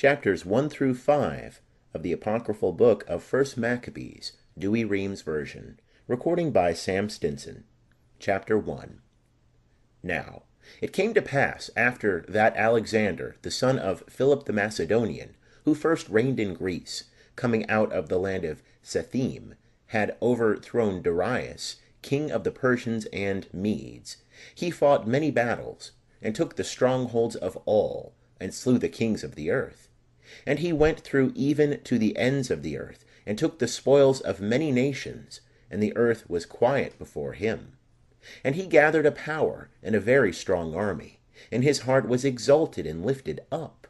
chapters 1 through 5 of the apocryphal book of First Maccabees, Dewey Reams version, recording by Sam Stinson. Chapter 1. Now, it came to pass after that Alexander, the son of Philip the Macedonian, who first reigned in Greece, coming out of the land of Sethim, had overthrown Darius, king of the Persians and Medes. He fought many battles, and took the strongholds of all, and slew the kings of the earth. And he went through even to the ends of the earth, and took the spoils of many nations, and the earth was quiet before him. And he gathered a power and a very strong army, and his heart was exalted and lifted up.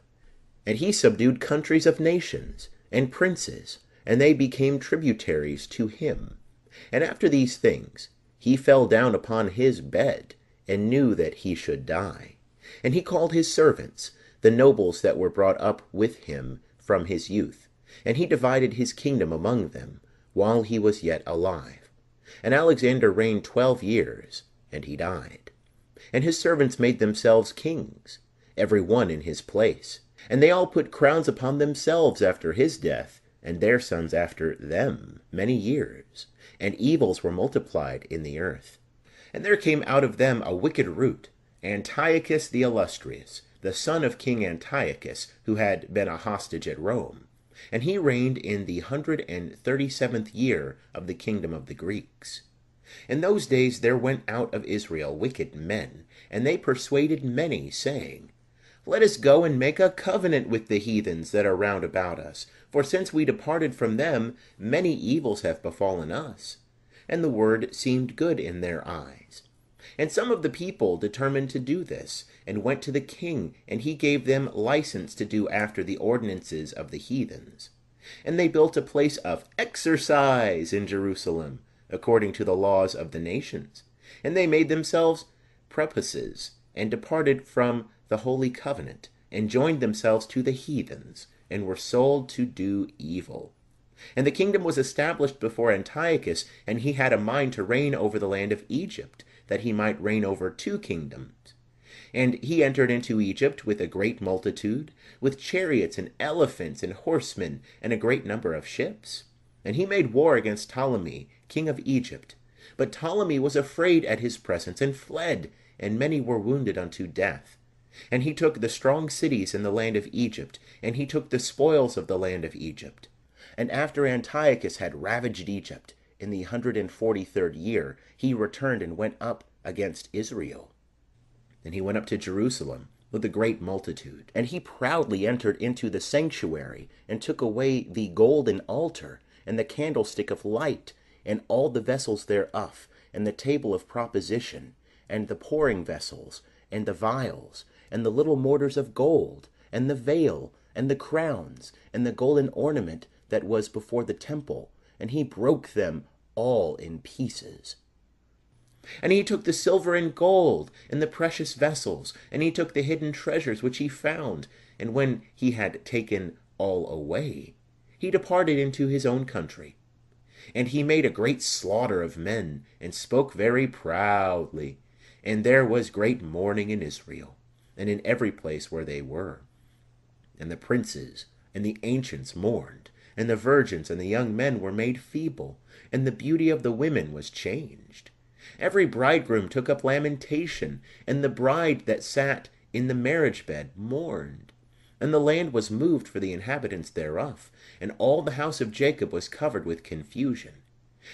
And he subdued countries of nations, and princes, and they became tributaries to him. And after these things he fell down upon his bed, and knew that he should die. And he called his servants, the nobles that were brought up with him from his youth, and he divided his kingdom among them, while he was yet alive. And Alexander reigned 12 years, and he died. And his servants made themselves kings, every one in his place. And they all put crowns upon themselves after his death, and their sons after them, many years. And evils were multiplied in the earth. And there came out of them a wicked root, Antiochus the illustrious, the son of King Antiochus, who had been a hostage at Rome. And he reigned in the 137th year of the kingdom of the Greeks. In those days there went out of Israel wicked men, and they persuaded many, saying, Let us go and make a covenant with the heathens that are round about us, for since we departed from them, many evils have befallen us. And the word seemed good in their eyes. And some of the people determined to do this, and went to the king, and he gave them license to do after the ordinances of the heathens. And they built a place of exercise in Jerusalem, according to the laws of the nations. And they made themselves prepuces, and departed from the holy covenant, and joined themselves to the heathens, and were sold to do evil. And the kingdom was established before Antiochus, and he had a mind to reign over the land of Egypt, that he might reign over 2 kingdoms. And he entered into Egypt with a great multitude, with chariots and elephants and horsemen, and a great number of ships. And he made war against Ptolemy, king of Egypt. But Ptolemy was afraid at his presence, and fled, and many were wounded unto death. And he took the strong cities in the land of Egypt, and he took the spoils of the land of Egypt. And after Antiochus had ravaged Egypt, in the 143rd year, he returned and went up against Israel. And he went up to Jerusalem with a great multitude. And he proudly entered into the sanctuary, and took away the golden altar, and the candlestick of light, and all the vessels thereof, and the table of proposition, and the pouring vessels, and the vials, and the little mortars of gold, and the veil, and the crowns, and the golden ornament that was before the temple, and he broke them all in pieces. And he took the silver and gold, and the precious vessels, and he took the hidden treasures which he found, and when he had taken all away, he departed into his own country. And he made a great slaughter of men, and spoke very proudly. And there was great mourning in Israel, and in every place where they were. And the princes and the ancients mourned, and the virgins and the young men were made feeble, and the beauty of the women was changed. Every bridegroom took up lamentation, and the bride that sat in the marriage bed mourned. And the land was moved for the inhabitants thereof, and all the house of Jacob was covered with confusion.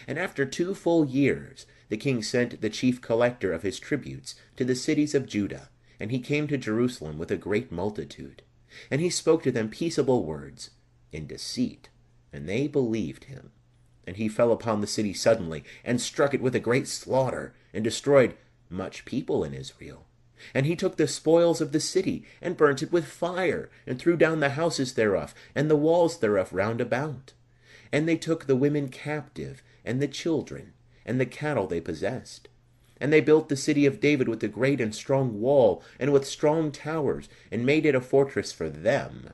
And after 2 full years the king sent the chief collector of his tributes to the cities of Judah, and he came to Jerusalem with a great multitude. And he spoke to them peaceable words in deceit, and they believed him. And he fell upon the city suddenly, and struck it with a great slaughter, and destroyed much people in Israel. And he took the spoils of the city, and burnt it with fire, and threw down the houses thereof, and the walls thereof round about. And they took the women captive, and the children, and the cattle they possessed. And they built the city of David with a great and strong wall, and with strong towers, and made it a fortress for them.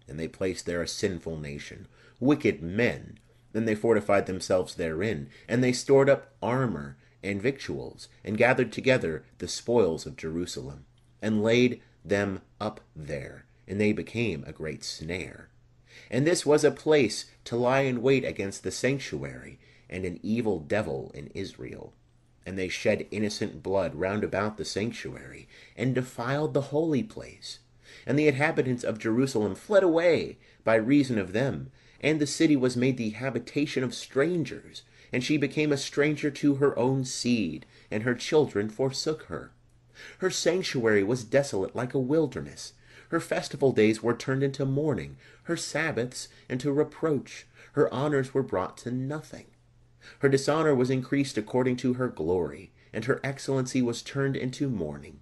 And they placed there a sinful nation, wicked men, and they fortified themselves therein, and they stored up armor and victuals, and gathered together the spoils of Jerusalem, and laid them up there, and they became a great snare. And this was a place to lie in wait against the sanctuary, and an evil devil in Israel. And they shed innocent blood round about the sanctuary, and defiled the holy place. And the inhabitants of Jerusalem fled away by reason of them, and the city was made the habitation of strangers, and she became a stranger to her own seed, and her children forsook her. Her sanctuary was desolate like a wilderness. Her festival days were turned into mourning, her Sabbaths into reproach. Her honors were brought to nothing. Her dishonor was increased according to her glory, and her excellency was turned into mourning.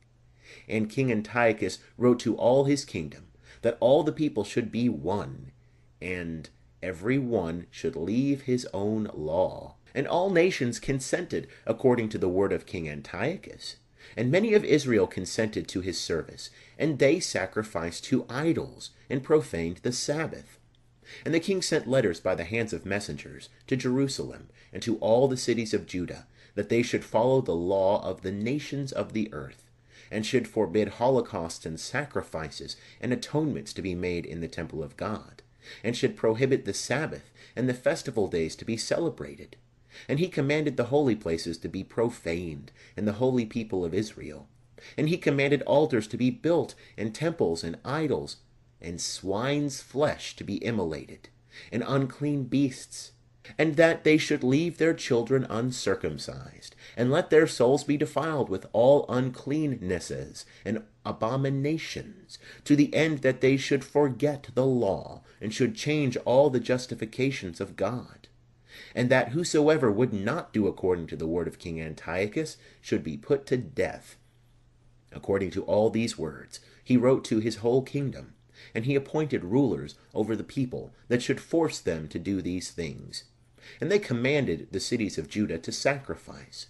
And King Antiochus wrote to all his kingdom, that all the people should be one, and every one should leave his own law. And all nations consented according to the word of King Antiochus. And many of Israel consented to his service, and they sacrificed to idols, and profaned the Sabbath. And the king sent letters by the hands of messengers to Jerusalem, and to all the cities of Judah, that they should follow the law of the nations of the earth, and should forbid holocausts and sacrifices and atonements to be made in the temple of God, and should prohibit the Sabbath and the festival days to be celebrated. And he commanded the holy places to be profaned, and the holy people of Israel. And he commanded altars to be built, and temples, and idols, and swine's flesh to be immolated, and unclean beasts, and that they should leave their children uncircumcised, and let their souls be defiled with all uncleannesses and abominations, to the end that they should forget the law, and should change all the justifications of God. And that whosoever would not do according to the word of King Antiochus should be put to death. According to all these words, he wrote to his whole kingdom, and he appointed rulers over the people that should force them to do these things. And they commanded the cities of Judah to sacrifice.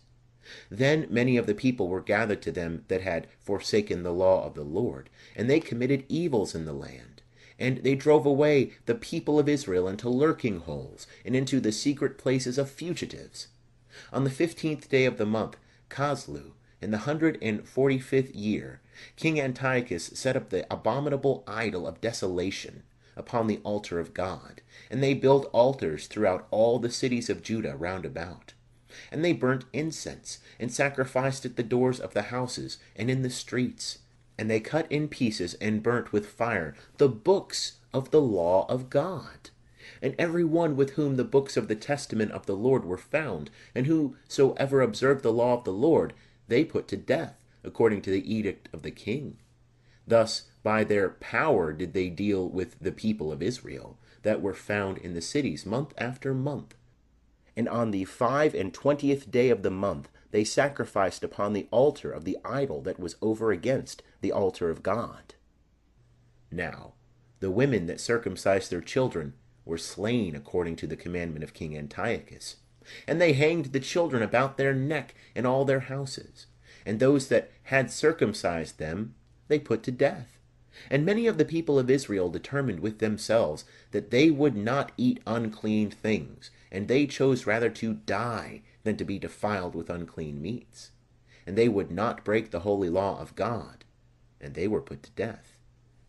Then many of the people were gathered to them that had forsaken the law of the Lord, and they committed evils in the land. And they drove away the people of Israel into lurking holes, and into the secret places of fugitives. On the 15th day of the month, Caslu, in the 145th year, King Antiochus set up the abominable idol of desolation upon the altar of God, and they built altars throughout all the cities of Judah round about. And they burnt incense, and sacrificed at the doors of the houses and in the streets. And they cut in pieces and burnt with fire the books of the law of God. And every one with whom the books of the testament of the Lord were found, and whosoever observed the law of the Lord, they put to death, according to the edict of the king. Thus by their power did they deal with the people of Israel, that were found in the cities month after month. And on the 25th day of the month they sacrificed upon the altar of the idol that was over against the altar of God. Now the women that circumcised their children were slain according to the commandment of King Antiochus. And they hanged the children about their neck in all their houses. And those that had circumcised them they put to death. And many of the people of Israel determined with themselves that they would not eat unclean things, and they chose rather to die than to be defiled with unclean meats. And they would not break the holy law of God, and they were put to death.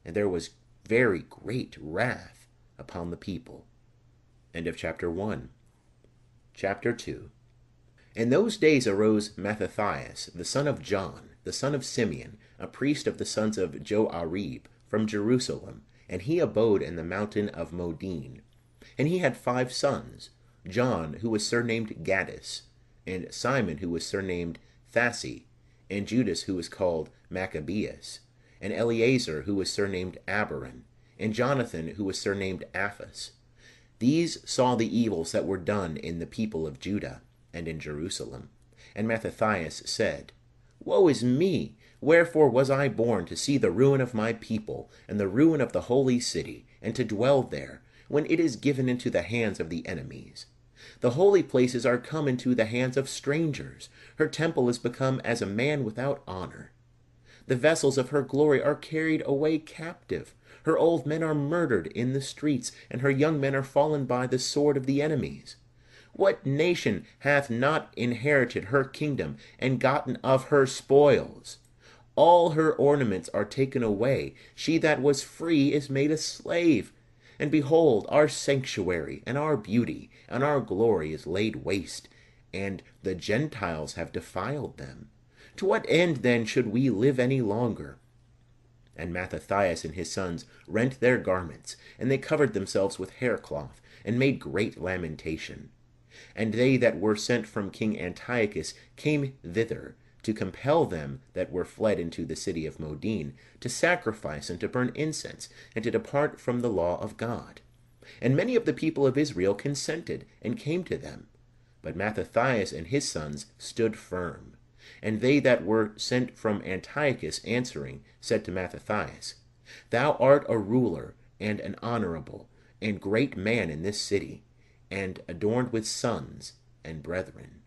And there was very great wrath upon the people. End of chapter 1. Chapter 2. In those days arose Mattathias, the son of John, the son of Simeon, a priest of the sons of Joarib, from Jerusalem, and he abode in the mountain of Modin. And he had 5 sons, John, who was surnamed Gaddis, and Simon, who was surnamed Thassi, and Judas, who was called Maccabees, and Eleazar, who was surnamed Abaron, and Jonathan, who was surnamed Aphas. These saw the evils that were done in the people of Judah and in Jerusalem. And Mattathias said, Woe is me! Wherefore was I born to see the ruin of my people, and the ruin of the holy city, and to dwell there, when it is given into the hands of the enemies? The holy places are come into the hands of strangers. Her temple is become as a man without honor. The vessels of her glory are carried away captive. Her old men are murdered in the streets, and her young men are fallen by the sword of the enemies. What nation hath not inherited her kingdom, and gotten of her spoils? All her ornaments are taken away. She that was free is made a slave. And behold, our sanctuary, and our beauty, and our glory is laid waste, and the Gentiles have defiled them. To what end then should we live any longer? And Mattathias and his sons rent their garments, and they covered themselves with haircloth, and made great lamentation. And they that were sent from King Antiochus came thither, to compel them that were fled into the city of Modin to sacrifice and to burn incense, and to depart from the law of God. And many of the people of Israel consented, and came to them. But Mattathias and his sons stood firm. And they that were sent from Antiochus answering said to Mattathias, Thou art a ruler, and an honorable, and great man in this city, and adorned with sons and brethren.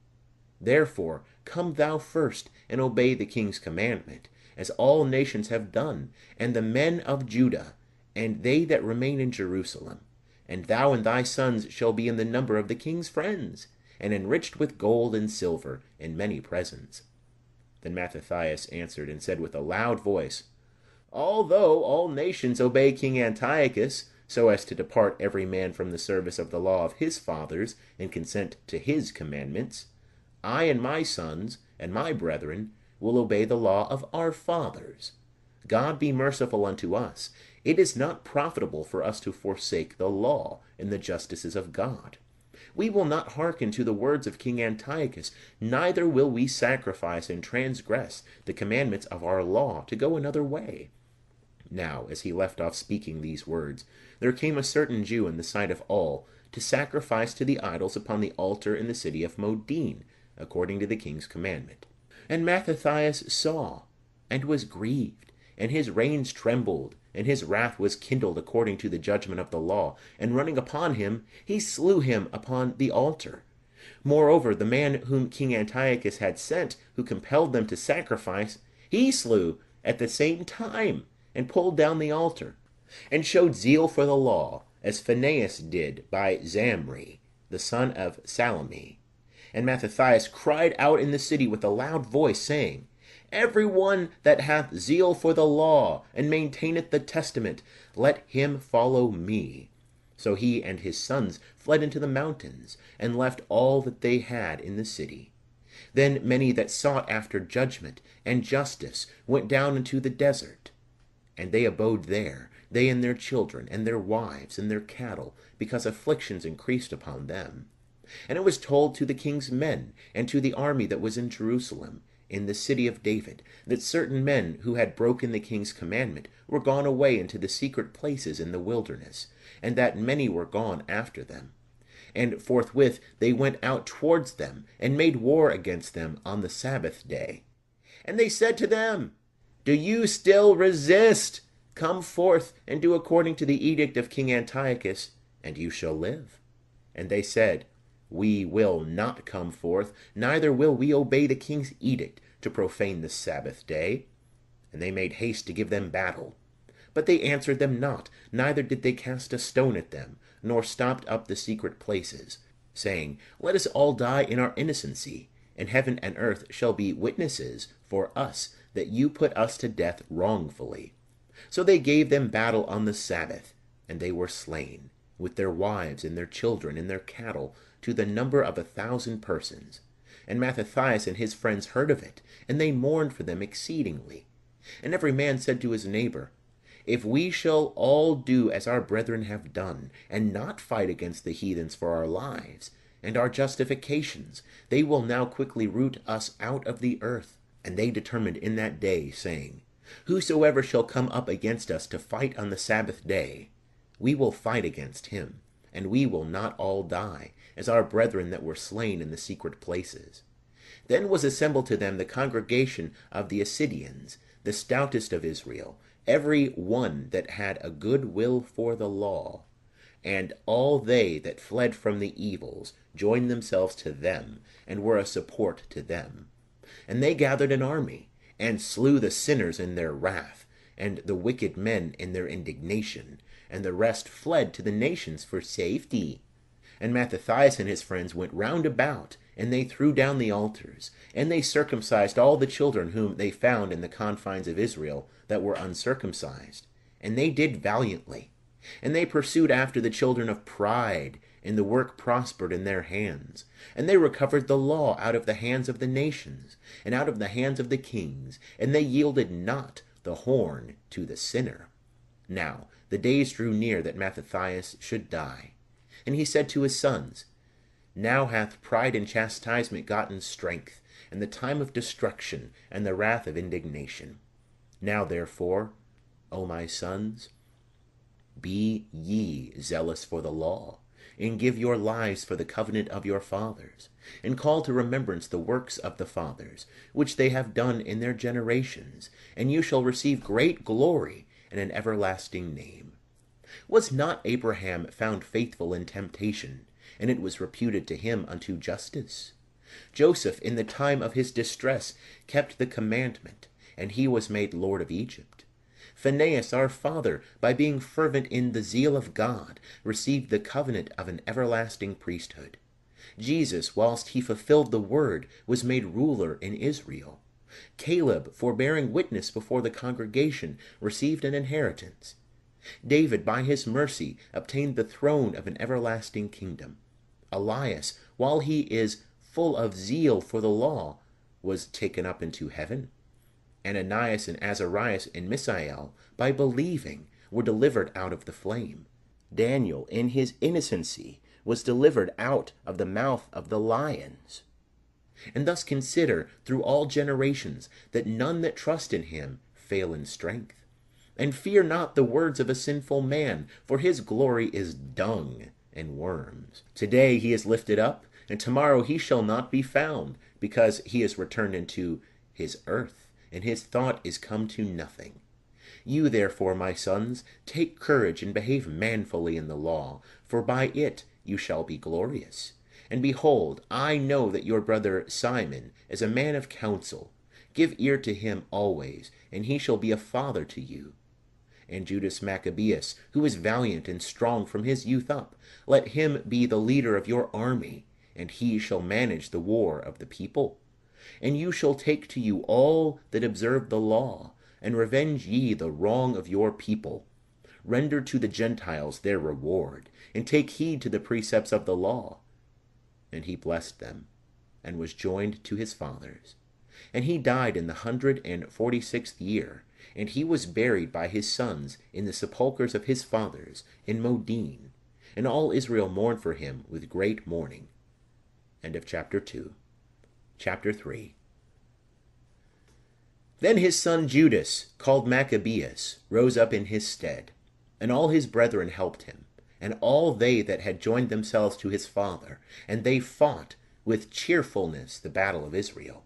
Therefore come thou first, and obey the king's commandment, as all nations have done, and the men of Judah, and they that remain in Jerusalem. And thou and thy sons shall be in the number of the king's friends, and enriched with gold and silver, and many presents. Then Mattathias answered and said with a loud voice, Although all nations obey King Antiochus, so as to depart every man from the service of the law of his fathers, and consent to his commandments, I and my sons and my brethren will obey the law of our fathers. God be merciful unto us. It is not profitable for us to forsake the law and the justices of God. We will not hearken to the words of King Antiochus, neither will we sacrifice and transgress the commandments of our law to go another way. Now, as he left off speaking these words, there came a certain Jew in the sight of all to sacrifice to the idols upon the altar in the city of Modin, according to the king's commandment. And Mattathias saw, and was grieved, and his reins trembled, and his wrath was kindled according to the judgment of the law, and running upon him, he slew him upon the altar. Moreover, the man whom King Antiochus had sent, who compelled them to sacrifice, he slew at the same time, and pulled down the altar, and showed zeal for the law, as Phinehas did by Zamri, the son of Salome. And Mattathias cried out in the city with a loud voice, saying, Every one that hath zeal for the law, and maintaineth the testament, let him follow me. So he and his sons fled into the mountains, and left all that they had in the city. Then many that sought after judgment and justice went down into the desert. And they abode there, they and their children, and their wives, and their cattle, because afflictions increased upon them. And it was told to the king's men, and to the army that was in Jerusalem, in the city of David, that certain men who had broken the king's commandment were gone away into the secret places in the wilderness, and that many were gone after them. And forthwith they went out towards them, and made war against them on the Sabbath day. And they said to them, Do you still resist? Come forth, and do according to the edict of King Antiochus, and you shall live. And they said, We will not come forth, neither will we obey the king's edict to profane the Sabbath day. And they made haste to give them battle. But they answered them not, neither did they cast a stone at them, nor stopped up the secret places, saying, Let us all die in our innocency, and heaven and earth shall be witnesses for us that you put us to death wrongfully. So they gave them battle on the Sabbath, and they were slain, with their wives and their children and their cattle, to the number of 1,000 persons. And Mattathias and his friends heard of it, and they mourned for them exceedingly. And every man said to his neighbor, If we shall all do as our brethren have done, and not fight against the heathens for our lives, and our justifications, they will now quickly root us out of the earth. And they determined in that day, saying, Whosoever shall come up against us to fight on the Sabbath day, we will fight against him, and we will not all die, as our brethren that were slain in the secret places. Then was assembled to them the congregation of the Asidians, the stoutest of Israel, every one that had a good will for the law. And all they that fled from the evils joined themselves to them, and were a support to them. And they gathered an army, and slew the sinners in their wrath, and the wicked men in their indignation, and the rest fled to the nations for safety. And Mattathias and his friends went round about, and they threw down the altars, and they circumcised all the children whom they found in the confines of Israel that were uncircumcised. And they did valiantly. And they pursued after the children of pride, and the work prospered in their hands. And they recovered the law out of the hands of the nations, and out of the hands of the kings, and they yielded not the horn to the sinner. Now the days drew near that Mattathias should die. And he said to his sons, Now hath pride and chastisement gotten strength, and the time of destruction, and the wrath of indignation. Now therefore, O my sons, be ye zealous for the law, and give your lives for the covenant of your fathers, and call to remembrance the works of the fathers, which they have done in their generations, and you shall receive great glory and an everlasting name. Was not Abraham found faithful in temptation, and it was reputed to him unto justice? Joseph in the time of his distress kept the commandment, and he was made Lord of Egypt. Phinehas our father, by being fervent in the zeal of God, received the covenant of an everlasting priesthood. Jesus, whilst he fulfilled the word, was made ruler in Israel. Caleb, for bearing witness before the congregation, received an inheritance. David, by his mercy, obtained the throne of an everlasting kingdom. Elias, while he is full of zeal for the law, was taken up into heaven. Ananias and Azarias and Misael, by believing, were delivered out of the flame. Daniel, in his innocency, was delivered out of the mouth of the lions. And thus consider, through all generations, that none that trust in him fail in strength. And fear not the words of a sinful man, for his glory is dung and worms. Today he is lifted up, and tomorrow he shall not be found, because he is returned into his earth, and his thought is come to nothing. You therefore, my sons, take courage and behave manfully in the law, for by it you shall be glorious. And behold, I know that your brother Simon is a man of counsel. Give ear to him always, and he shall be a father to you. And Judas Maccabeus, who is valiant and strong from his youth up, let him be the leader of your army, and he shall manage the war of the people. And you shall take to you all that observe the law, and revenge ye the wrong of your people. Render to the Gentiles their reward, and take heed to the precepts of the law. And he blessed them, and was joined to his fathers. And he died in the 146th year, and he was buried by his sons in the sepulchres of his fathers in Modin. And all Israel mourned for him with great mourning. End of chapter 2. Chapter 3. Then his son Judas, called Maccabeus, rose up in his stead, and all his brethren helped him, and all they that had joined themselves to his father, and they fought with cheerfulness the battle of Israel.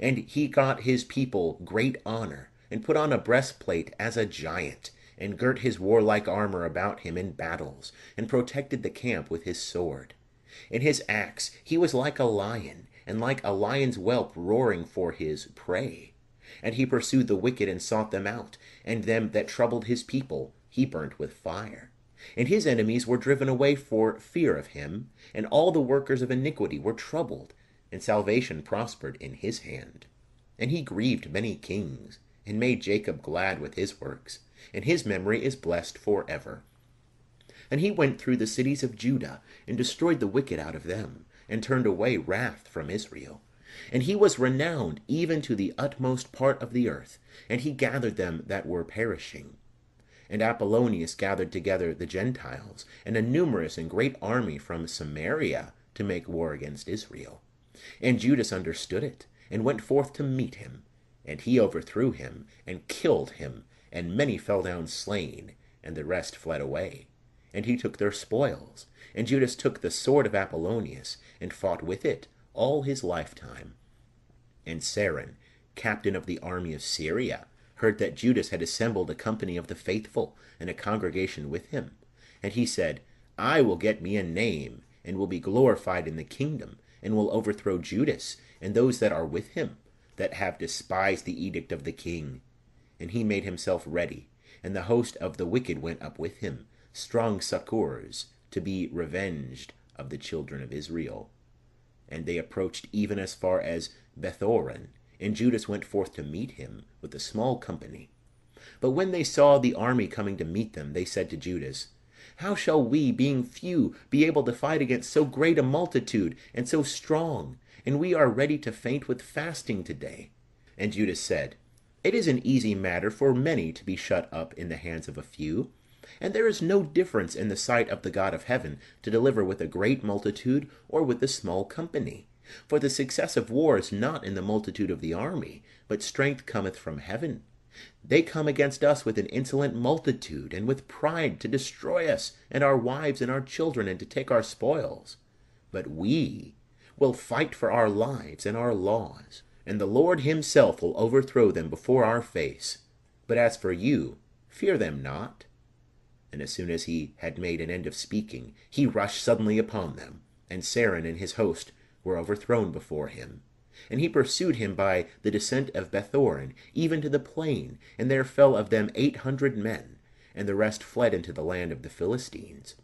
And he got his people great honor, and put on a breastplate as a giant, and girt his warlike armor about him in battles, and protected the camp with his sword. In his acts he was like a lion, and like a lion's whelp roaring for his prey. And he pursued the wicked and sought them out, and them that troubled his people he burnt with fire. And his enemies were driven away for fear of him, and all the workers of iniquity were troubled, and salvation prospered in his hand. And he grieved many kings, and made Jacob glad with his works, and his memory is blessed for ever. And he went through the cities of Judah, and destroyed the wicked out of them, and turned away wrath from Israel. And he was renowned even to the utmost part of the earth, and he gathered them that were perishing. And Apollonius gathered together the Gentiles, and a numerous and great army from Samaria, to make war against Israel. And Judas understood it, and went forth to meet him. And he overthrew him, and killed him, and many fell down slain, and the rest fled away. And he took their spoils. And Judas took the sword of Apollonius, and fought with it all his lifetime. And Saron, captain of the army of Syria, heard that Judas had assembled a company of the faithful, and a congregation with him. And he said, I will get me a name, and will be glorified in the kingdom, and will overthrow Judas, and those that are with him, that have despised the edict of the king. And he made himself ready, and the host of the wicked went up with him, strong succours, to be revenged of the children of Israel. And they approached even as far as Bethoron, and Judas went forth to meet him with a small company. But when they saw the army coming to meet them, they said to Judas, How shall we, being few, be able to fight against so great a multitude, and so strong? And we are ready to faint with fasting today. And Judas said, It is an easy matter for many to be shut up in the hands of a few. And there is no difference in the sight of the God of heaven to deliver with a great multitude or with a small company. For the success of war is not in the multitude of the army, but strength cometh from heaven. They come against us with an insolent multitude, and with pride, to destroy us, and our wives and our children, and to take our spoils. But we will fight for our lives and our laws, and the Lord himself will overthrow them before our face. But as for you, fear them not. And as soon as he had made an end of speaking, he rushed suddenly upon them, and Saron and his host were overthrown before him. And he pursued him by the descent of Bethoron, even to the plain, and there fell of them 800 men, and the rest fled into the land of the Philistines.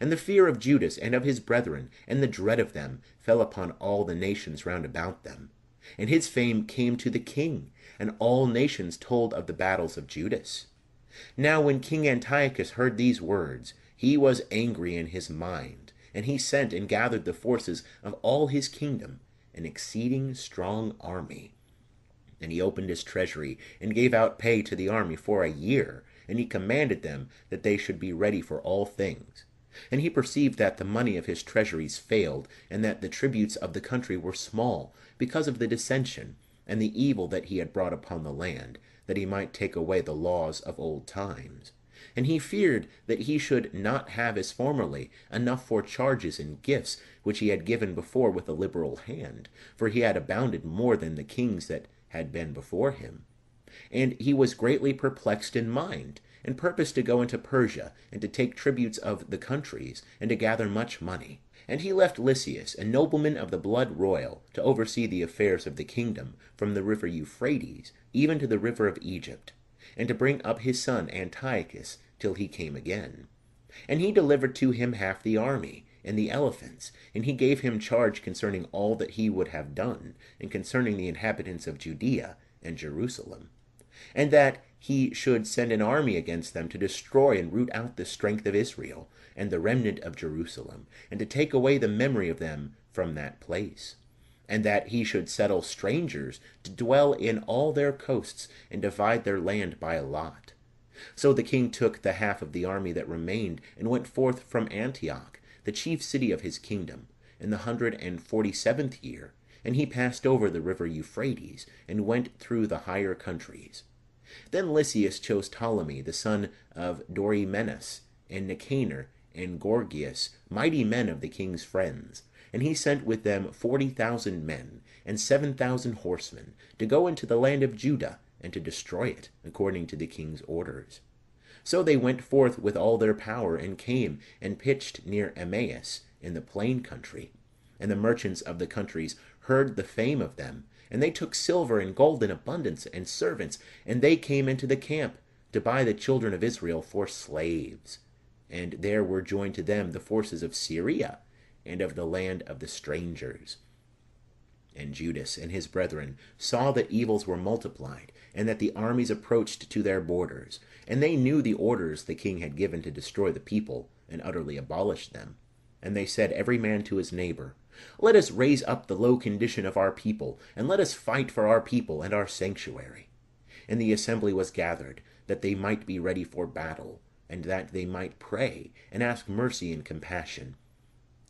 And the fear of Judas and of his brethren, and the dread of them, fell upon all the nations round about them. And his fame came to the king, and all nations told of the battles of Judas. Now when King Antiochus heard these words, he was angry in his mind, and he sent and gathered the forces of all his kingdom, an exceeding strong army. And he opened his treasury, and gave out pay to the army for a year, and he commanded them that they should be ready for all things. And he perceived that the money of his treasuries failed, and that the tributes of the country were small, because of the dissension, and the evil that he had brought upon the land, that he might take away the laws of old times. And he feared that he should not have as formerly enough for charges and gifts, which he had given before with a liberal hand, for he had abounded more than the kings that had been before him. And he was greatly perplexed in mind, and purposed to go into Persia, and to take tributes of the countries, and to gather much money. And he left Lysias, a nobleman of the blood royal, to oversee the affairs of the kingdom, from the river Euphrates even to the river of Egypt, and to bring up his son Antiochus till he came again. And he delivered to him half the army, and the elephants, and he gave him charge concerning all that he would have done, and concerning the inhabitants of Judea and Jerusalem, and that he should send an army against them to destroy and root out the strength of Israel, and the remnant of Jerusalem, and to take away the memory of them from that place. And that he should settle strangers to dwell in all their coasts, and divide their land by a lot. So the king took the half of the army that remained, and went forth from Antioch, the chief city of his kingdom, in the 147th year, and he passed over the river Euphrates, and went through the higher countries. Then Lysias chose Ptolemy, the son of Dorymenes, and Nicanor, and Gorgias, mighty men of the king's friends, and he sent with them 40,000 men, and 7,000 horsemen, to go into the land of Judah, and to destroy it, according to the king's orders. So they went forth with all their power, and came and pitched near Emmaus, in the plain country. And the merchants of the countries heard the fame of them, and they took silver and gold in abundance, and servants, and they came into the camp, to buy the children of Israel for slaves. And there were joined to them the forces of Syria, and of the land of the strangers. And Judas and his brethren saw that evils were multiplied, and that the armies approached to their borders, and they knew the orders the king had given to destroy the people, and utterly abolish them. And they said every man to his neighbor, Let us raise up the low condition of our people, and let us fight for our people and our sanctuary. And the assembly was gathered, that they might be ready for battle, and that they might pray, and ask mercy and compassion.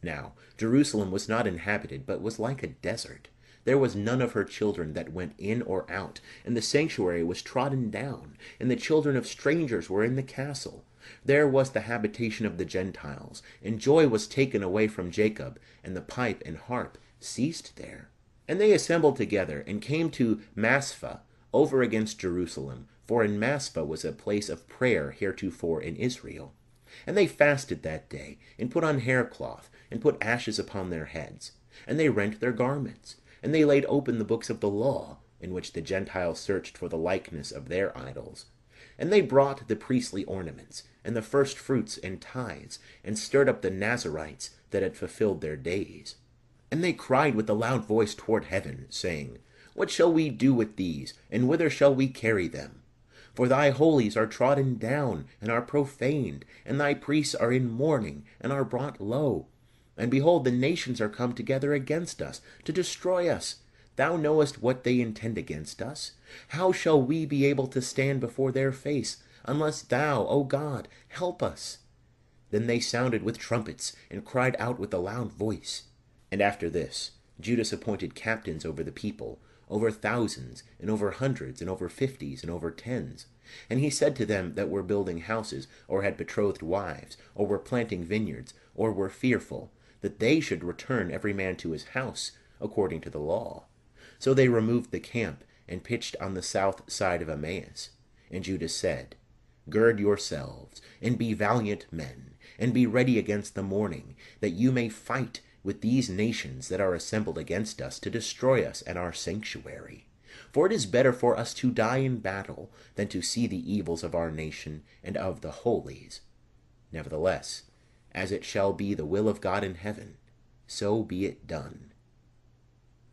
Now Jerusalem was not inhabited, but was like a desert. There was none of her children that went in or out, and the sanctuary was trodden down, and the children of strangers were in the castle. There was the habitation of the Gentiles, and joy was taken away from Jacob, and the pipe and harp ceased there. And they assembled together, and came to Maspha, over against Jerusalem, for in Maspha was a place of prayer heretofore in Israel. And they fasted that day, and put on haircloth, and put ashes upon their heads. And they rent their garments, and they laid open the books of the law, in which the Gentiles searched for the likeness of their idols. And they brought the priestly ornaments, and the first fruits and tithes, and stirred up the Nazarites that had fulfilled their days. And they cried with a loud voice toward heaven, saying, What shall we do with these, and whither shall we carry them? For thy holies are trodden down, and are profaned, and thy priests are in mourning, and are brought low. And behold, the nations are come together against us, to destroy us. Thou knowest what they intend against us. How shall we be able to stand before their face, unless thou, O God, help us? Then they sounded with trumpets, and cried out with a loud voice. And after this, Judas appointed captains over the people, over thousands, and over hundreds, and over fifties, and over tens. And he said to them that were building houses, or had betrothed wives, or were planting vineyards, or were fearful, that they should return every man to his house, according to the law. So they removed the camp, and pitched on the south side of Emmaus. And Judas said, Gird yourselves, and be valiant men, and be ready against the morning, that you may fight with these nations that are assembled against us to destroy us and our sanctuary. For it is better for us to die in battle than to see the evils of our nation and of the holies. Nevertheless, as it shall be the will of God in heaven, so be it done.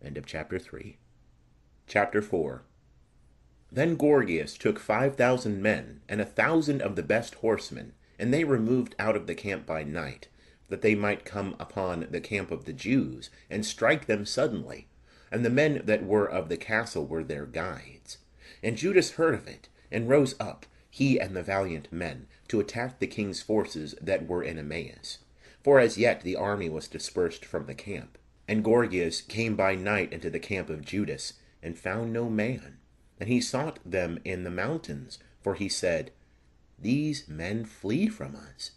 End of chapter 3. Chapter 4. Then Gorgias took 5,000 men, and 1,000 of the best horsemen, and they removed out of the camp by night, that they might come upon the camp of the Jews, and strike them suddenly. And the men that were of the castle were their guides. And Judas heard of it, and rose up, he and the valiant men, to attack the king's forces that were in Emmaus. For as yet the army was dispersed from the camp. And Gorgias came by night into the camp of Judas, and found no man. And he sought them in the mountains, for he said, These men flee from us.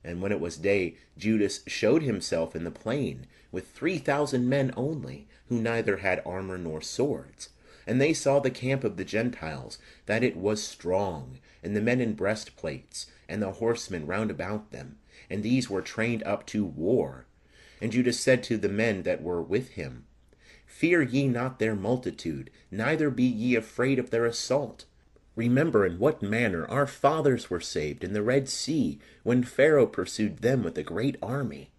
And when it was day, Judas showed himself in the plain, with 3,000 men only, who neither had armor nor swords. And they saw the camp of the Gentiles, that it was strong, and the men in breastplates, and the horsemen round about them, and these were trained up to war. And Judas said to the men that were with him, Fear ye not their multitude, neither be ye afraid of their assault. Remember in what manner our fathers were saved in the Red Sea, when Pharaoh pursued them with a great army.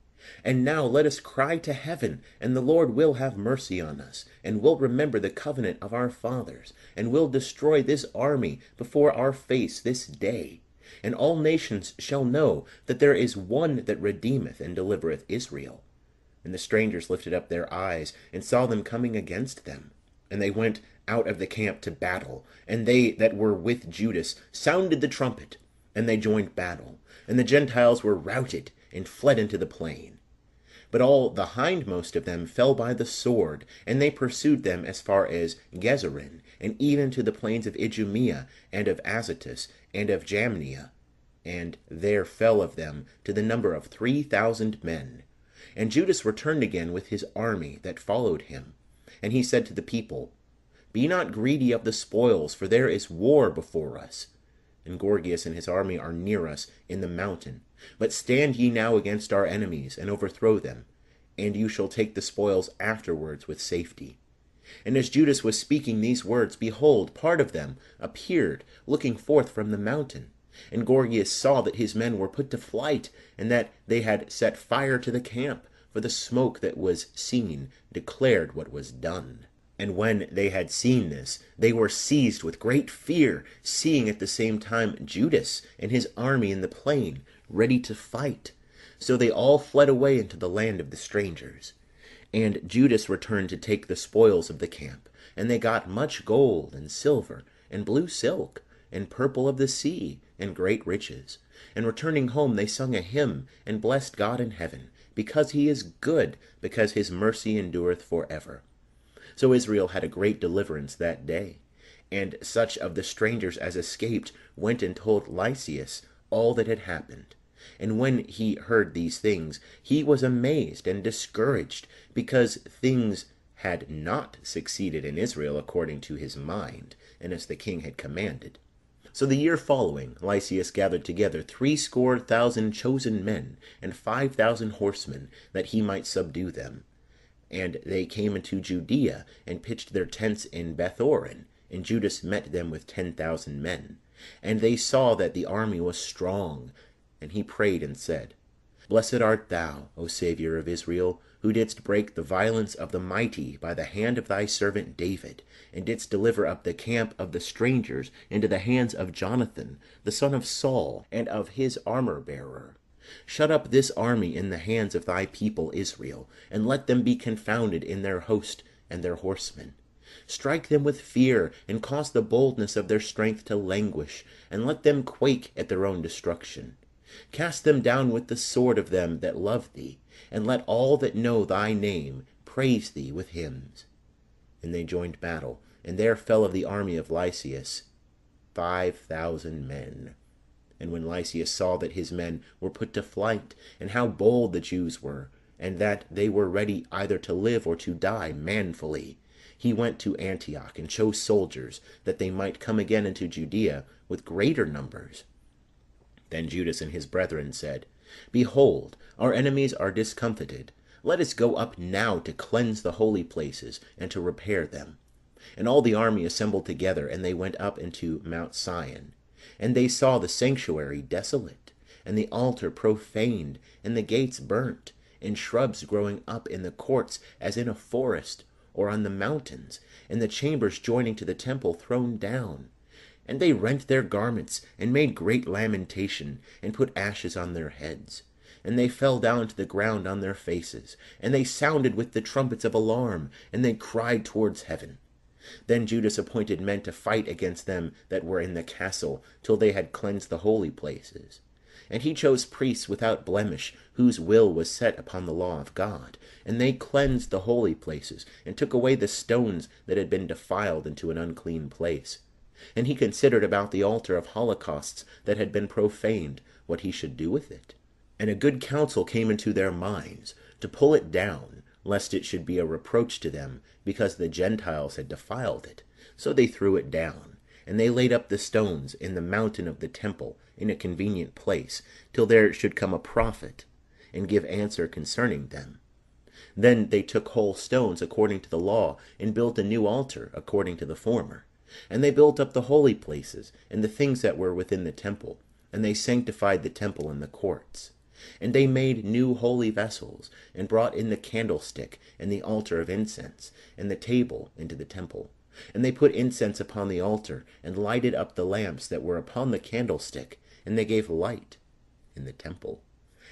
And now let us cry to heaven, and the Lord will have mercy on us, and will remember the covenant of our fathers, and will destroy this army before our face this day. And all nations shall know that there is one that redeemeth and delivereth Israel. And the strangers lifted up their eyes, and saw them coming against them. And they went out of the camp to battle, and they that were with Judas sounded the trumpet, and they joined battle. And the Gentiles were routed, and fled into the plain. But all the hindmost of them fell by the sword, and they pursued them as far as Gezerin, and even to the plains of Idumea, and of Azotus, and of Jamnia. And there fell of them to the number of 3,000 men. And Judas returned again with his army that followed him. And he said to the people, Be not greedy of the spoils, for there is war before us. And Gorgias and his army are near us in the mountain. But stand ye now against our enemies, and overthrow them, and you shall take the spoils afterwards with safety. And as Judas was speaking these words, behold, part of them appeared, looking forth from the mountain. And Gorgias saw that his men were put to flight, and that they had set fire to the camp, for the smoke that was seen declared what was done. And when they had seen this, they were seized with great fear, seeing at the same time Judas and his army in the plain, ready to fight. So they all fled away into the land of the strangers. And Judas returned to take the spoils of the camp, and they got much gold, and silver, and blue silk, and purple of the sea, and great riches. And returning home they sung a hymn, and blessed God in heaven, because he is good, because his mercy endureth for ever. So Israel had a great deliverance that day. And such of the strangers as escaped went and told Lysias all that had happened. And when he heard these things, he was amazed and discouraged, because things had not succeeded in Israel according to his mind, and as the king had commanded. So the year following, Lysias gathered together 70,000 chosen men, and 5,000 horsemen, that he might subdue them. And they came into Judea, and pitched their tents in Bethoron, and Judas met them with 10,000 men. And they saw that the army was strong. And he prayed and said, Blessed art thou, O Saviour of Israel, who didst break the violence of the mighty by the hand of thy servant David, and didst deliver up the camp of the strangers into the hands of Jonathan, the son of Saul, and of his armor-bearer. Shut up this army in the hands of thy people Israel, and let them be confounded in their host and their horsemen. Strike them with fear, and cause the boldness of their strength to languish, and let them quake at their own destruction. Cast them down with the sword of them that love thee, and let all that know thy name praise thee with hymns. And they joined battle, and there fell of the army of Lysias 5,000 men. And when Lysias saw that his men were put to flight, and how bold the Jews were, and that they were ready either to live or to die manfully, he went to Antioch, and chose soldiers, that they might come again into Judea with greater numbers. Then Judas and his brethren said, Behold, our enemies are discomfited. Let us go up now to cleanse the holy places, and to repair them. And all the army assembled together, and they went up into Mount Sion. And they saw the sanctuary desolate, and the altar profaned, and the gates burnt, and shrubs growing up in the courts as in a forest, or on the mountains, and the chambers joining to the temple thrown down. And they rent their garments, and made great lamentation, and put ashes on their heads. And they fell down to the ground on their faces, and they sounded with the trumpets of alarm, and they cried towards heaven. Then Judas appointed men to fight against them that were in the castle, till they had cleansed the holy places. And he chose priests without blemish, whose will was set upon the law of God. And they cleansed the holy places, and took away the stones that had been defiled into an unclean place. And he considered about the altar of holocausts that had been profaned, what he should do with it. And a good counsel came into their minds, to pull it down, lest it should be a reproach to them, because the Gentiles had defiled it. So they threw it down. And they laid up the stones in the mountain of the temple, in a convenient place, till there should come a prophet, and give answer concerning them. Then they took whole stones according to the law, and built a new altar according to the former. And they built up the holy places, and the things that were within the temple, and they sanctified the temple and the courts. And they made new holy vessels, and brought in the candlestick, and the altar of incense, and the table into the temple. And they put incense upon the altar, and lighted up the lamps that were upon the candlestick, and they gave light in the temple.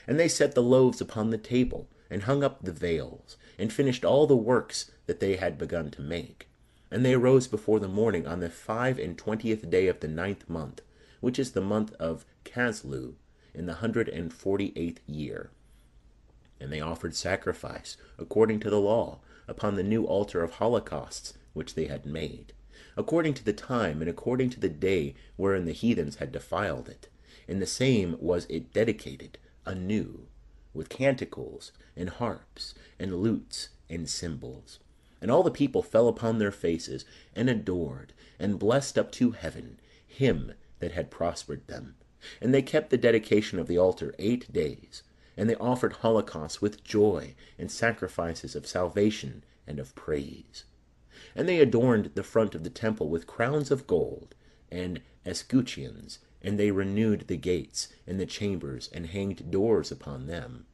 And they set the loaves upon the table, and hung up the veils, and finished all the works that they had begun to make. And they arose before the morning on the 25th day of the 9th month, which is the month of Caslu, in the 148th year. And they offered sacrifice, according to the law, upon the new altar of holocausts which they had made, according to the time and according to the day wherein the heathens had defiled it. In the same was it dedicated anew, with canticles, and harps, and lutes, and cymbals. And all the people fell upon their faces, and adored, and blessed up to heaven him that had prospered them. And they kept the dedication of the altar 8 days. And they offered holocausts with joy, and sacrifices of salvation and of praise. And they adorned the front of the temple with crowns of gold, and escutcheons, and they renewed the gates, and the chambers, and hanged doors upon them.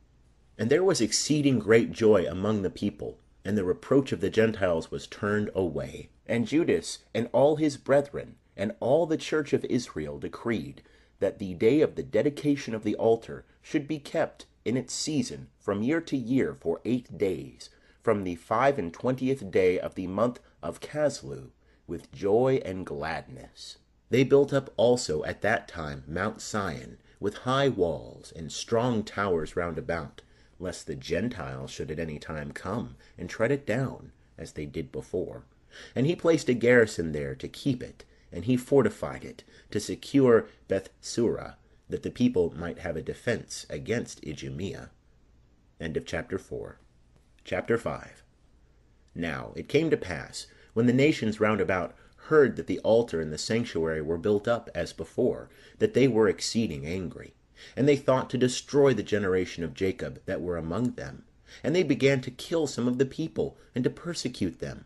And there was exceeding great joy among the people, and the reproach of the Gentiles was turned away. And Judas and all his brethren, and all the church of Israel decreed that the day of the dedication of the altar should be kept in its season from year to year for 8 days, from the 25th day of the month of Caslu, with joy and gladness. They built up also at that time Mount Sion, with high walls and strong towers round about, lest the Gentiles should at any time come and tread it down, as they did before. And he placed a garrison there to keep it, and he fortified it, to secure Bethsura, that the people might have a defense against Idumea. End of chapter 4. Chapter 5. Now it came to pass, when the nations round about heard that the altar and the sanctuary were built up as before, that they were exceeding angry. And they thought to destroy the generation of Jacob that were among them. And they began to kill some of the people, and to persecute them.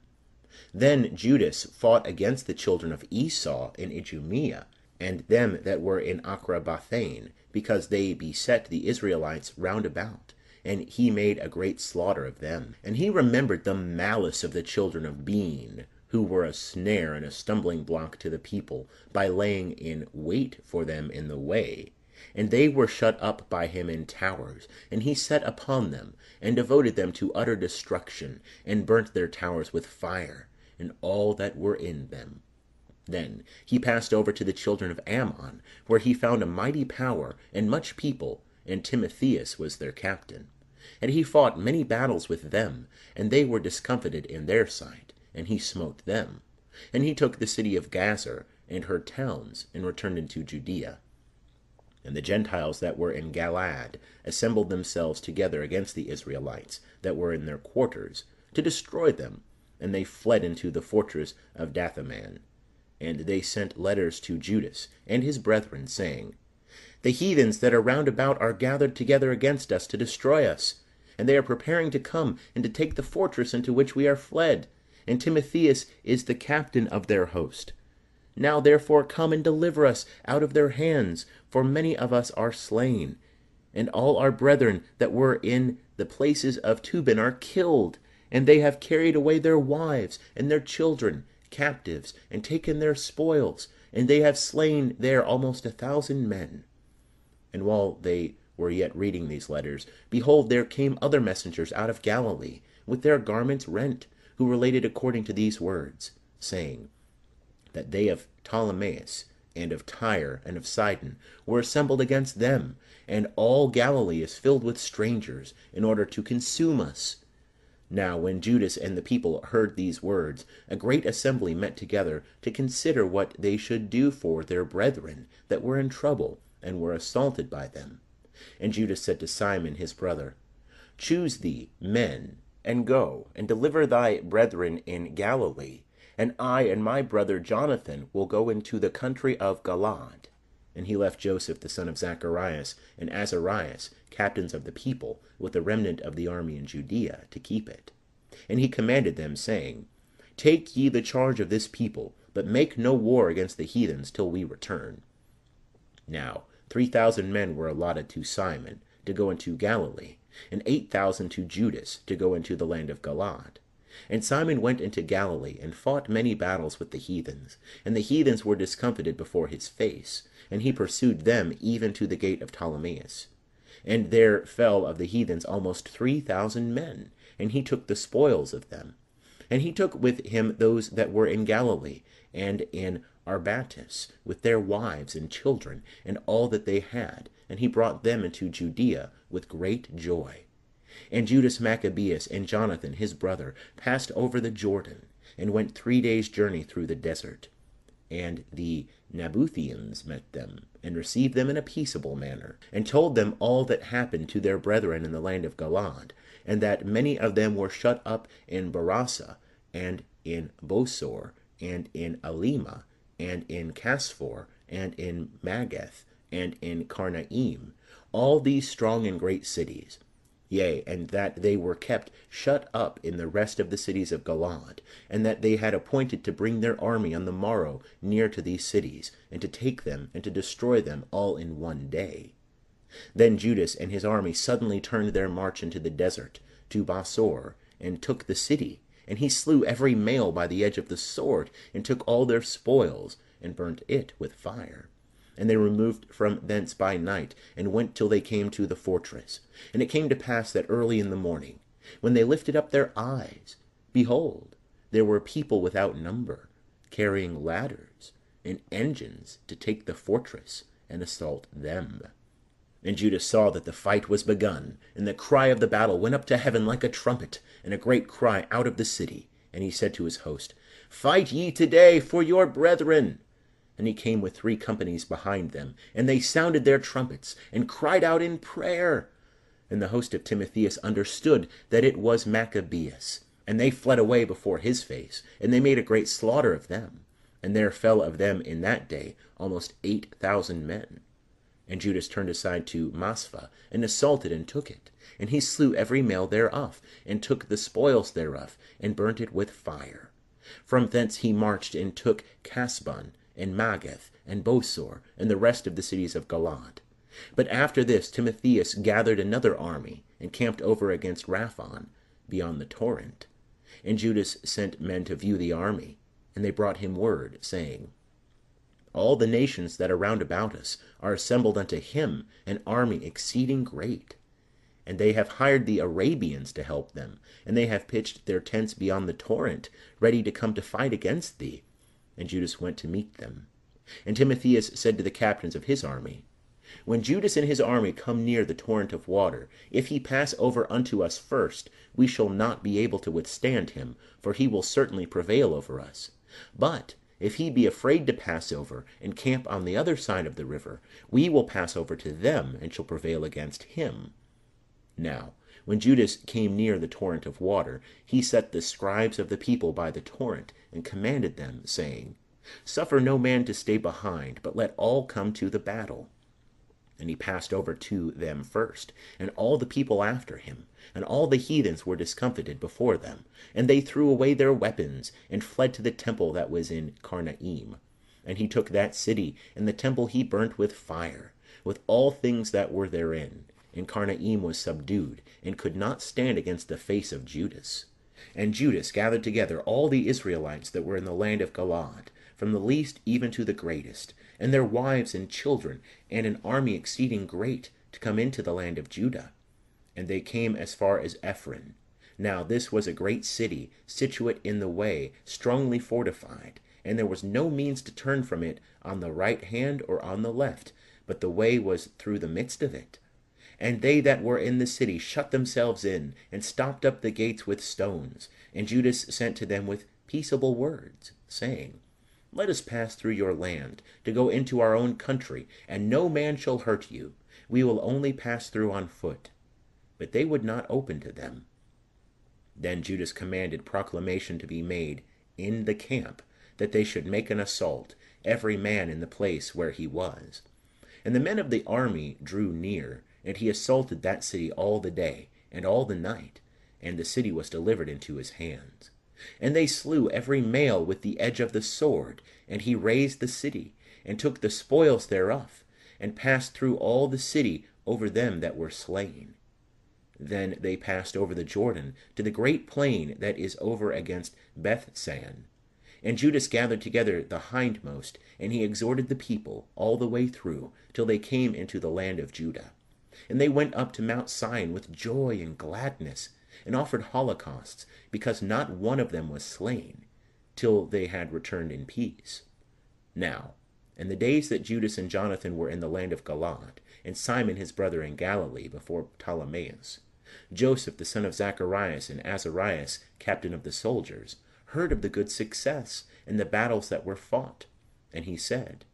Then Judas fought against the children of Esau in Idumea, and them that were in Acrabathane, because they beset the Israelites round about. And he made a great slaughter of them. And he remembered the malice of the children of Bean, who were a snare and a stumbling block to the people, by laying in wait for them in the way. And they were shut up by him in towers, and he set upon them, and devoted them to utter destruction, and burnt their towers with fire, and all that were in them. Then he passed over to the children of Ammon, where he found a mighty power and much people, and Timotheus was their captain. And he fought many battles with them, and they were discomfited in their sight, and he smote them. And he took the city of Gazer, and her towns, and returned into Judea. And the Gentiles that were in Galaad assembled themselves together against the Israelites that were in their quarters, to destroy them, and they fled into the fortress of Dathaman. And they sent letters to Judas and his brethren, saying, The heathens that are round about are gathered together against us to destroy us, and they are preparing to come and to take the fortress into which we are fled, and Timotheus is the captain of their host. Now therefore come and deliver us out of their hands, for many of us are slain, and all our brethren that were in the places of Tubin are killed, and they have carried away their wives and their children captives, and taken their spoils, and they have slain there almost 1,000 men. And while they were yet reading these letters, behold, there came other messengers out of Galilee, with their garments rent, who related according to these words, saying, that they of Ptolemais, and of Tyre, and of Sidon, were assembled against them, and all Galilee is filled with strangers, in order to consume us. Now when Judas and the people heard these words, a great assembly met together to consider what they should do for their brethren that were in trouble, and were assaulted by them. And Judas said to Simon his brother, Choose thee men, and go, and deliver thy brethren in Galilee, and I and my brother Jonathan will go into the country of Galaad. And he left Joseph the son of Zacharias, and Azarias, captains of the people, with the remnant of the army in Judea, to keep it. And he commanded them, saying, Take ye the charge of this people, but make no war against the heathens till we return. Now 3,000 men were allotted to Simon, to go into Galilee, and 8,000 to Judas, to go into the land of Galaad. And Simon went into Galilee, and fought many battles with the heathens, and the heathens were discomfited before his face, and he pursued them even to the gate of Ptolemais. And there fell of the heathens almost 3,000 men, and he took the spoils of them. And he took with him those that were in Galilee, and in Arbatus, with their wives and children, and all that they had, and he brought them into Judea with great joy. And Judas Maccabeus and Jonathan his brother passed over the Jordan, and went 3 days' journey through the desert. And the Nabutheans met them, and received them in a peaceable manner, and told them all that happened to their brethren in the land of Galaad, and that many of them were shut up in Barasa, and in Bosor, and in Alima, and in Casphor, and in Magath, and in Karnaim, all these strong and great cities. Yea, and that they were kept shut up in the rest of the cities of Galaad, and that they had appointed to bring their army on the morrow near to these cities, and to take them, and to destroy them all in one day. Then Judas and his army suddenly turned their march into the desert, to Bosor, and took the city, and he slew every male by the edge of the sword, and took all their spoils, and burnt it with fire. And they removed from thence by night, and went till they came to the fortress. And it came to pass that early in the morning, when they lifted up their eyes, behold, there were people without number, carrying ladders and engines to take the fortress and assault them. And Judas saw that the fight was begun, and the cry of the battle went up to heaven like a trumpet, and a great cry out of the city. And he said to his host, Fight ye today for your brethren. And he came with 3 companies behind them, and they sounded their trumpets, and cried out in prayer. And the host of Timotheus understood that it was Maccabees, and they fled away before his face, and they made a great slaughter of them. And there fell of them in that day almost 8,000 men. And Judas turned aside to Maspha, and assaulted and took it. And he slew every male thereof, and took the spoils thereof, and burnt it with fire. From thence he marched and took Casbon, and Magath, and Bosor, and the rest of the cities of Galaad. But after this Timotheus gathered another army, and camped over against Raphon, beyond the torrent. And Judas sent men to view the army, and they brought him word, saying, All the nations that are round about us are assembled unto him, an army exceeding great. And they have hired the Arabians to help them, and they have pitched their tents beyond the torrent, ready to come to fight against thee. And Judas went to meet them. And Timotheus said to the captains of his army, When Judas and his army come near the torrent of water, if he pass over unto us first, we shall not be able to withstand him, for he will certainly prevail over us. But if he be afraid to pass over, and camp on the other side of the river, we will pass over to them, and shall prevail against him. Now, when Judas came near the torrent of water, he set the scribes of the people by the torrent, and commanded them, saying, Suffer no man to stay behind, but let all come to the battle. And he passed over to them first, and all the people after him, and all the heathens were discomfited before them, and they threw away their weapons, and fled to the temple that was in Carnaim. And he took that city, and the temple he burnt with fire, with all things that were therein. And Carnaim was subdued, and could not stand against the face of Judas. And Judas gathered together all the Israelites that were in the land of Galaad, from the least even to the greatest, and their wives and children, and an army exceeding great, to come into the land of Judah. And they came as far as Ephron. Now this was a great city, situate in the way, strongly fortified, and there was no means to turn from it on the right hand or on the left, but the way was through the midst of it. And they that were in the city shut themselves in, and stopped up the gates with stones. And Judas sent to them with peaceable words, saying, Let us pass through your land, to go into our own country, and no man shall hurt you. We will only pass through on foot. But they would not open to them. Then Judas commanded proclamation to be made in the camp, that they should make an assault, every man in the place where he was. And the men of the army drew near, and he assaulted that city all the day, and all the night, and the city was delivered into his hands. And they slew every male with the edge of the sword, and he razed the city, and took the spoils thereof, and passed through all the city over them that were slain. Then they passed over the Jordan to the great plain that is over against Bethsan. And Judas gathered together the hindmost, and he exhorted the people all the way through, till they came into the land of Judah. And they went up to Mount Sion with joy and gladness, and offered holocausts, because not one of them was slain, till they had returned in peace. Now, in the days that Judas and Jonathan were in the land of Galaad, and Simon his brother in Galilee before Ptolemais, Joseph the son of Zacharias and Azarias, captain of the soldiers, heard of the good success and the battles that were fought. And he said,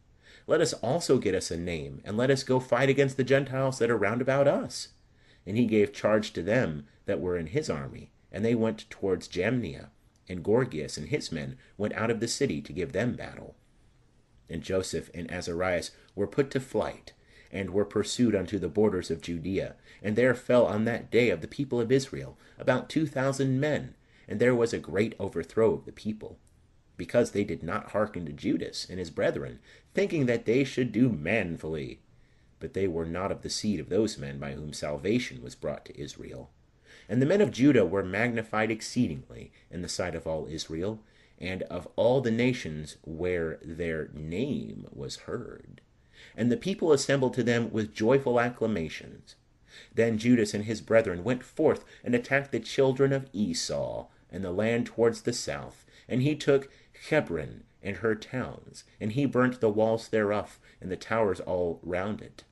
Let us also get us a name, and let us go fight against the Gentiles that are round about us. And he gave charge to them that were in his army, and they went towards Jamnia, and Gorgias and his men went out of the city to give them battle. And Joseph and Azarias were put to flight, and were pursued unto the borders of Judea, and there fell on that day of the people of Israel about 2,000 men, and there was a great overthrow of the people, because they did not hearken to Judas and his brethren, thinking that they should do manfully. But they were not of the seed of those men by whom salvation was brought to Israel. And the men of Judah were magnified exceedingly in the sight of all Israel, and of all the nations where their name was heard. And the people assembled to them with joyful acclamations. Then Judas and his brethren went forth and attacked the children of Esau, and the land towards the south. And he took Hebron and her towns, and he burnt the walls thereof, and the towers all round it.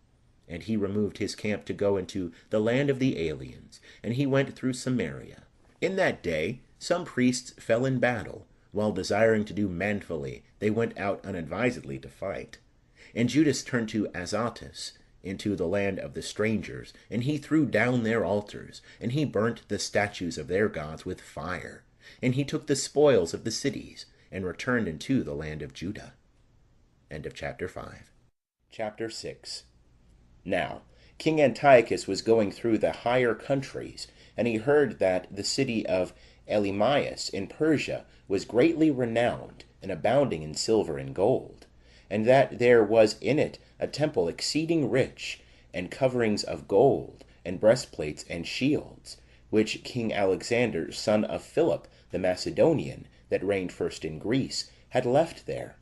And he removed his camp to go into the land of the aliens, and he went through Samaria. In that day some priests fell in battle, while desiring to do manfully, they went out unadvisedly to fight. And Judas turned to Azotus, into the land of the strangers, and he threw down their altars, and he burnt the statues of their gods with fire. And he took the spoils of the cities, and returned into the land of Judah. End of chapter 5. Chapter 6. Now, King Antiochus was going through the higher countries, and he heard that the city of Elymais in Persia was greatly renowned, and abounding in silver and gold. and that there was in it a temple exceeding rich, and coverings of gold, and breastplates and shields, which King Alexander, son of Philip the Macedonian, that reigned first in Greece, had left there.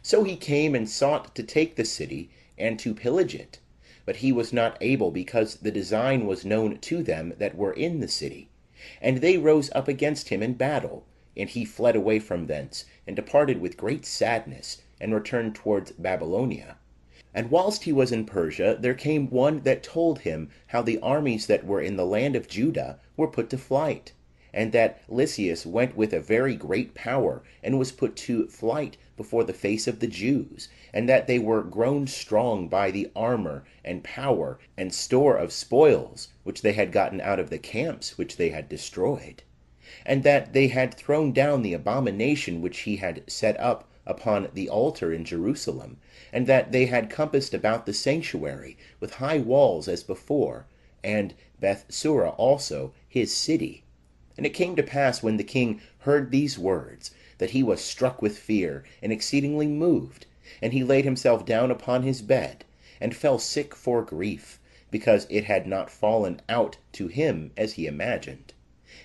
So he came and sought to take the city, and to pillage it. But he was not able, because the design was known to them that were in the city. And they rose up against him in battle, and he fled away from thence, and departed with great sadness, and returned towards Babylonia. And whilst he was in Persia, there came one that told him how the armies that were in the land of Judah were put to flight, and that Lysias went with a very great power, and was put to flight before the face of the Jews, and that they were grown strong by the armour, and power, and store of spoils, which they had gotten out of the camps which they had destroyed, and that they had thrown down the abomination which he had set up upon the altar in Jerusalem, and that they had compassed about the sanctuary with high walls as before, and Bethsura also his city. And it came to pass, when the king heard these words, that he was struck with fear, and exceedingly moved, and he laid himself down upon his bed, and fell sick for grief, because it had not fallen out to him as he imagined.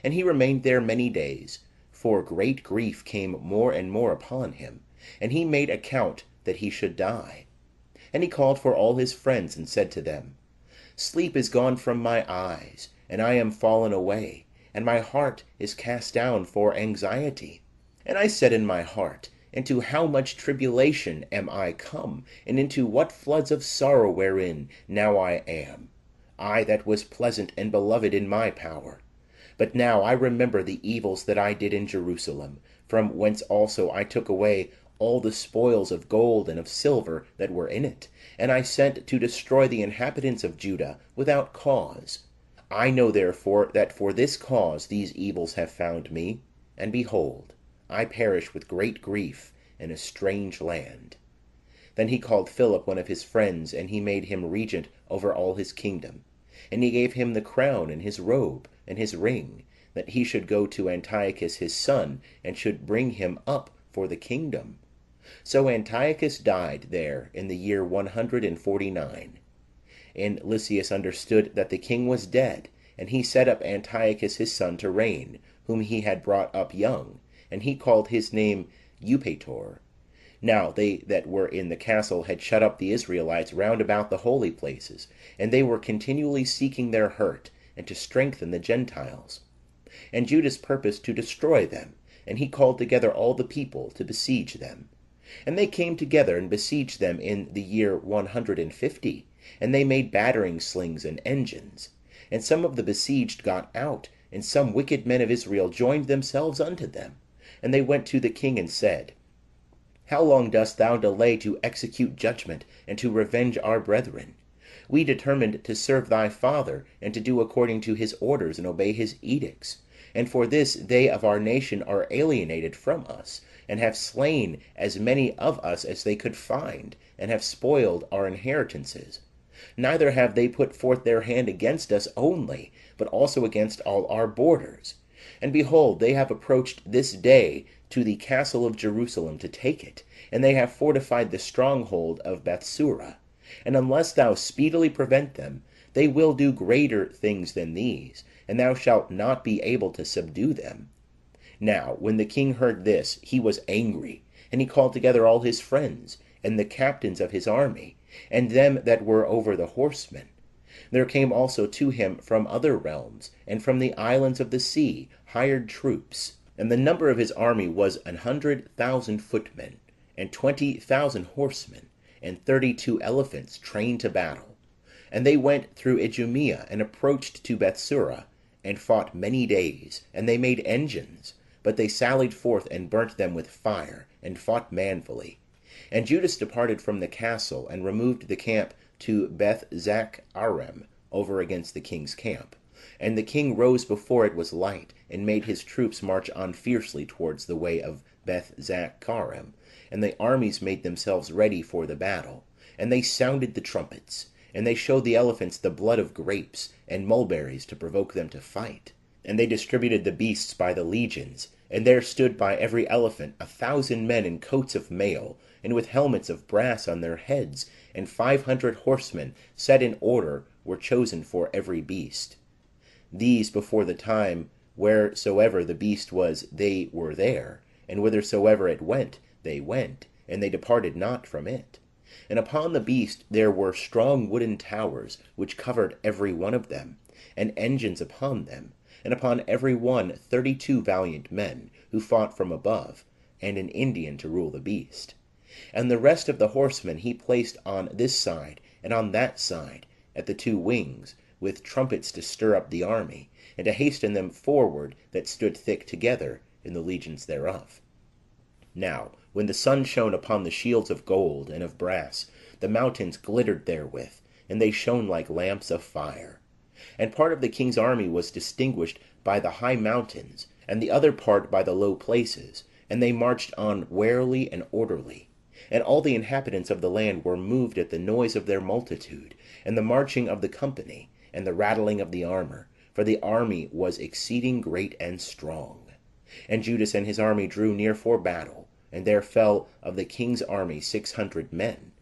And he remained there many days, for great grief came more and more upon him, and he made account that he should die. And he called for all his friends, and said to them, Sleep is gone from my eyes, and I am fallen away, and my heart is cast down for anxiety. And I said in my heart, Into how much tribulation am I come, and into what floods of sorrow wherein now I am, I that was pleasant and beloved in my power. But now I remember the evils that I did in Jerusalem, from whence also I took away all the spoils of gold and of silver that were in it, and I sent to destroy the inhabitants of Judah without cause. I know therefore that for this cause these evils have found me, and behold, I perish with great grief in a strange land. Then he called Philip, one of his friends, and he made him regent over all his kingdom. And he gave him the crown, and his robe, and his ring, that he should go to Antiochus his son, and should bring him up for the kingdom. So Antiochus died there in the year 149. And Lysias understood that the king was dead, and he set up Antiochus his son to reign, whom he had brought up young, and he called his name Eupator. Now they that were in the castle had shut up the Israelites round about the holy places, and they were continually seeking their hurt, and to strengthen the Gentiles. And Judas purposed to destroy them, and he called together all the people to besiege them. And they came together and besieged them in the year 150, and they made battering slings and engines. And some of the besieged got out, and some wicked men of Israel joined themselves unto them. And they went to the king and said, How long dost thou delay to execute judgment, and to revenge our brethren? We determined to serve thy father, and to do according to his orders, and obey his edicts. And for this they of our nation are alienated from us, and have slain as many of us as they could find, and have spoiled our inheritances. Neither have they put forth their hand against us only, but also against all our borders. And behold, they have approached this day to the castle of Jerusalem to take it, and they have fortified the stronghold of Bethsura. And unless thou speedily prevent them, they will do greater things than these, and thou shalt not be able to subdue them. Now when the king heard this, he was angry, and he called together all his friends, and the captains of his army, and them that were over the horsemen. There came also to him from other realms, and from the islands of the sea, hired troops. And the number of his army was 100,000 footmen, and 20,000 horsemen, and 32 elephants trained to battle. And they went through Idumea, and approached to Bethsura, and fought many days. And they made engines, but they sallied forth and burnt them with fire, and fought manfully. And Judas departed from the castle, and removed the camp to Beth-Zacharem, over against the king's camp. And the king rose before it was light, and made his troops march on fiercely towards the way of Beth-Zacharem. And the armies made themselves ready for the battle. And they sounded the trumpets. And they showed the elephants the blood of grapes, and mulberries, to provoke them to fight. And they distributed the beasts by the legions. And there stood by every elephant 1,000 men in coats of mail, and with helmets of brass on their heads, and 500 horsemen set in order were chosen for every beast. These before the time wheresoever the beast was they were there, and whithersoever it went they went, and they departed not from it. And upon the beast there were strong wooden towers, which covered every one of them, and engines upon them, and upon every one 32 valiant men, who fought from above, and an Indian to rule the beast. And the rest of the horsemen he placed on this side and on that side, at the 2 wings, with trumpets to stir up the army, and to hasten them forward that stood thick together in the legions thereof. Now, when the sun shone upon the shields of gold and of brass, the mountains glittered therewith, and they shone like lamps of fire. And part of the king's army was distinguished by the high mountains, and the other part by the low places, and they marched on warily and orderly. And all the inhabitants of the land were moved at the noise of their multitude, and the marching of the company, and the rattling of the armour, for the army was exceeding great and strong. And Judas and his army drew near for battle, and there fell of the king's army 600 men.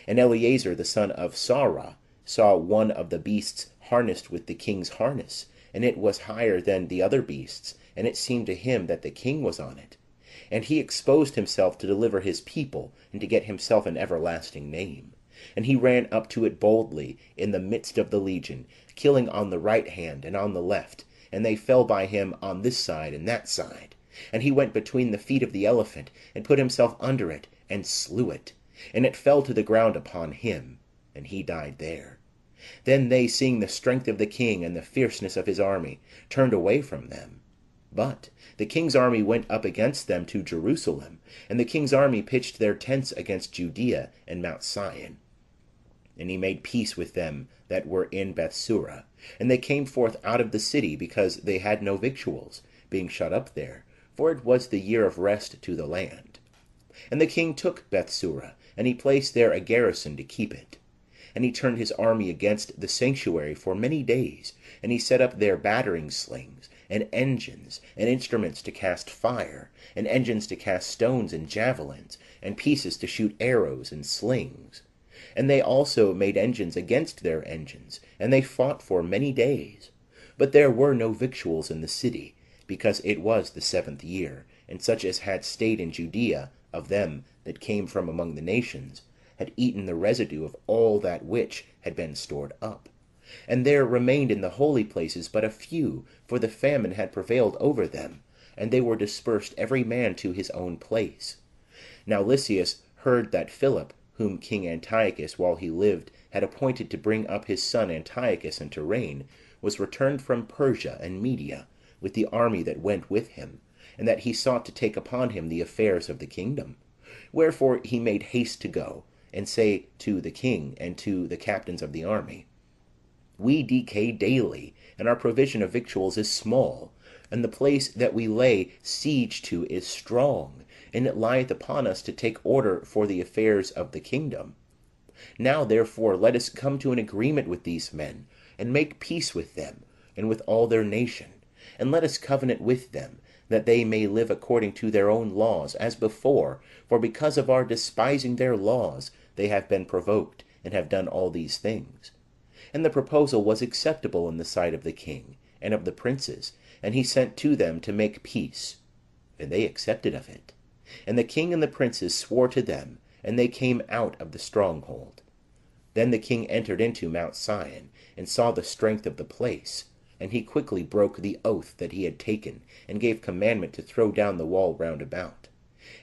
And Eleazar the son of Sarah saw one of the beasts harnessed with the king's harness, and it was higher than the other beasts, and it seemed to him that the king was on it. And he exposed himself to deliver his people, and to get himself an everlasting name. And he ran up to it boldly in the midst of the legion, killing on the right hand and on the left, and they fell by him on this side and that side. And he went between the feet of the elephant, and put himself under it, and slew it. And it fell to the ground upon him, and he died there. Then they, seeing the strength of the king and the fierceness of his army, turned away from them. But the king's army went up against them to Jerusalem, and the king's army pitched their tents against Judea and Mount Sion. And he made peace with them that were in Bethsura, and they came forth out of the city, because they had no victuals, being shut up there, for it was the year of rest to the land. And the king took Bethsura, and he placed there a garrison to keep it. And he turned his army against the sanctuary for many days, and he set up there battering slings, and engines, and instruments to cast fire, and engines to cast stones and javelins, and pieces to shoot arrows and slings. And they also made engines against their engines, and they fought for many days. But there were no victuals in the city, because it was the 7th year, and such as had stayed in Judea of them that came from among the nations had eaten the residue of all that which had been stored up. And there remained in the holy places but a few, for the famine had prevailed over them, and they were dispersed every man to his own place. Now Lysias heard that Philip, whom King Antiochus while he lived had appointed to bring up his son Antiochus and to reign, was returned from Persia and Media, with the army that went with him, and that he sought to take upon him the affairs of the kingdom. Wherefore he made haste to go, and say to the king and to the captains of the army, We decay daily, and our provision of victuals is small, and the place that we lay siege to is strong, and it lieth upon us to take order for the affairs of the kingdom. Now therefore let us come to an agreement with these men, and make peace with them, and with all their nation, and let us covenant with them, that they may live according to their own laws, as before, for because of our despising their laws, they have been provoked, and have done all these things. And the proposal was acceptable in the sight of the king, and of the princes, and he sent to them to make peace, and they accepted of it. And the king and the princes swore to them, and they came out of the stronghold. Then the king entered into Mount Sion, and saw the strength of the place, and he quickly broke the oath that he had taken, and gave commandment to throw down the wall round about.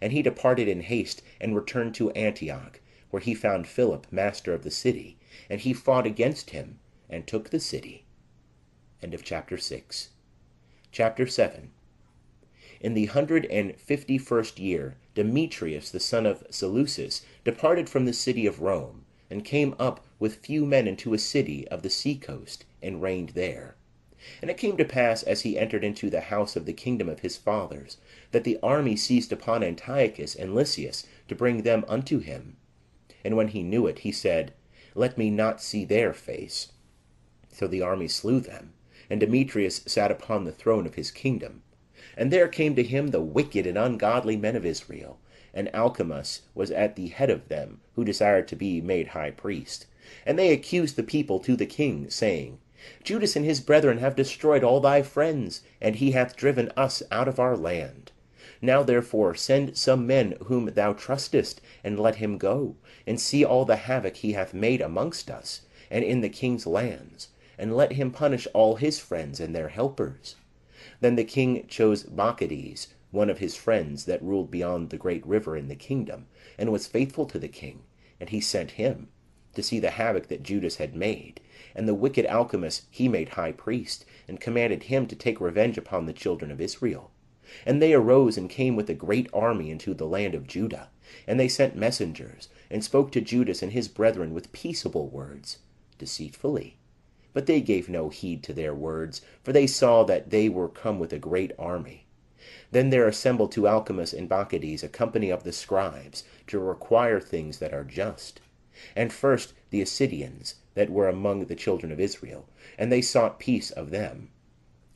And he departed in haste, and returned to Antioch, where he found Philip master of the city, and he fought against him, and took the city. End of chapter 6. Chapter 7. In the 151st year, Demetrius the son of Seleucus departed from the city of Rome, and came up with few men into a city of the sea coast, and reigned there. And it came to pass, as he entered into the house of the kingdom of his fathers, that the army seized upon Antiochus and Lysias to bring them unto him. And when he knew it, he said, Let me not see their face. So the army slew them, and Demetrius sat upon the throne of his kingdom. And there came to him the wicked and ungodly men of Israel, and Alcimus was at the head of them, who desired to be made high priest. And they accused the people to the king, saying, Judas and his brethren have destroyed all thy friends, and he hath driven us out of our land. Now therefore send some men whom thou trustest, and let him go, and see all the havoc he hath made amongst us, and in the king's lands, and let him punish all his friends and their helpers. Then the king chose Maccabees, one of his friends that ruled beyond the great river in the kingdom, and was faithful to the king, and he sent him to see the havoc that Judas had made. And the wicked Alcimus he made high priest, and commanded him to take revenge upon the children of Israel. And they arose and came with a great army into the land of Judah. And they sent messengers, and spoke to Judas and his brethren with peaceable words, deceitfully. But they gave no heed to their words, for they saw that they were come with a great army. Then there assembled to Alcimus and Maccabees a company of the scribes, to require things that are just. And first the Assyrians, that were among the children of Israel, and they sought peace of them.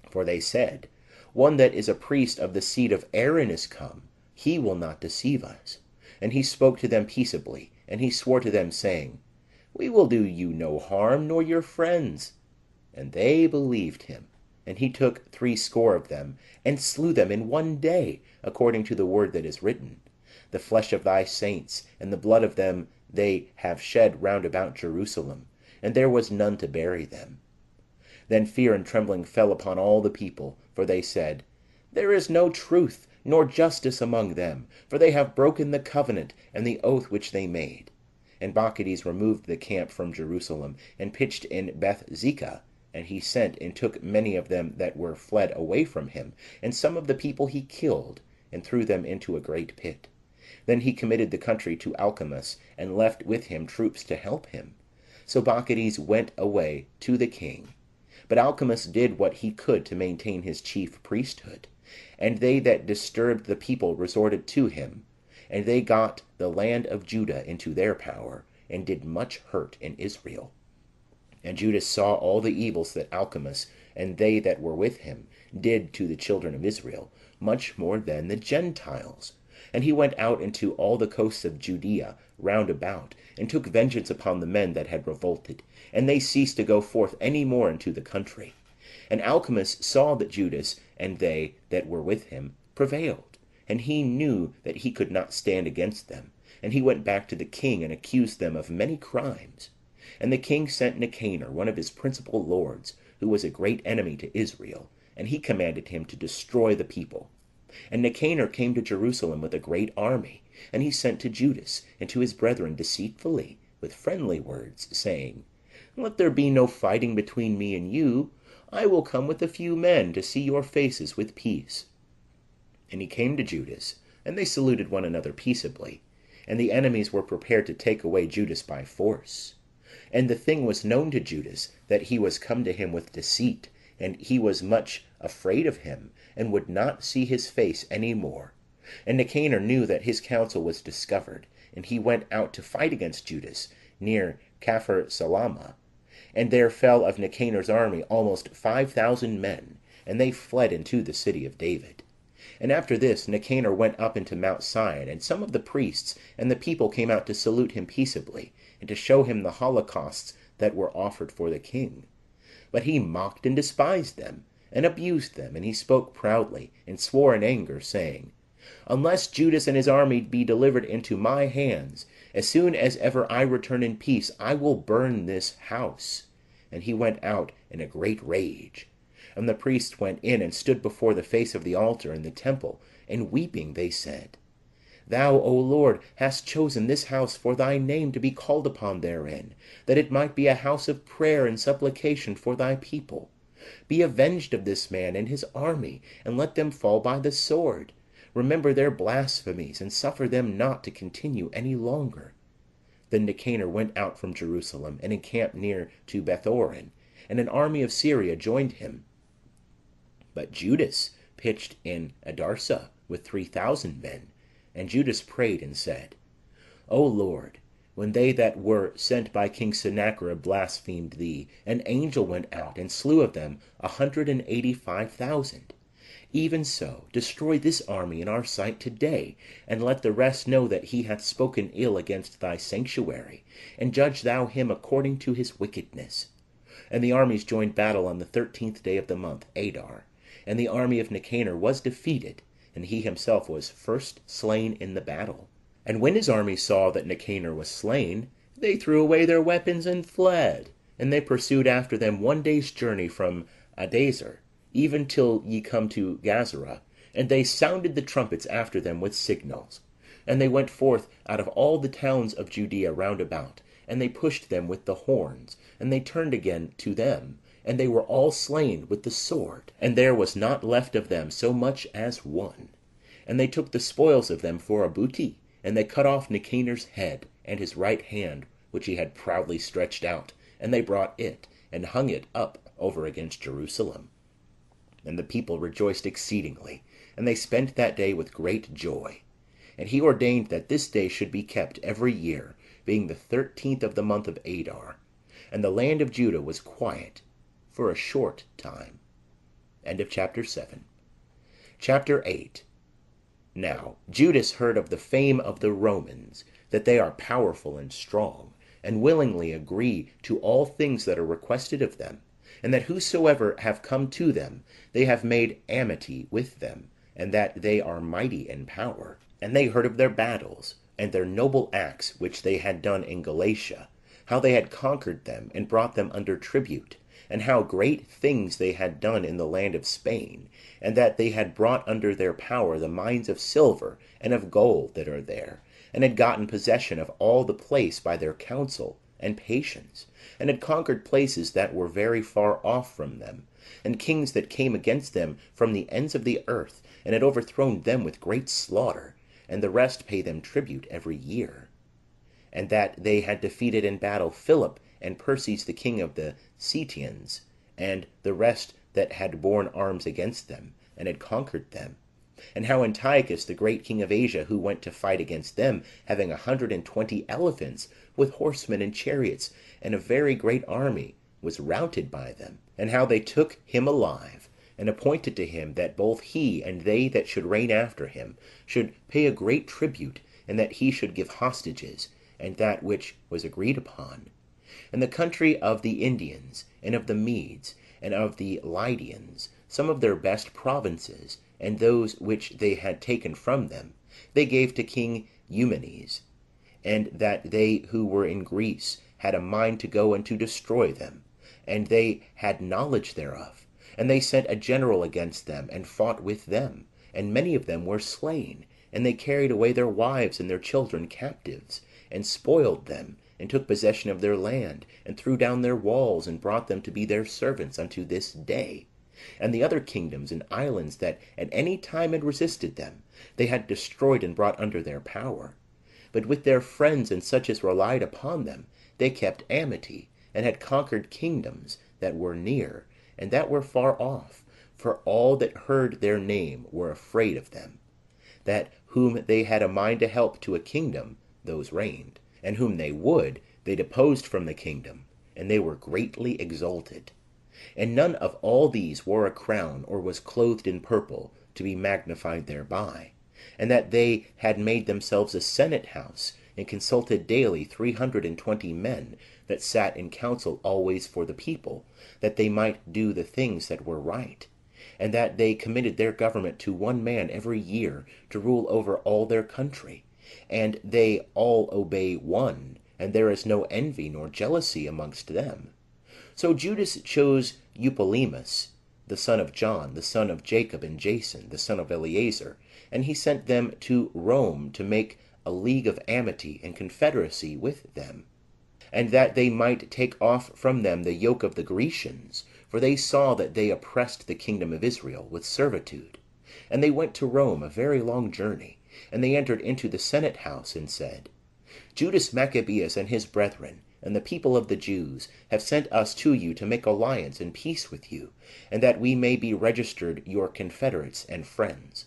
For they said, One that is a priest of the seed of Aaron is come, he will not deceive us. And he spoke to them peaceably, and he swore to them, saying, We will do you no harm, nor your friends. And they believed him. And he took 60 of them, and slew them in one day, according to the word that is written, The flesh of thy saints, and the blood of them they have shed round about Jerusalem, and there was none to bury them. Then fear and trembling fell upon all the people, for they said, There is no truth nor justice among them, for they have broken the covenant and the oath which they made. And Maccabees removed the camp from Jerusalem, and pitched in Bethzekah, and he sent and took many of them that were fled away from him, and some of the people he killed, and threw them into a great pit. Then he committed the country to Alcimus, and left with him troops to help him. So Maccabees went away to the king. But Alcimus did what he could to maintain his chief priesthood. And they that disturbed the people resorted to him. And they got the land of Judah into their power, and did much hurt in Israel. And Judas saw all the evils that Alcimus, and they that were with him, did to the children of Israel, much more than the Gentiles. And he went out into all the coasts of Judea round about, and took vengeance upon the men that had revolted, and they ceased to go forth any more into the country. And Alcimus saw that Judas, and they that were with him, prevailed, and he knew that he could not stand against them. And he went back to the king, and accused them of many crimes. And the king sent Nicanor, one of his principal lords, who was a great enemy to Israel, and he commanded him to destroy the people. And Nicanor came to Jerusalem with a great army, and he sent to Judas and to his brethren deceitfully, with friendly words, saying, Let there be no fighting between me and you. I will come with a few men to see your faces with peace. And he came to Judas, and they saluted one another peaceably. And the enemies were prepared to take away Judas by force. And the thing was known to Judas, that he was come to him with deceit, and he was much afraid of him, and would not see his face any more. And Nicanor knew that his counsel was discovered, and he went out to fight against Judas, near Capher Salama. And there fell of Nicanor's army almost 5,000 men, and they fled into the city of David. And after this Nicanor went up into Mount Sion, and some of the priests and the people came out to salute him peaceably, and to show him the holocausts that were offered for the king. But he mocked and despised them, and abused them, and he spoke proudly, and swore in anger, saying, Unless Judas and his army be delivered into my hands, as soon as ever I return in peace, I will burn this house. And he went out in a great rage. And the priests went in and stood before the face of the altar in the temple, and weeping they said, Thou, O Lord, hast chosen this house for thy name to be called upon therein, that it might be a house of prayer and supplication for thy people. Be avenged of this man and his army, and let them fall by the sword. Remember their blasphemies, and suffer them not to continue any longer. Then Nicanor went out from Jerusalem, and encamped near to Bethoron, and an army of Syria joined him. But Judas pitched in Adarsa with 3,000 men. And Judas prayed and said, O Lord, when they that were sent by King Sennacherib blasphemed thee, an angel went out and slew of them 185,000. Even so, destroy this army in our sight today, and let the rest know that he hath spoken ill against thy sanctuary, and judge thou him according to his wickedness. And the armies joined battle on the 13th day of the month Adar. And the army of Nicanor was defeated, and he himself was first slain in the battle. And when his army saw that Nicanor was slain, they threw away their weapons and fled. And they pursued after them 1 day's journey from Adazer, even till ye come to Gazara. And they sounded the trumpets after them with signals. And they went forth out of all the towns of Judea round about, and they pushed them with the horns, and they turned again to them, and they were all slain with the sword, and there was not left of them so much as one. And they took the spoils of them for a booty, and they cut off Nicanor's head, and his right hand, which he had proudly stretched out, and they brought it, and hung it up over against Jerusalem. And the people rejoiced exceedingly, and they spent that day with great joy. And he ordained that this day should be kept every year, being the 13th of the month of Adar. And the land of Judah was quiet for a short time. End of chapter 7. Chapter 8. Now Judas heard of the fame of the Romans, that they are powerful and strong, and willingly agree to all things that are requested of them, and that whosoever have come to them, they have made amity with them, and that they are mighty in power. And they heard of their battles, and their noble acts which they had done in Galatia, how they had conquered them, and brought them under tribute, and how great things they had done in the land of Spain, and that they had brought under their power the mines of silver and of gold that are there, and had gotten possession of all the place by their counsel and patience, and had conquered places that were very far off from them, and kings that came against them from the ends of the earth, and had overthrown them with great slaughter, and the rest pay them tribute every year. And that they had defeated in battle Philip and Perses the king of the Cetians, and the rest that had borne arms against them, and had conquered them. And how Antiochus the great king of Asia, who went to fight against them, having 120 elephants, with horsemen and chariots, and a very great army, was routed by them. And how they took him alive, and appointed to him that both he and they that should reign after him should pay a great tribute, and that he should give hostages, and that which was agreed upon. And the country of the Indians, and of the Medes, and of the Lydians, some of their best provinces, and those which they had taken from them, they gave to king Eumenes. And that they who were in Greece had a mind to go and to destroy them, and they had knowledge thereof. And they sent a general against them, and fought with them, and many of them were slain, and they carried away their wives and their children captives, and spoiled them, and took possession of their land, and threw down their walls, and brought them to be their servants unto this day. And the other kingdoms and islands that at any time had resisted them, they had destroyed and brought under their power. But with their friends and such as relied upon them, they kept amity, and had conquered kingdoms that were near, and that were far off, for all that heard their name were afraid of them. That whom they had a mind to help to a kingdom, those reigned, and whom they would, they deposed from the kingdom, and they were greatly exalted. And none of all these wore a crown, or was clothed in purple, to be magnified thereby. And that they had made themselves a senate house, and consulted daily 320 men, that sat in council always for the people, that they might do the things that were right. And that they committed their government to one man every year, to rule over all their country. And they all obey one, and there is no envy nor jealousy amongst them. So Judas chose Eupolemus, the son of John, the son of Jacob, and Jason, the son of Eleazar, and he sent them to Rome to make a league of amity and confederacy with them, and that they might take off from them the yoke of the Grecians, for they saw that they oppressed the kingdom of Israel with servitude. And they went to Rome a very long journey, and they entered into the senate house, and said, Judas Maccabeus and his brethren, and the people of the Jews, have sent us to you to make alliance and peace with you, and that we may be registered your confederates and friends.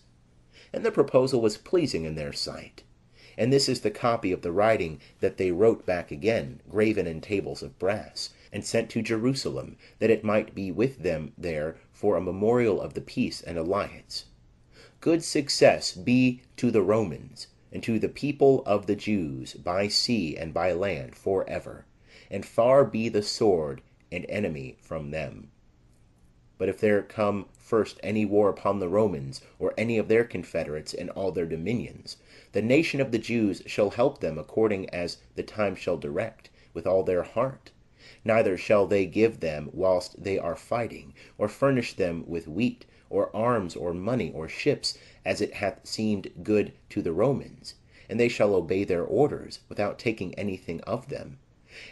And the proposal was pleasing in their sight. And this is the copy of the writing that they wrote back again, graven in tables of brass, and sent to Jerusalem, that it might be with them there for a memorial of the peace and alliance. Good success be to the Romans, and to the people of the Jews, by sea and by land, for ever. And far be the sword and enemy from them. But if there come first any war upon the Romans, or any of their confederates in all their dominions, the nation of the Jews shall help them according as the time shall direct, with all their heart. Neither shall they give them whilst they are fighting, or furnish them with wheat, or arms, or money, or ships, as it hath seemed good to the Romans. And they shall obey their orders, without taking anything of them.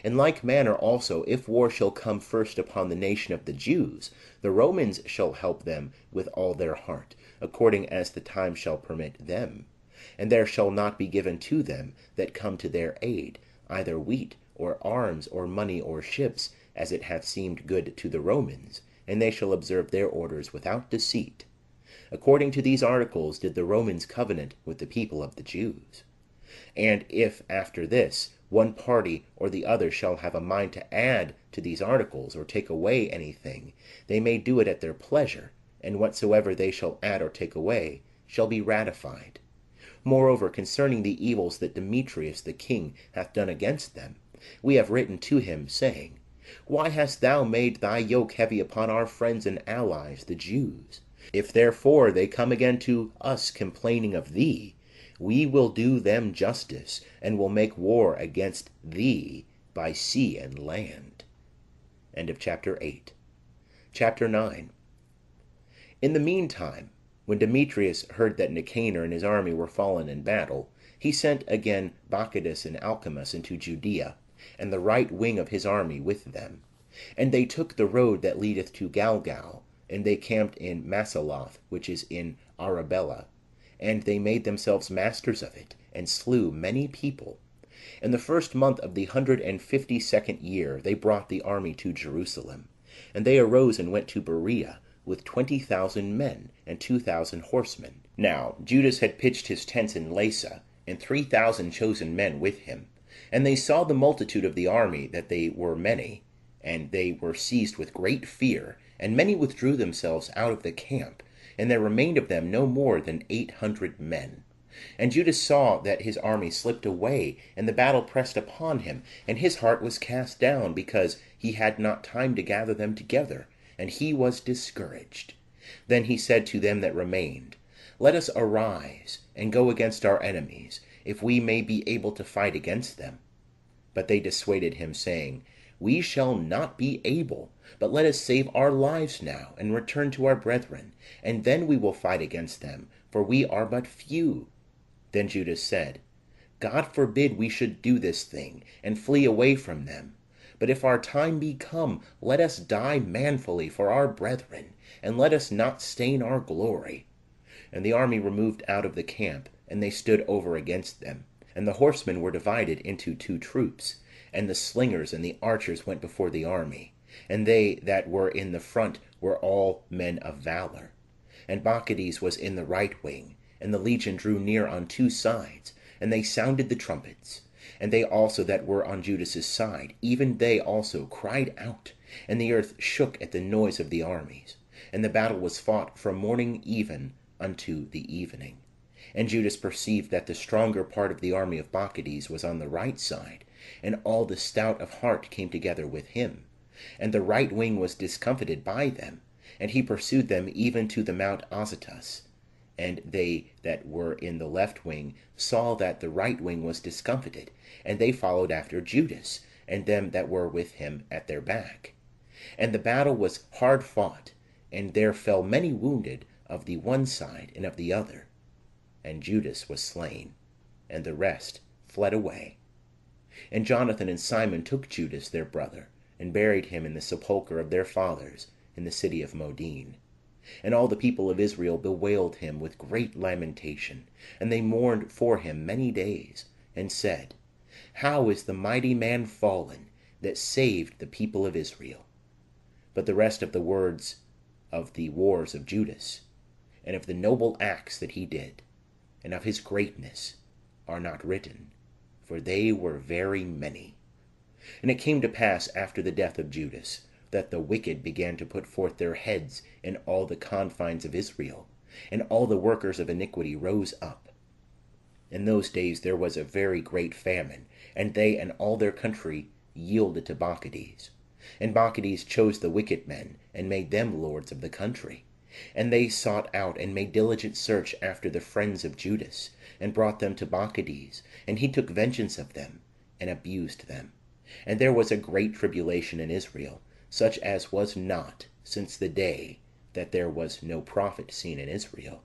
In like manner also, if war shall come first upon the nation of the Jews, the Romans shall help them with all their heart, according as the time shall permit them. And there shall not be given to them that come to their aid, either wheat, or arms, or money, or ships, as it hath seemed good to the Romans, and they shall observe their orders without deceit. According to these articles did the Romans covenant with the people of the Jews. And if, after this, one party or the other shall have a mind to add to these articles, or take away anything, they may do it at their pleasure, and whatsoever they shall add or take away shall be ratified. Moreover, concerning the evils that Demetrius the king hath done against them, we have written to him, saying, Why hast thou made thy yoke heavy upon our friends and allies, the Jews? If therefore they come again to us complaining of thee, we will do them justice, and will make war against thee by sea and land. End of chapter 8. Chapter 9. In the meantime, when Demetrius heard that Nicanor and his army were fallen in battle, he sent again Bacchidus and Alcimus into Judea, and the right wing of his army with them. And they took the road that leadeth to Galgal, and they camped in Masaloth, which is in Arabella. And they made themselves masters of it, and slew many people. In the first month of the 152nd year they brought the army to Jerusalem. And they arose and went to Berea, with 20,000 men, and 2,000 horsemen. Now Judas had pitched his tents in Lasa, and 3,000 chosen men with him. And they saw the multitude of the army, that they were many, and they were seized with great fear, and many withdrew themselves out of the camp, and there remained of them no more than 800 men. And Judas saw that his army slipped away, and the battle pressed upon him, and his heart was cast down, because he had not time to gather them together, and he was discouraged. Then he said to them that remained, Let us arise, and go against our enemies, if we may be able to fight against them. But they dissuaded him, saying, We shall not be able, but let us save our lives now, and return to our brethren, and then we will fight against them, for we are but few. Then Judas said, God forbid we should do this thing, and flee away from them. But if our time be come, let us die manfully for our brethren, and let us not stain our glory. And the army removed out of the camp, and they stood over against them. And the horsemen were divided into 2 troops, and the slingers and the archers went before the army. And they that were in the front were all men of valor. And Bacchides was in the right wing, and the legion drew near on 2 sides, and they sounded the trumpets. And they also that were on Judas's side, even they also cried out, and the earth shook at the noise of the armies. And the battle was fought from morning even unto the evening. And Judas perceived that the stronger part of the army of Bacchides was on the right side, and all the stout of heart came together with him. And the right wing was discomfited by them, and he pursued them even to the Mount Azotus. And they that were in the left wing saw that the right wing was discomfited, and they followed after Judas, and them that were with him at their back. And the battle was hard fought, and there fell many wounded of the one side and of the other. And Judas was slain, and the rest fled away. And Jonathan and Simon took Judas their brother, and buried him in the sepulchre of their fathers in the city of Modin. And all the people of Israel bewailed him with great lamentation, and they mourned for him many days, and said, How is the mighty man fallen that saved the people of Israel? But the rest of the words of the wars of Judas, and of the noble acts that he did, and of his greatness, are not written, for they were very many. And it came to pass after the death of Judas, that the wicked began to put forth their heads in all the confines of Israel, and all the workers of iniquity rose up. In those days there was a very great famine, and they and all their country yielded to Maccabees. And Maccabees chose the wicked men, and made them lords of the country. And they sought out and made diligent search after the friends of Judas, and brought them to Maccabees, and he took vengeance of them, and abused them. And there was a great tribulation in Israel, such as was not since the day that there was no prophet seen in Israel.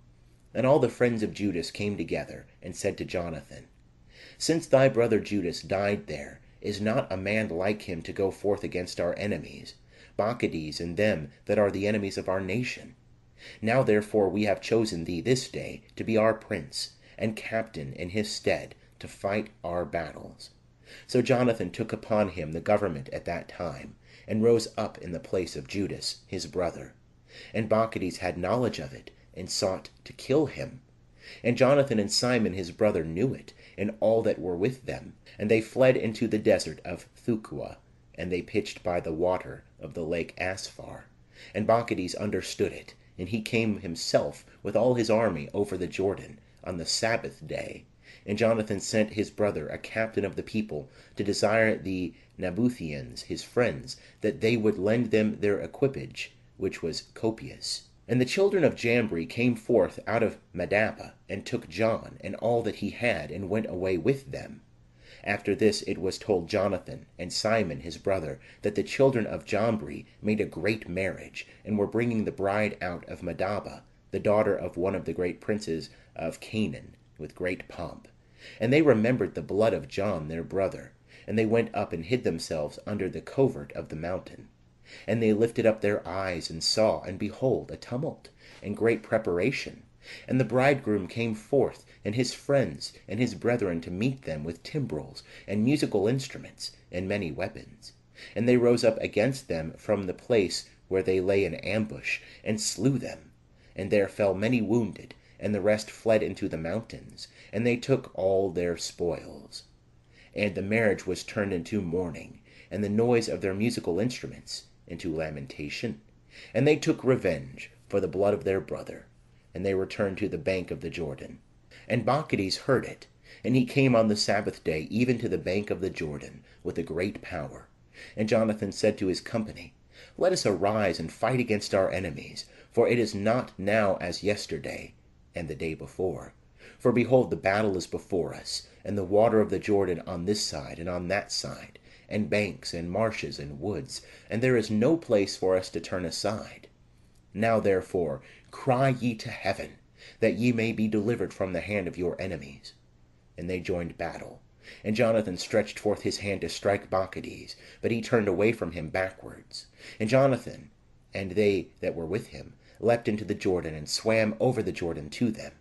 And all the friends of Judas came together, and said to Jonathan, Since thy brother Judas died there, is not a man like him to go forth against our enemies, Maccabees and them that are the enemies of our nation? Now therefore we have chosen thee this day to be our prince, and captain in his stead, to fight our battles. So Jonathan took upon him the government at that time, and rose up in the place of Judas his brother. And Maccabees had knowledge of it, and sought to kill him. And Jonathan and Simon his brother knew it, and all that were with them. And they fled into the desert of Thukua, and they pitched by the water of the lake Asphar. And Maccabees understood it, and he came himself with all his army over the Jordan on the Sabbath day. And Jonathan sent his brother, a captain of the people, to desire the Nabutheans, his friends, that they would lend them their equipage, which was copious. And the children of Jambri came forth out of Madaba, and took John, and all that he had, and went away with them. After this it was told Jonathan and Simon his brother, that the children of Jambri made a great marriage, and were bringing the bride out of Madaba, the daughter of one of the great princes of Canaan, with great pomp. And they remembered the blood of John their brother, and they went up and hid themselves under the covert of the mountain. And they lifted up their eyes, and saw, and behold, a tumult, and great preparation. And the bridegroom came forth, and his friends, and his brethren, to meet them with timbrels, and musical instruments, and many weapons. And they rose up against them from the place where they lay in ambush, and slew them. And there fell many wounded, and the rest fled into the mountains, and they took all their spoils. And the marriage was turned into mourning, and the noise of their musical instruments into lamentation. And they took revenge for the blood of their brother, and they returned to the bank of the Jordan. And Maccabees heard it, and he came on the Sabbath day even to the bank of the Jordan with a great power. And Jonathan said to his company, Let us arise and fight against our enemies, for it is not now as yesterday and the day before. For behold, the battle is before us, and the water of the Jordan on this side and on that side, and banks and marshes and woods, and there is no place for us to turn aside. Now therefore cry ye to heaven, that ye may be delivered from the hand of your enemies. And they joined battle. And Jonathan stretched forth his hand to strike Maccabees, but he turned away from him backwards. And Jonathan, and they that were with him, leapt into the Jordan, and swam over the Jordan to them.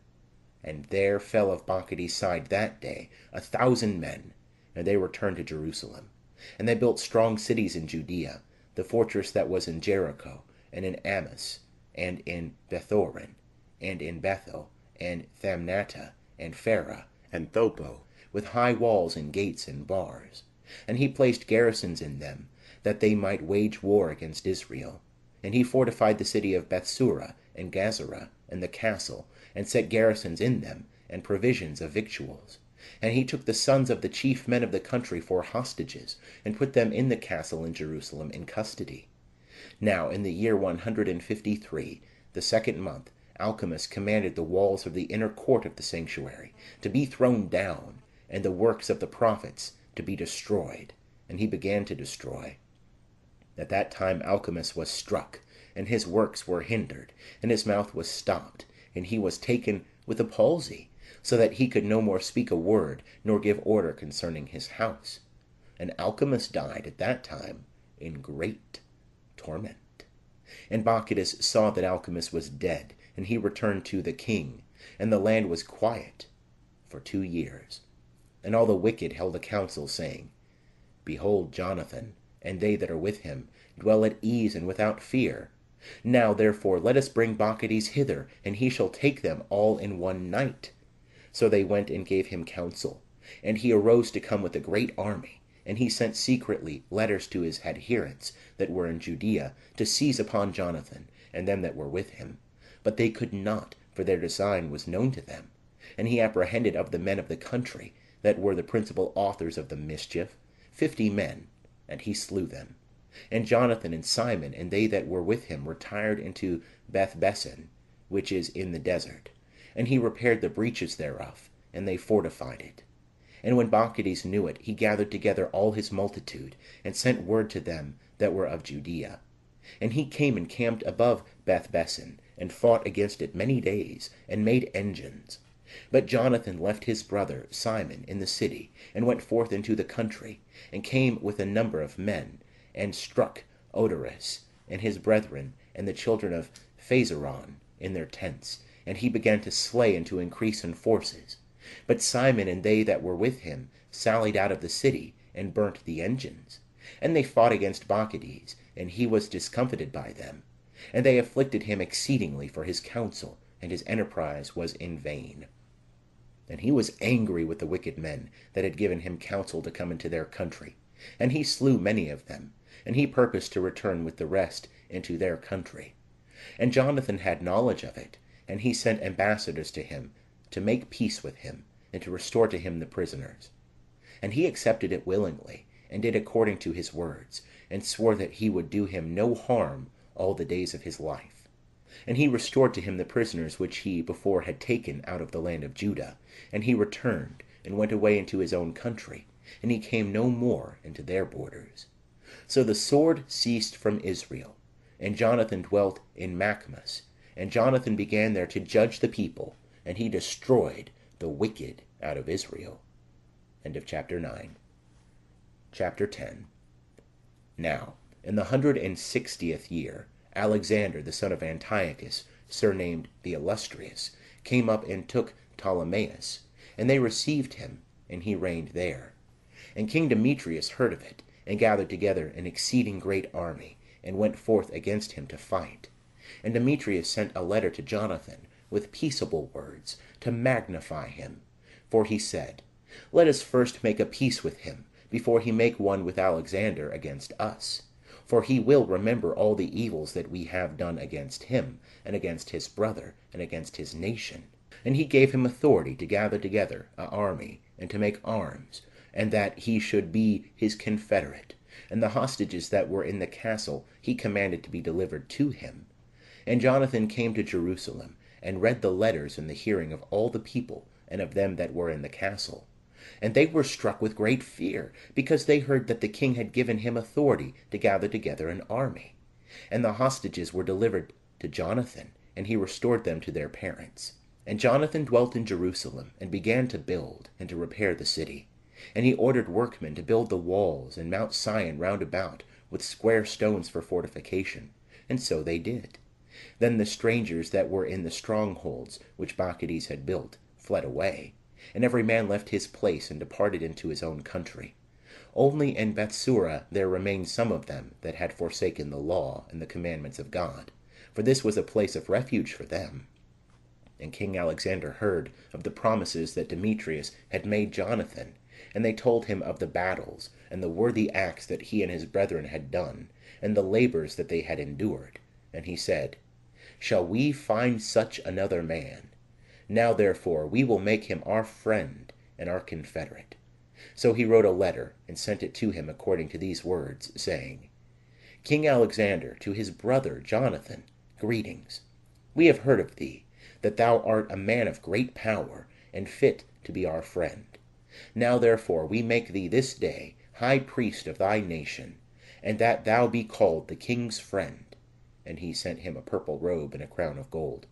And there fell of Maccabees' side that day 1,000 men, and they returned to Jerusalem. And they built strong cities in Judea, the fortress that was in Jericho, and in Amos, and in Bethoron, and in Bethel, and Thamnata, and Pharah, and Thopo, with high walls and gates and bars. And he placed garrisons in them, that they might wage war against Israel. And he fortified the city of Bethsura, and Gazara, and the castle, and set garrisons in them, and provisions of victuals. And he took the sons of the chief men of the country for hostages, and put them in the castle in Jerusalem in custody. Now in the year 153, the second month, Alcimus commanded the walls of the inner court of the sanctuary to be thrown down, and the works of the prophets to be destroyed. And he began to destroy. At that time Alcimus was struck, and his works were hindered, and his mouth was stopped, and he was taken with a palsy, so that he could no more speak a word, nor give order concerning his house. And Alcimus died at that time in great torment. And Bacchides saw that Alcimus was dead, and he returned to the king, and the land was quiet for 2 years. And all the wicked held a council, saying, Behold, Jonathan, and they that are with him, dwell at ease and without fear. Now therefore let us bring Bacchides hither, and he shall take them all in one night. So they went and gave him counsel. And he arose to come with a great army, And he sent secretly letters to his adherents that were in Judea, to seize upon Jonathan, and them that were with him. But they could not, for their design was known to them. And he apprehended of the men of the country, that were the principal authors of the mischief, 50 men, and he slew them. And Jonathan and Simon and they that were with him retired into Bethbessen, which is in the desert. And he repaired the breaches thereof, and they fortified it. And when Bacchides knew it, he gathered together all his multitude, and sent word to them that were of Judea. And he came and camped above Bethbessen, and fought against it many days, and made engines. But Jonathan left his brother Simon in the city, and went forth into the country, and came with a number of men, and struck Odoris, and his brethren, and the children of Phaseron, in their tents, and he began to slay and to increase in forces. But Simon and they that were with him sallied out of the city, and burnt the engines. And they fought against Bacchides, and he was discomfited by them. And they afflicted him exceedingly for his counsel, and his enterprise was in vain. And he was angry with the wicked men that had given him counsel to come into their country. And he slew many of them, and he purposed to return with the rest into their country. And Jonathan had knowledge of it, and he sent ambassadors to him, to make peace with him, and to restore to him the prisoners. And he accepted it willingly, and did according to his words, and swore that he would do him no harm all the days of his life. And he restored to him the prisoners which he before had taken out of the land of Judah. And he returned, and went away into his own country, and he came no more into their borders. So the sword ceased from Israel, and Jonathan dwelt in Maccabees. And Jonathan began there to judge the people, and he destroyed the wicked out of Israel. End of chapter 9. Chapter 10. Now, in the 160th year, Alexander, the son of Antiochus, surnamed the Illustrious, came up and took Ptolemais, and they received him, and he reigned there. And King Demetrius heard of it, and gathered together an exceeding great army, and went forth against him to fight. And Demetrius sent a letter to Jonathan, with peaceable words, to magnify him. For he said, Let us first make a peace with him, before he make one with Alexander against us. For he will remember all the evils that we have done against him, and against his brother, and against his nation. And he gave him authority to gather together an army, and to make arms, and that he should be his confederate. And the hostages that were in the castle he commanded to be delivered to him. And Jonathan came to Jerusalem, and read the letters in the hearing of all the people, and of them that were in the castle. And they were struck with great fear, because they heard that the king had given him authority to gather together an army. And the hostages were delivered to Jonathan, and he restored them to their parents. And Jonathan dwelt in Jerusalem, and began to build, and to repair the city. And he ordered workmen to build the walls and Mount Sion round about, with square stones for fortification. And so they did. Then the strangers that were in the strongholds which Bacchides had built fled away, and every man left his place and departed into his own country. Only in Bethsura there remained some of them that had forsaken the law and the commandments of God, for this was a place of refuge for them. And King Alexander heard of the promises that Demetrius had made Jonathan, and they told him of the battles, and the worthy acts that he and his brethren had done, and the labors that they had endured. And he said, Shall we find such another man? Now therefore we will make him our friend and our confederate. So he wrote a letter, and sent it to him according to these words, saying, King Alexander, to his brother Jonathan, greetings. We have heard of thee, that thou art a man of great power, and fit to be our friend. Now therefore we make thee this day high priest of thy nation, and that thou be called the king's friend. And he sent him a purple robe and a crown of gold.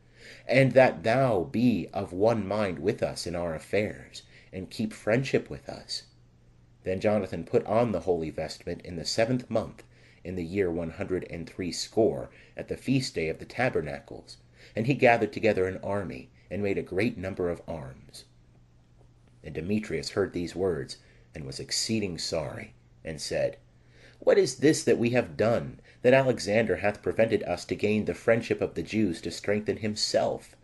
And that thou be of one mind with us in our affairs, and keep friendship with us. Then Jonathan put on the holy vestment in the 7th month, in the year 160, at the feast day of the tabernacles. And he gathered together an army, and made a great number of arms. And Demetrius heard these words, and was exceeding sorry, and said, What is this that we have done, that Alexander hath prevented us to gain the friendship of the Jews to strengthen himself?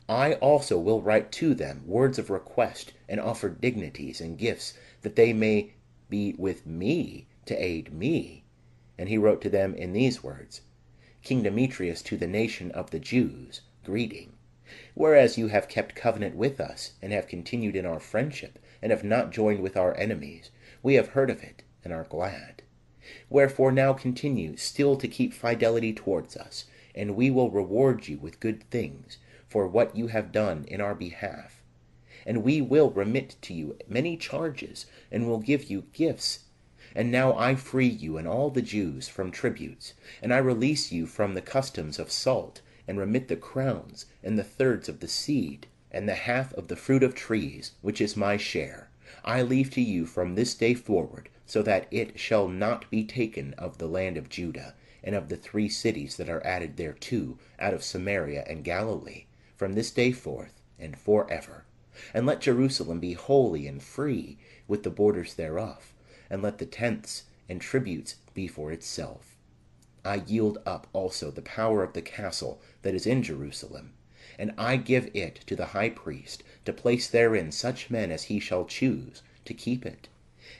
I also will write to them words of request, and offer dignities and gifts, that they may be with me to aid me. And he wrote to them in these words: King Demetrius, to the nation of the Jews, greeting. Whereas you have kept covenant with us, and have continued in our friendship, and have not joined with our enemies, we have heard of it, and are glad. Wherefore now continue still to keep fidelity towards us, and we will reward you with good things for what you have done in our behalf. And we will remit to you many charges, and will give you gifts. And now I free you and all the Jews from tributes, and I release you from the customs of salt, and remit the crowns, and the thirds of the seed, and the half of the fruit of trees, which is my share, I leave to you from this day forward, so that it shall not be taken of the land of Judah, and of the 3 cities that are added thereto, out of Samaria and Galilee, from this day forth and for ever. And let Jerusalem be holy and free, with the borders thereof, and let the tenths and tributes be for itself. I yield up also the power of the castle that is in Jerusalem, and I give it to the high priest, to place therein such men as he shall choose, to keep it.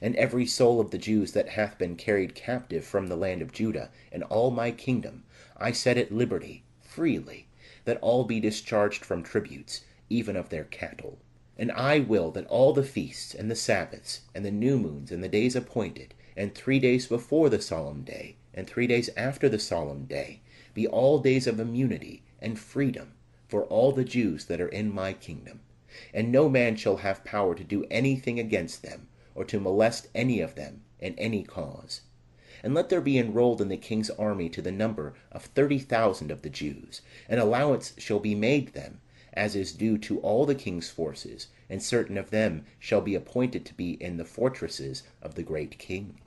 And every soul of the Jews that hath been carried captive from the land of Judah, and all my kingdom, I set at liberty, freely, that all be discharged from tributes, even of their cattle. And I will that all the feasts, and the Sabbaths, and the new moons, and the days appointed, and 3 days before the solemn day, and 3 days after the solemn day, be all days of immunity and freedom for all the Jews that are in my kingdom. And no man shall have power to do anything against them, or to molest any of them in any cause. And let there be enrolled in the king's army to the number of 30,000 of the Jews, and allowance shall be made them, as is due to all the king's forces, and certain of them shall be appointed to be in the fortresses of the great king.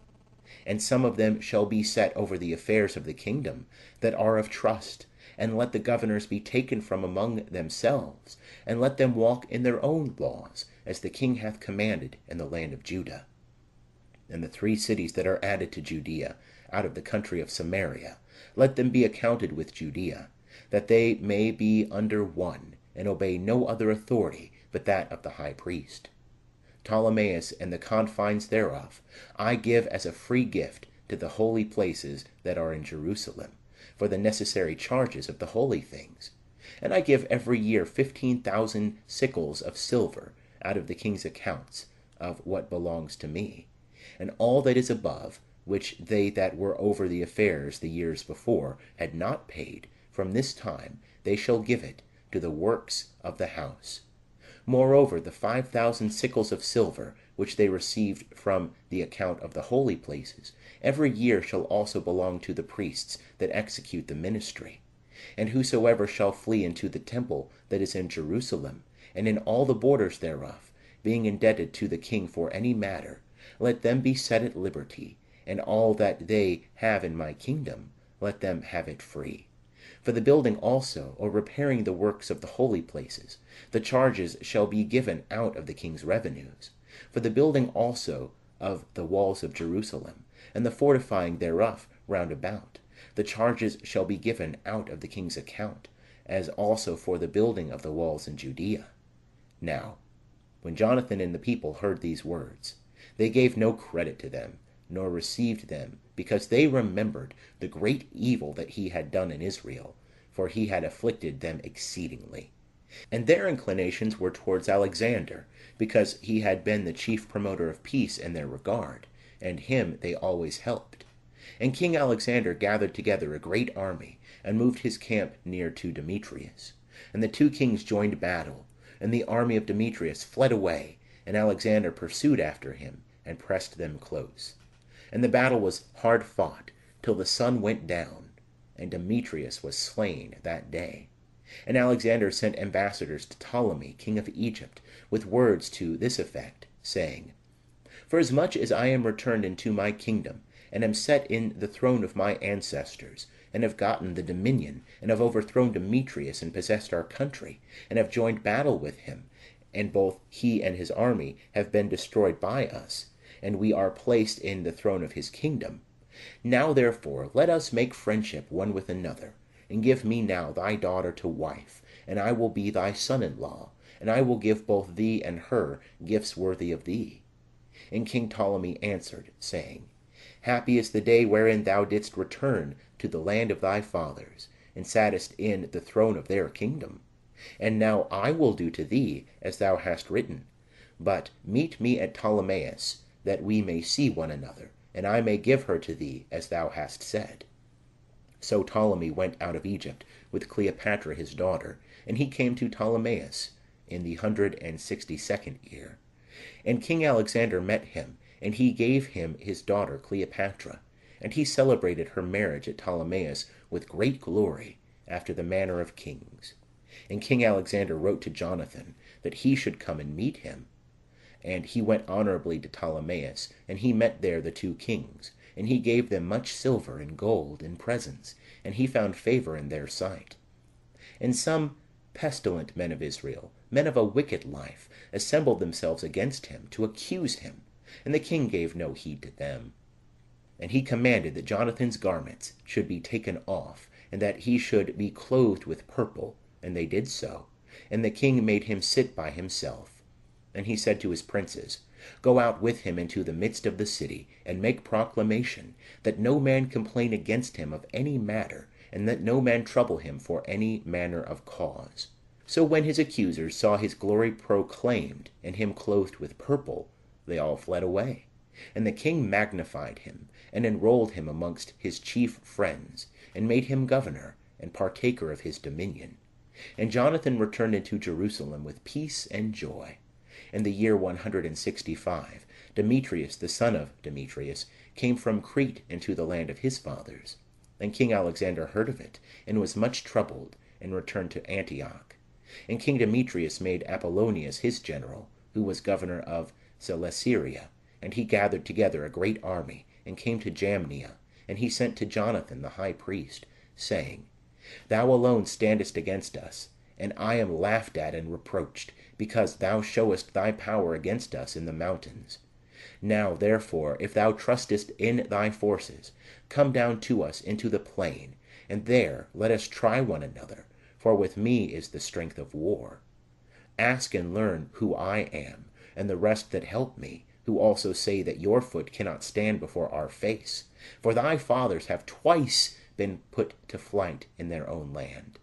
And some of them shall be set over the affairs of the kingdom, that are of trust, and let the governors be taken from among themselves, and let them walk in their own laws, as the king hath commanded in the land of Judah. And the 3 cities that are added to Judea, out of the country of Samaria, let them be accounted with Judea, that they may be under one, and obey no other authority but that of the high priest. Ptolemais and the confines thereof I give as a free gift to the holy places that are in Jerusalem, for the necessary charges of the holy things. And I give every year 15,000 sickles of silver out of the king's accounts of what belongs to me. And all that is above, which they that were over the affairs the years before had not paid, from this time they shall give it to the works of the house. Moreover, the 5,000 sickles of silver, which they received from the account of the holy places, every year shall also belong to the priests that execute the ministry. And whosoever shall flee into the temple that is in Jerusalem, and in all the borders thereof, being indebted to the king for any matter, let them be set at liberty, and all that they have in my kingdom, let them have it free. For the building also, or repairing the works of the holy places, the charges shall be given out of the king's revenues. For the building also of the walls of Jerusalem, and the fortifying thereof round about, the charges shall be given out of the king's account, as also for the building of the walls in Judea. Now, when Jonathan and the people heard these words, they gave no credit to them, nor received them, because they remembered the great evil that he had done in Israel, for he had afflicted them exceedingly. And their inclinations were towards Alexander, because he had been the chief promoter of peace in their regard, and him they always helped. And King Alexander gathered together a great army, and moved his camp near to Demetrius. And the 2 kings joined battle, and the army of Demetrius fled away, and Alexander pursued after him, and pressed them close. And the battle was hard fought, till the sun went down, and Demetrius was slain that day. And Alexander sent ambassadors to Ptolemy, king of Egypt, with words to this effect, saying, Forasmuch as I am returned into my kingdom, and am set in the throne of my ancestors, and have gotten the dominion, and have overthrown Demetrius, and possessed our country, and have joined battle with him, and both he and his army have been destroyed by us, and we are placed in the throne of his kingdom. Now therefore let us make friendship one with another, and give me now thy daughter to wife, and I will be thy son-in-law, and I will give both thee and her gifts worthy of thee. And king Ptolemy answered, saying, Happy is the day wherein thou didst return to the land of thy fathers, and sattest in the throne of their kingdom. And now I will do to thee as thou hast written. But meet me at Ptolemais, that we may see one another, and I may give her to thee as thou hast said. So Ptolemy went out of Egypt with Cleopatra his daughter, and he came to Ptolemais in the 162nd year. And King Alexander met him, and he gave him his daughter Cleopatra, and he celebrated her marriage at Ptolemais with great glory, after the manner of kings. And King Alexander wrote to Jonathan that he should come and meet him. And he went honorably to Ptolemais, and he met there the two kings, and he gave them much silver and gold and presents, and he found favor in their sight. And some pestilent men of Israel, men of a wicked life, assembled themselves against him to accuse him, and the king gave no heed to them. And he commanded that Jonathan's garments should be taken off, and that he should be clothed with purple, and they did so. And the king made him sit by himself. And he said to his princes, Go out with him into the midst of the city, and make proclamation, that no man complain against him of any matter, and that no man trouble him for any manner of cause. So when his accusers saw his glory proclaimed, and him clothed with purple, they all fled away. And the king magnified him, and enrolled him amongst his chief friends, and made him governor, and partaker of his dominion. And Jonathan returned into Jerusalem with peace and joy. In the year 165, Demetrius, the son of Demetrius, came from Crete into the land of his fathers. And King Alexander heard of it, and was much troubled, and returned to Antioch. And King Demetrius made Apollonius his general, who was governor of Celesyria, and he gathered together a great army, and came to Jamnia, and he sent to Jonathan the high priest, saying, Thou alone standest against us, and I am laughed at and reproached, because thou showest thy power against us in the mountains. Now, therefore, if thou trustest in thy forces, come down to us into the plain, and there let us try one another, for with me is the strength of war. Ask and learn who I am, and the rest that help me, who also say that your foot cannot stand before our face. For thy fathers have twice been put to flight in their own land.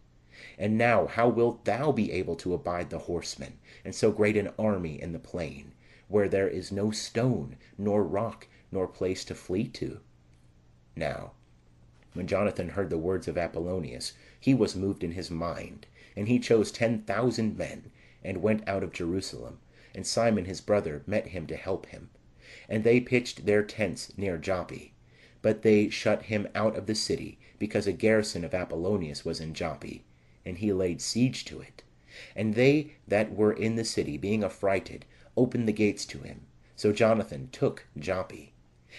And now how wilt thou be able to abide the horsemen, and so great an army in the plain, where there is no stone, nor rock, nor place to flee to? Now, when Jonathan heard the words of Apollonius, he was moved in his mind, and he chose 10,000 men, and went out of Jerusalem, and Simon his brother met him to help him. And they pitched their tents near Joppe, but they shut him out of the city, because a garrison of Apollonius was in Joppe, and he laid siege to it. And they that were in the city, being affrighted, opened the gates to him. So Jonathan took Joppe.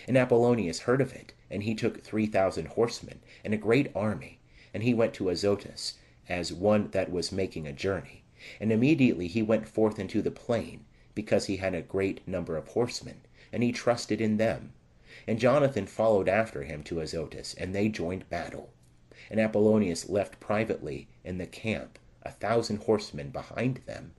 And Apollonius heard of it, and he took 3,000 horsemen, and a great army, and he went to Azotus, as one that was making a journey. And immediately he went forth into the plain, because he had a great number of horsemen, and he trusted in them. And Jonathan followed after him to Azotus, and they joined battle. And Apollonius left privately in the camp 1,000 horsemen behind them.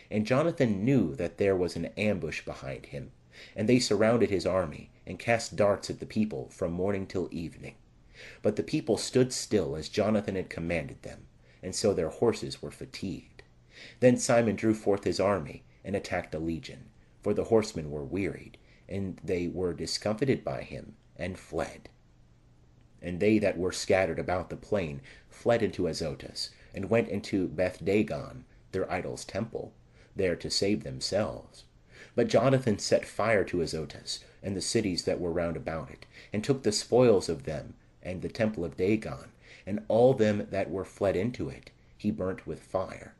And Jonathan knew that there was an ambush behind him, and they surrounded his army, and cast darts at the people from morning till evening. But the people stood still as Jonathan had commanded them, and so their horses were fatigued. Then Simon drew forth his army, and attacked a legion, for the horsemen were wearied, and they were discomfited by him, and fled. And they that were scattered about the plain fled into Azotus, and went into Bethdagon, their idol's temple, there to save themselves. But Jonathan set fire to Azotus, and the cities that were round about it, and took the spoils of them, and the temple of Dagon, and all them that were fled into it, he burnt with fire.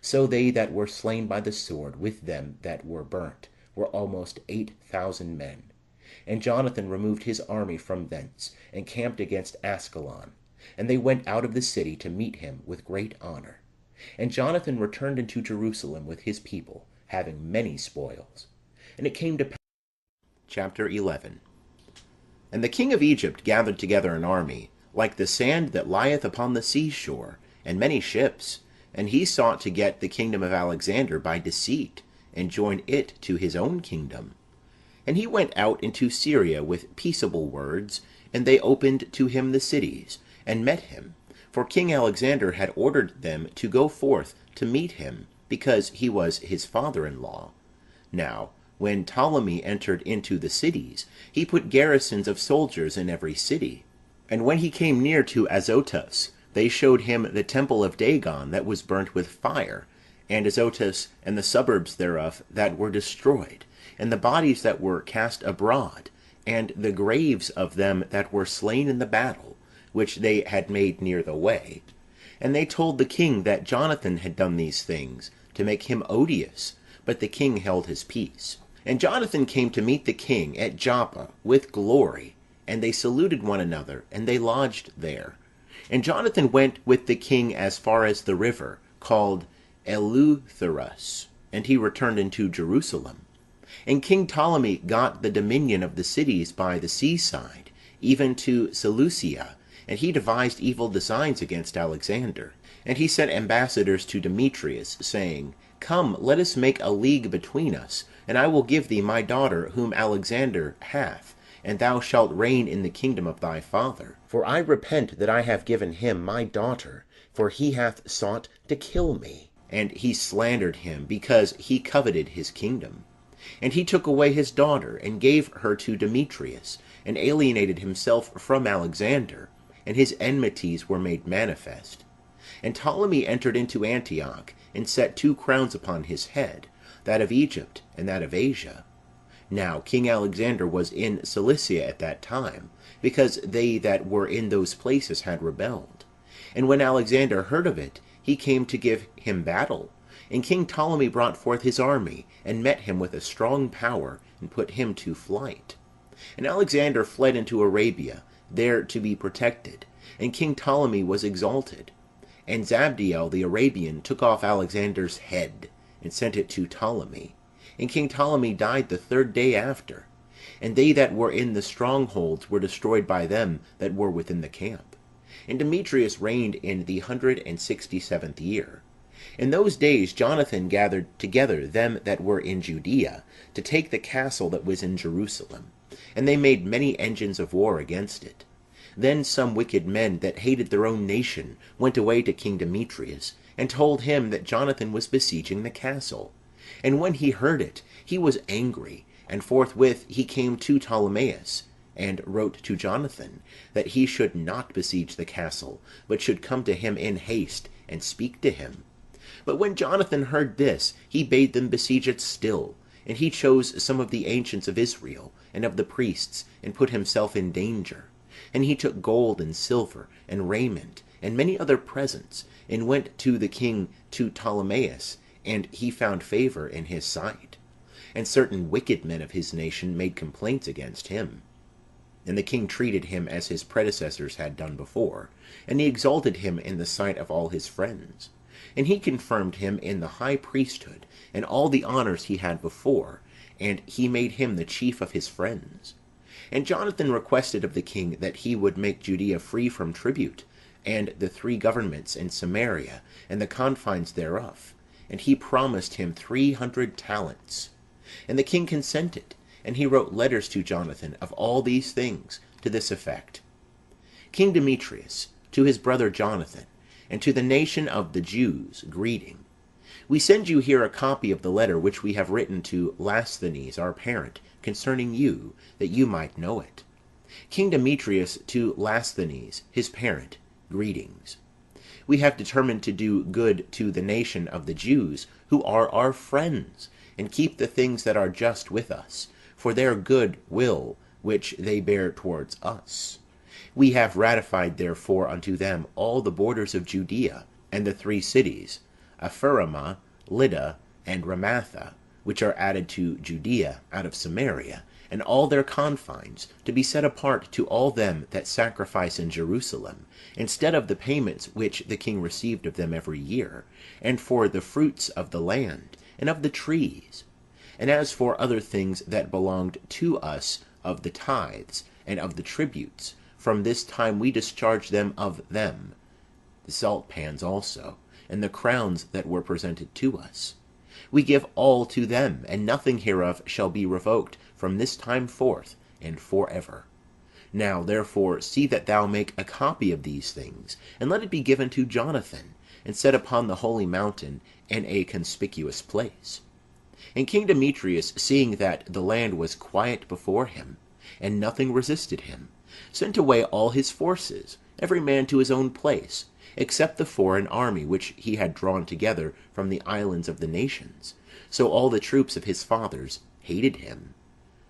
So they that were slain by the sword with them that were burnt were almost 8,000 men. And Jonathan removed his army from thence, and camped against Askelon. And they went out of the city to meet him with great honor. And Jonathan returned into Jerusalem with his people, having many spoils. And it came to pass. Chapter 11. And the king of Egypt gathered together an army, like the sand that lieth upon the seashore, and many ships. And he sought to get the kingdom of Alexander by deceit, and join it to his own kingdom. And he went out into Syria with peaceable words, and they opened to him the cities, and met him. For King Alexander had ordered them to go forth to meet him, because he was his father-in-law. Now, when Ptolemy entered into the cities, he put garrisons of soldiers in every city. And when he came near to Azotus, they showed him the temple of Dagon that was burnt with fire, and Azotus and the suburbs thereof that were destroyed, and the bodies that were cast abroad, and the graves of them that were slain in the battle, which they had made near the way. And they told the king that Jonathan had done these things, to make him odious, but the king held his peace. And Jonathan came to meet the king at Joppa with glory, and they saluted one another, and they lodged there. And Jonathan went with the king as far as the river, called Eleutherus, and he returned into Jerusalem. And King Ptolemy got the dominion of the cities by the seaside, even to Seleucia, and he devised evil designs against Alexander. And he sent ambassadors to Demetrius, saying, Come, let us make a league between us, and I will give thee my daughter whom Alexander hath, and thou shalt reign in the kingdom of thy father. For I repent that I have given him my daughter, for he hath sought to kill me. And he slandered him, because he coveted his kingdom. And he took away his daughter, and gave her to Demetrius, and alienated himself from Alexander, and his enmities were made manifest. And Ptolemy entered into Antioch, and set 2 crowns upon his head, that of Egypt, and that of Asia. Now King Alexander was in Cilicia at that time, because they that were in those places had rebelled. And when Alexander heard of it, he came to give him battle. And King Ptolemy brought forth his army, and met him with a strong power, and put him to flight. And Alexander fled into Arabia, there to be protected, and King Ptolemy was exalted. And Zabdiel the Arabian took off Alexander's head, and sent it to Ptolemy. And King Ptolemy died the 3rd day after. And they that were in the strongholds were destroyed by them that were within the camp. And Demetrius reigned in the 167th year. In those days Jonathan gathered together them that were in Judea, to take the castle that was in Jerusalem. And they made many engines of war against it. Then some wicked men that hated their own nation went away to King Demetrius, and told him that Jonathan was besieging the castle. And when he heard it, he was angry, and forthwith he came to Ptolemais, and wrote to Jonathan, that he should not besiege the castle, but should come to him in haste, and speak to him. But when Jonathan heard this, he bade them besiege it still, and he chose some of the ancients of Israel, and of the priests, and put himself in danger. And he took gold and silver, and raiment, and many other presents, and went to the king to Ptolemais, and he found favor in his sight. And certain wicked men of his nation made complaints against him. And the king treated him as his predecessors had done before, and he exalted him in the sight of all his friends. And he confirmed him in the high priesthood, and all the honors he had before, and he made him the chief of his friends. And Jonathan requested of the king that he would make Judea free from tribute, and the 3 governments in Samaria, and the confines thereof. And he promised him 300 talents. And the king consented, and he wrote letters to Jonathan of all these things, to this effect: King Demetrius, to his brother Jonathan, and to the nation of the Jews, greeting. We send you here a copy of the letter which we have written to Lasthenes our parent, concerning you, that you might know it. King Demetrius to Lasthenes, his parent, greetings. We have determined to do good to the nation of the Jews, who are our friends, and keep the things that are just with us, for their good will which they bear towards us. We have ratified therefore unto them all the borders of Judea, and the 3 cities, Ephraimah, Lydda, and Ramatha, which are added to Judea out of Samaria, and all their confines, to be set apart to all them that sacrifice in Jerusalem, instead of the payments which the king received of them every year, and for the fruits of the land, and of the trees. And as for other things that belonged to us of the tithes, and of the tributes, from this time we discharge them of them, the salt pans also, and the crowns that were presented to us. We give all to them, and nothing hereof shall be revoked from this time forth and for ever. Now therefore see that thou make a copy of these things, and let it be given to Jonathan, and set upon the holy mountain in a conspicuous place. And King Demetrius, seeing that the land was quiet before him, and nothing resisted him, sent away all his forces, every man to his own place, except the foreign army which he had drawn together from the islands of the nations. So all the troops of his fathers hated him.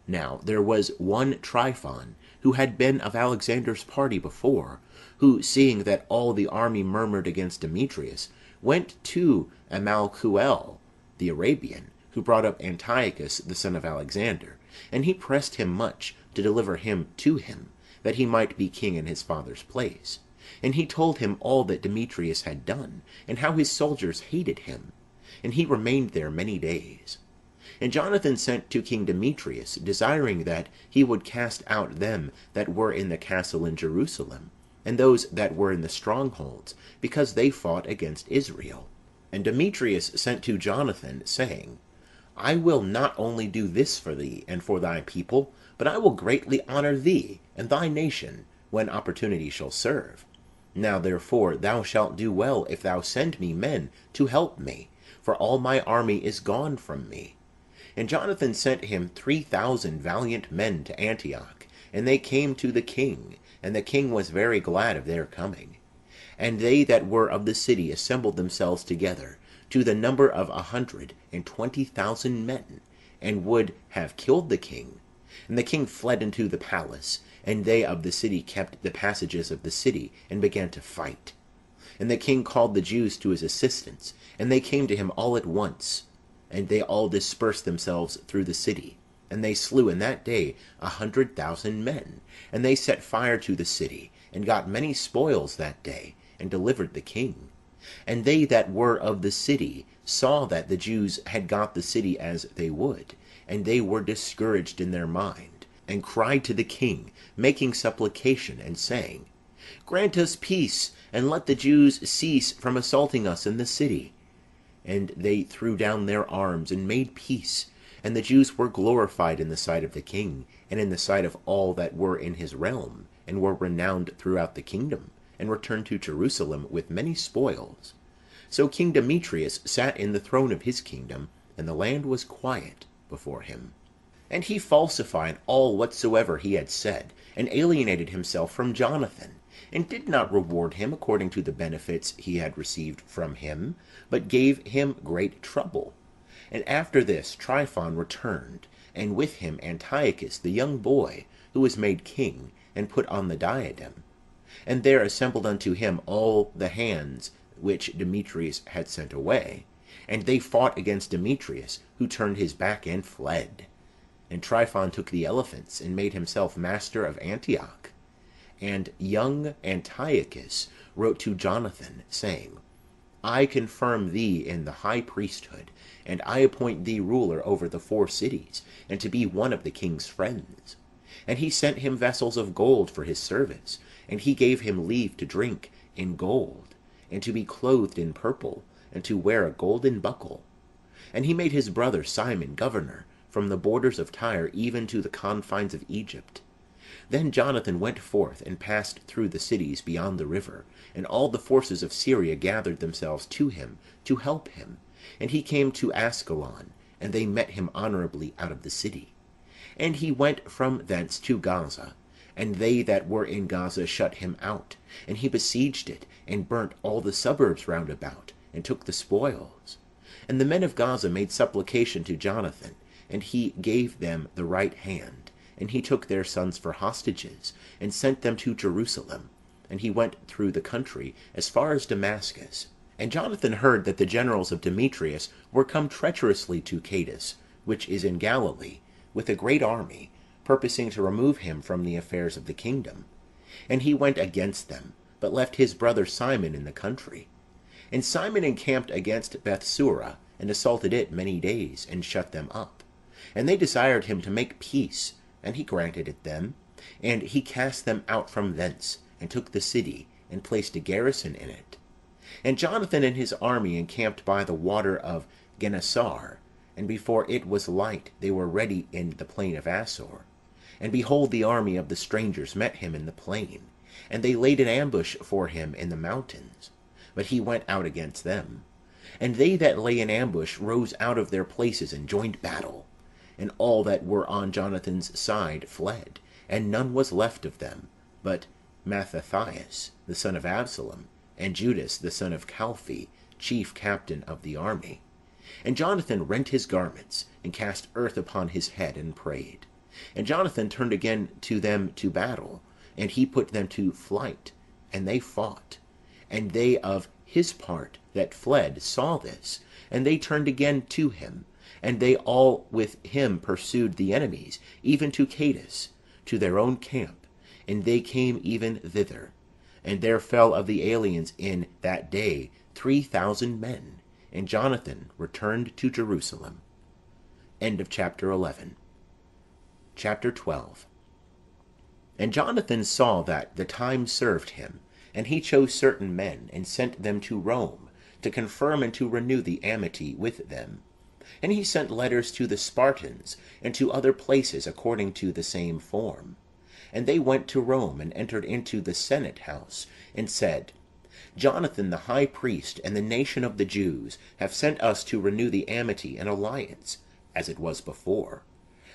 Now there was one Tryphon, who had been of Alexander's party before, who, seeing that all the army murmured against Demetrius, went to Amalcuel the Arabian, who brought up Antiochus the son of Alexander, and he pressed him much to deliver him to him, that he might be king in his father's place. And he told him all that Demetrius had done, and how his soldiers hated him. And he remained there many days. And Jonathan sent to King Demetrius, desiring that he would cast out them that were in the castle in Jerusalem, and those that were in the strongholds, because they fought against Israel. And Demetrius sent to Jonathan, saying, I will not only do this for thee and for thy people, but I will greatly honor thee and thy nation, when opportunity shall serve. Now therefore thou shalt do well if thou send me men to help me, for all my army is gone from me. And Jonathan sent him 3,000 valiant men to Antioch, and they came to the king, and the king was very glad of their coming. And they that were of the city assembled themselves together, to the number of 120,000 men, and would have killed the king. And the king fled into the palace, and they of the city kept the passages of the city, and began to fight. And the king called the Jews to his assistance, and they came to him all at once. And they all dispersed themselves through the city, and they slew in that day 100,000 men, and they set fire to the city, and got many spoils that day, and delivered the king. And they that were of the city saw that the Jews had got the city as they would, and they were discouraged in their mind, and cried to the king, making supplication, and saying, Grant us peace, and let the Jews cease from assaulting us in the city. And they threw down their arms, and made peace. And the Jews were glorified in the sight of the king, and in the sight of all that were in his realm, and were renowned throughout the kingdom, and returned to Jerusalem with many spoils. So King Demetrius sat in the throne of his kingdom, and the land was quiet before him. And he falsified all whatsoever he had said, and alienated himself from Jonathan, and did not reward him according to the benefits he had received from him, but gave him great trouble. And after this Tryphon returned, and with him Antiochus the young boy, who was made king, and put on the diadem. And there assembled unto him all the hands which Demetrius had sent away, and they fought against Demetrius, who turned his back and fled. And Tryphon took the elephants, and made himself master of Antioch. And young Antiochus wrote to Jonathan, saying, I confirm thee in the high priesthood, and I appoint thee ruler over the 4 cities, and to be one of the king's friends. And he sent him vessels of gold for his service, and he gave him leave to drink in gold, and to be clothed in purple, and to wear a golden buckle. And he made his brother Simon governor, from the borders of Tyre even to the confines of Egypt. Then Jonathan went forth, and passed through the cities beyond the river, and all the forces of Syria gathered themselves to him, to help him. And he came to Ascalon, and they met him honorably out of the city. And he went from thence to Gaza, and they that were in Gaza shut him out, and he besieged it, and burnt all the suburbs round about, and took the spoils. And the men of Gaza made supplication to Jonathan, and he gave them the right hand, and he took their sons for hostages, and sent them to Jerusalem. And he went through the country as far as Damascus. And Jonathan heard that the generals of Demetrius were come treacherously to Cades, which is in Galilee, with a great army, purposing to remove him from the affairs of the kingdom. And he went against them, but left his brother Simon in the country. And Simon encamped against Bethsura, and assaulted it many days, and shut them up. And they desired him to make peace, and he granted it them. And he cast them out from thence, and took the city, and placed a garrison in it. And Jonathan and his army encamped by the water of Gennesar, and before it was light they were ready in the plain of Asor. And behold, the army of the strangers met him in the plain, and they laid an ambush for him in the mountains. But he went out against them. And they that lay in ambush rose out of their places and joined battle. And all that were on Jonathan's side fled, and none was left of them, but Mattathias, the son of Absalom, and Judas, the son of Calphi, chief captain of the army. And Jonathan rent his garments, and cast earth upon his head, and prayed. And Jonathan turned again to them to battle, and he put them to flight, and they fought. And they of his part that fled saw this, and they turned again to him, and they all with him pursued the enemies, even to Cades, to their own camp, and they came even thither. And there fell of the aliens in that day 3,000 men, and Jonathan returned to Jerusalem. End of chapter 11. Chapter 12. And Jonathan saw that the time served him, and he chose certain men, and sent them to Rome, to confirm and to renew the amity with them. And he sent letters to the Spartans, and to other places according to the same form. And they went to Rome, and entered into the Senate house, and said, Jonathan the high priest, and the nation of the Jews, have sent us to renew the amity and alliance, as it was before.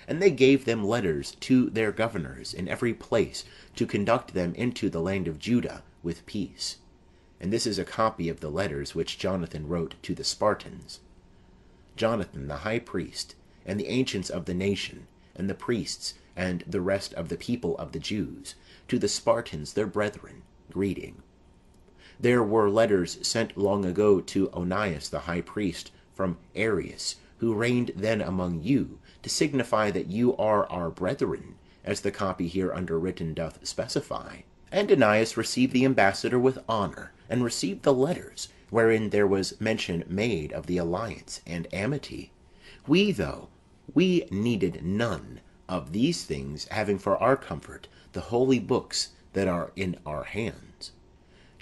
And they gave them letters to their governors in every place, to conduct them into the land of Judah with peace. And this is a copy of the letters which Jonathan wrote to the Spartans. Jonathan the high priest, and the ancients of the nation, and the priests, and the rest of the people of the Jews, to the Spartans their brethren, greeting. There were letters sent long ago to Onias the high priest from Arius, who reigned then among you, to signify that you are our brethren, as the copy here underwritten doth specify. And Onias received the ambassador with honour, and received the letters, wherein there was mention made of the alliance and amity. We, though we needed none of these things, having for our comfort the holy books that are in our hands,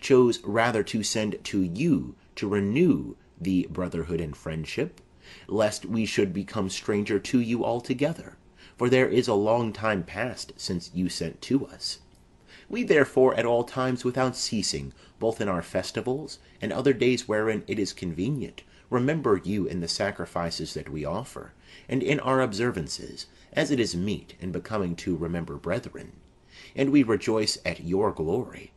chose rather to send to you to renew the brotherhood and friendship, lest we should become stranger to you altogether, for there is a long time past since you sent to us. We therefore at all times without ceasing, both in our festivals and other days wherein it is convenient, remember you in the sacrifices that we offer, and in our observances, as it is meet and becoming to remember brethren. And we rejoice at your glory.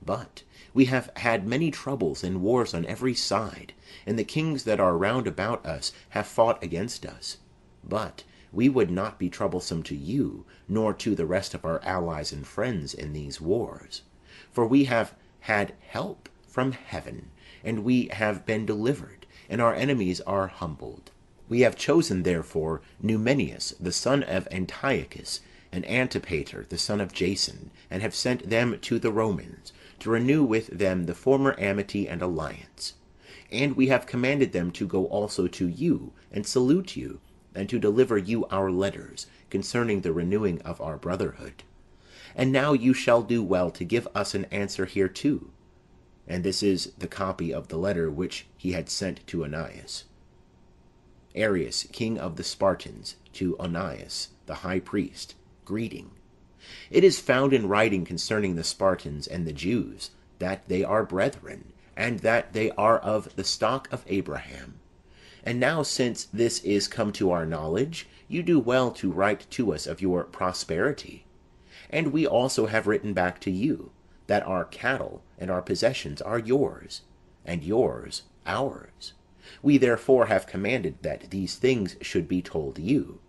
But we have had many troubles and wars on every side, and the kings that are round about us have fought against us. But we would not be troublesome to you, nor to the rest of our allies and friends in these wars. For we have had help from heaven, and we have been delivered, and our enemies are humbled. We have chosen therefore Numenius, the son of Antiochus, and Antipater, the son of Jason, and have sent them to the Romans, to renew with them the former amity and alliance. And we have commanded them to go also to you, and salute you, and to deliver you our letters concerning the renewing of our brotherhood. And now you shall do well to give us an answer hereto. And this is the copy of the letter which he had sent to Onias. Arius, king of the Spartans, to Onias, the high priest, greeting. It is found in writing concerning the Spartans and the Jews, that they are brethren, and that they are of the stock of Abraham. And now since this is come to our knowledge, you do well to write to us of your prosperity. And we also have written back to you, that our cattle and our possessions are yours, and yours ours. We therefore have commanded that these things should be told you.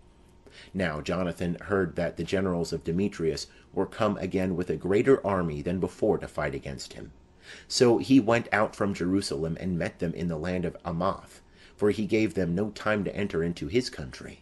Now Jonathan heard that the generals of Demetrius were come again with a greater army than before to fight against him. So he went out from Jerusalem and met them in the land of Amath, for he gave them no time to enter into his country.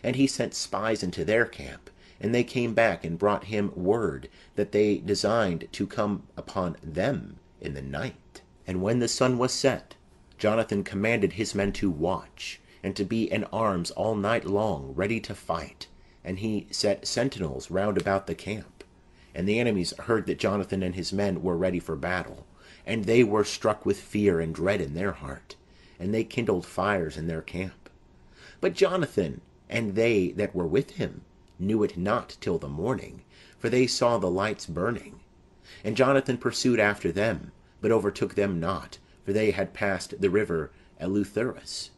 And he sent spies into their camp, and they came back and brought him word that they designed to come upon them in the night. And when the sun was set, Jonathan commanded his men to watch, and to be in arms all night long, ready to fight. And he set sentinels round about the camp. And the enemies heard that Jonathan and his men were ready for battle, and they were struck with fear and dread in their heart, and they kindled fires in their camp. But Jonathan and they that were with him knew it not till the morning, for they saw the lights burning. And Jonathan pursued after them, but overtook them not, for they had passed the river Eleutherus.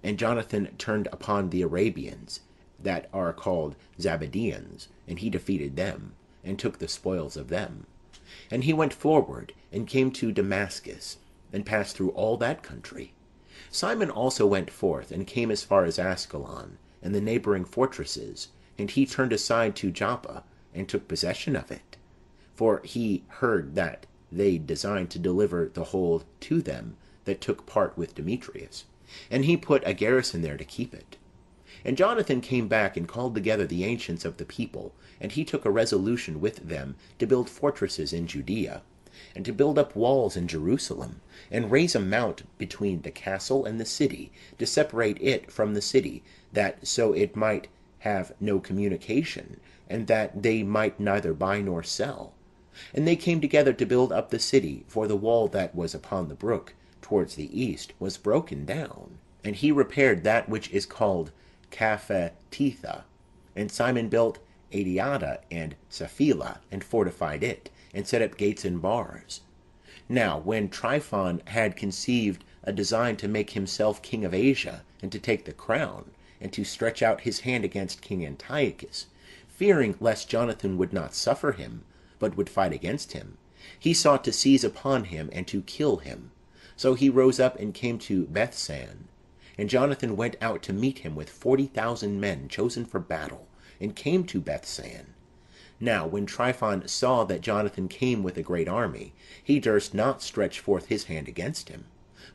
And Jonathan turned upon the Arabians, that are called Zabadeans, and he defeated them, and took the spoils of them. And he went forward, and came to Damascus, and passed through all that country. Simon also went forth, and came as far as Ascalon, and the neighbouring fortresses, and he turned aside to Joppa, and took possession of it. For he heard that they designed to deliver the hold to them that took part with Demetrius, and he put a garrison there to keep it. And Jonathan came back and called together the ancients of the people, and he took a resolution with them to build fortresses in Judea, and to build up walls in Jerusalem, and raise a mount between the castle and the city, to separate it from the city, that so it might have no communication, and that they might neither buy nor sell. And they came together to build up the city, for the wall that was upon the brook, towards the east, was broken down. And he repaired that which is called Caphetetha. And Simon built Adiada and Sapphila, and fortified it, and set up gates and bars. Now when Tryphon had conceived a design to make himself king of Asia, and to take the crown, and to stretch out his hand against king Antiochus, fearing lest Jonathan would not suffer him, but would fight against him, he sought to seize upon him, and to kill him. So he rose up and came to Bethsan. And Jonathan went out to meet him with 40,000 men chosen for battle, and came to Bethsan. Now when Tryphon saw that Jonathan came with a great army, he durst not stretch forth his hand against him,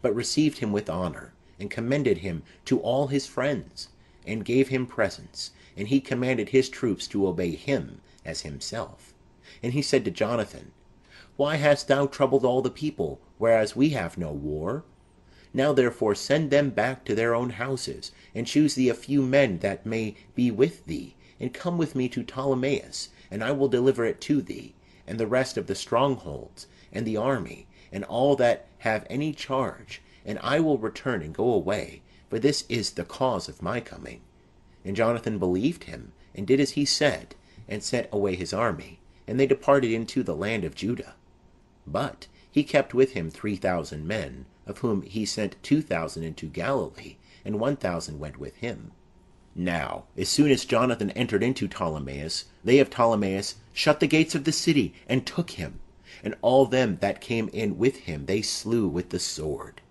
but received him with honour, and commended him to all his friends, and gave him presents, and he commanded his troops to obey him as himself. And he said to Jonathan, Why hast thou troubled all the people, whereas we have no war? Now therefore send them back to their own houses, and choose thee a few men that may be with thee, and come with me to Ptolemais, and I will deliver it to thee, and the rest of the strongholds, and the army, and all that have any charge, and I will return and go away, for this is the cause of my coming. And Jonathan believed him, and did as he said, and sent away his army, and they departed into the land of Judah. But he kept with him 3,000 men, of whom he sent 2,000 into Galilee, and 1,000 went with him. Now, as soon as Jonathan entered into Ptolemais, they of Ptolemais shut the gates of the city, and took him, and all them that came in with him they slew with the sword.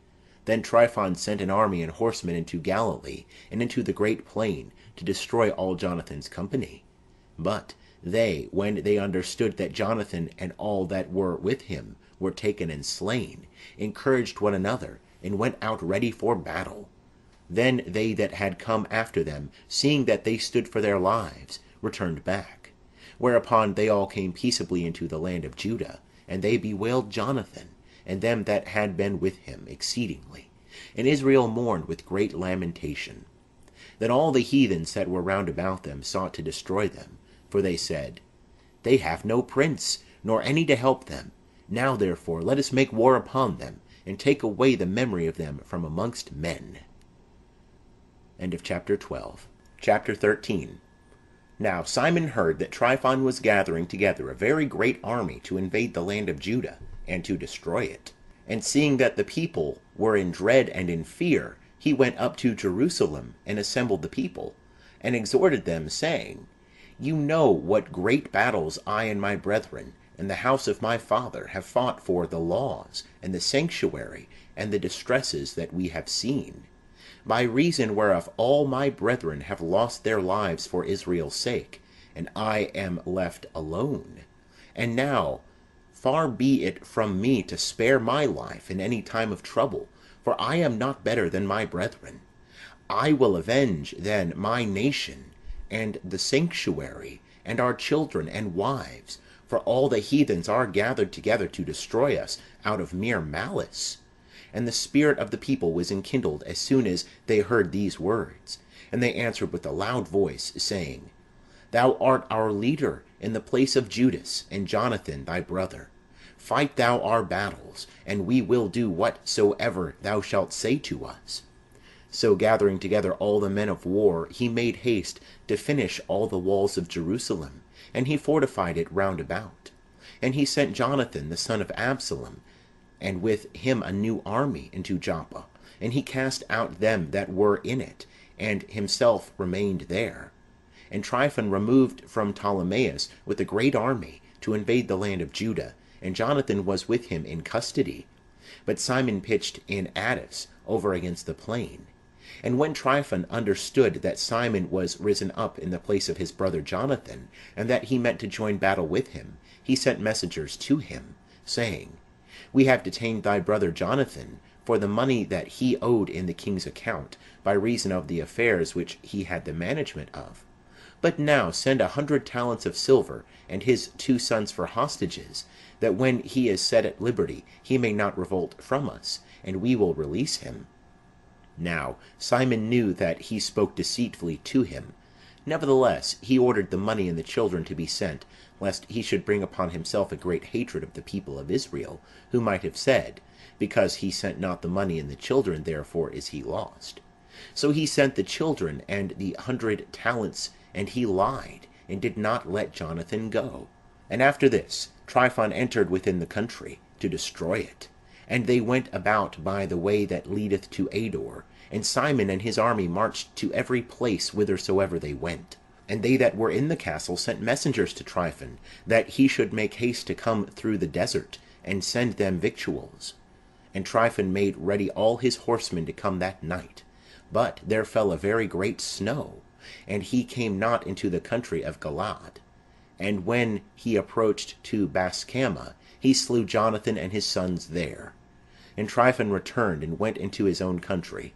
Then Tryphon sent an army and horsemen into Galilee, and into the great plain, to destroy all Jonathan's company. But they, when they understood that Jonathan and all that were with him were taken and slain, encouraged one another, and went out ready for battle. Then they that had come after them, seeing that they stood for their lives, returned back. Whereupon they all came peaceably into the land of Judah, and they bewailed Jonathan, and them that had been with him, exceedingly. And Israel mourned with great lamentation. Then all the heathens that were round about them sought to destroy them, for they said, They have no prince, nor any to help them. Now therefore let us make war upon them, and take away the memory of them from amongst men. End of chapter 12. Chapter 13. Now Simon heard that Tryphon was gathering together a very great army to invade the land of Judah, and to destroy it. And seeing that the people were in dread and in fear, he went up to Jerusalem, and assembled the people, and exhorted them, saying, You know what great battles I and my brethren, and the house of my father, have fought for the laws, and the sanctuary, and the distresses that we have seen, by reason whereof all my brethren have lost their lives for Israel's sake, and I am left alone. And now, far be it from me to spare my life in any time of trouble, for I am not better than my brethren. I will avenge then my nation, and the sanctuary, and our children and wives, for all the heathens are gathered together to destroy us out of mere malice. And the spirit of the people was enkindled as soon as they heard these words. And they answered with a loud voice, saying, Thou art our leader in the place of Judas, and Jonathan thy brother. Fight thou our battles, and we will do whatsoever thou shalt say to us. So gathering together all the men of war, he made haste to finish all the walls of Jerusalem, and he fortified it round about. And he sent Jonathan the son of Absalom, and with him a new army, into Joppa, and he cast out them that were in it, and himself remained there. And Tryphon removed from Ptolemais with a great army to invade the land of Judah, and Jonathan was with him in custody. But Simon pitched in Addis, over against the plain. And when Tryphon understood that Simon was risen up in the place of his brother Jonathan, and that he meant to join battle with him, he sent messengers to him, saying, We have detained thy brother Jonathan for the money that he owed in the king's account, by reason of the affairs which he had the management of. But now send 100 talents of silver, and his 2 sons for hostages, that when he is set at liberty he may not revolt from us, and we will release him. Now Simon knew that he spoke deceitfully to him. Nevertheless he ordered the money and the children to be sent, lest he should bring upon himself a great hatred of the people of Israel, who might have said, Because he sent not the money and the children, therefore is he lost. So he sent the children and the 100 talents, and he lied, and did not let Jonathan go. And after this Tryphon entered within the country, to destroy it. And they went about by the way that leadeth to Ador, and Simon and his army marched to every place whithersoever they went. And they that were in the castle sent messengers to Tryphon, that he should make haste to come through the desert, and send them victuals. And Tryphon made ready all his horsemen to come that night. But there fell a very great snow, and he came not into the country of Galaad. And when he approached to Bascama, he slew Jonathan and his sons there. And Tryphon returned, and went into his own country.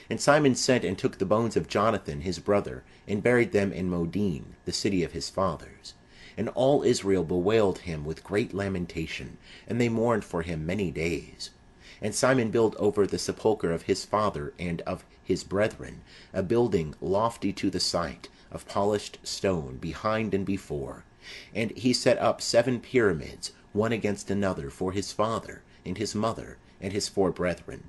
And Simon sent and took the bones of Jonathan his brother, and buried them in Modin, the city of his fathers. And all Israel bewailed him with great lamentation, and they mourned for him many days. And Simon built over the sepulchre of his father and of his brethren a building lofty to the sight, of polished stone, behind and before. And he set up 7 pyramids, one against another, for his father, and his mother, and his 4 brethren.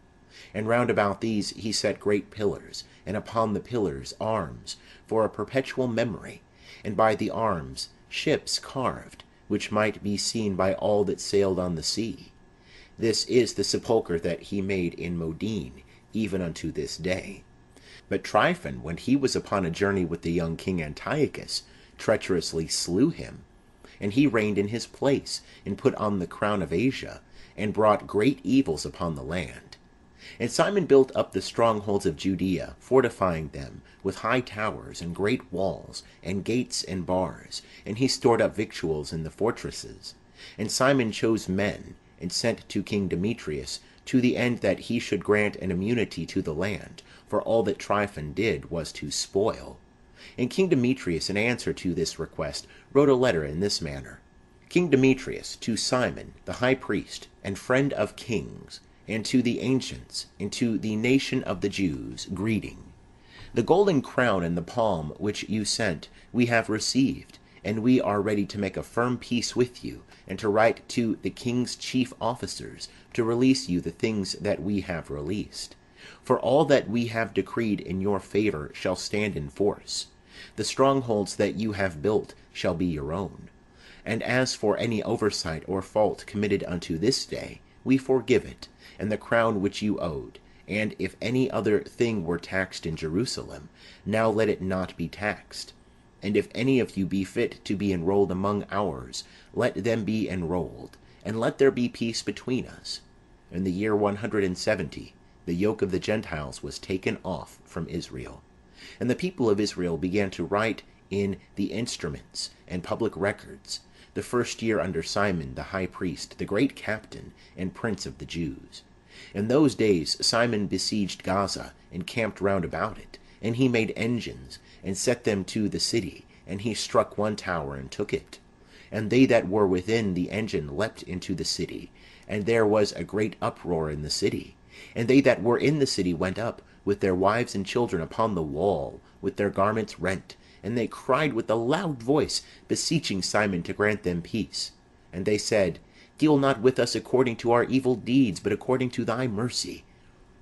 And round about these he set great pillars, and upon the pillars arms, for a perpetual memory, and by the arms ships carved, which might be seen by all that sailed on the sea. This is the sepulchre that he made in Modin, even unto this day. But Tryphon, when he was upon a journey with the young king Antiochus, treacherously slew him. And he reigned in his place, and put on the crown of Asia, and brought great evils upon the land. And Simon built up the strongholds of Judea, fortifying them with high towers, and great walls, and gates, and bars, and he stored up victuals in the fortresses. And Simon chose men, and sent to King Demetrius, to the end that he should grant an immunity to the land, for all that Tryphon did was to spoil. And King Demetrius, in answer to this request, wrote a letter in this manner: King Demetrius, to Simon, the high priest, and friend of kings, and to the ancients, and to the nation of the Jews, greeting. The golden crown and the palm which you sent we have received, and we are ready to make a firm peace with you, and to write to the king's chief officers to release you the things that we have released. For all that we have decreed in your favor shall stand in force. The strongholds that you have built shall be your own. And as for any oversight or fault committed unto this day, we forgive it, and the crown which you owed. And if any other thing were taxed in Jerusalem, now let it not be taxed. And if any of you be fit to be enrolled among ours, let them be enrolled, and let there be peace between us. In the year 170, the yoke of the Gentiles was taken off from Israel. And the people of Israel began to write in the instruments and public records, the first year under Simon the high priest, the great captain and prince of the Jews. In those days Simon besieged Gaza, and camped round about it, and he made engines, and set them to the city, and he struck one tower, and took it. And they that were within the engine leapt into the city, and there was a great uproar in the city. And they that were in the city went up, with their wives and children, upon the wall, with their garments rent, and they cried with a loud voice, beseeching Simon to grant them peace. And they said, Deal not with us according to our evil deeds, but according to thy mercy.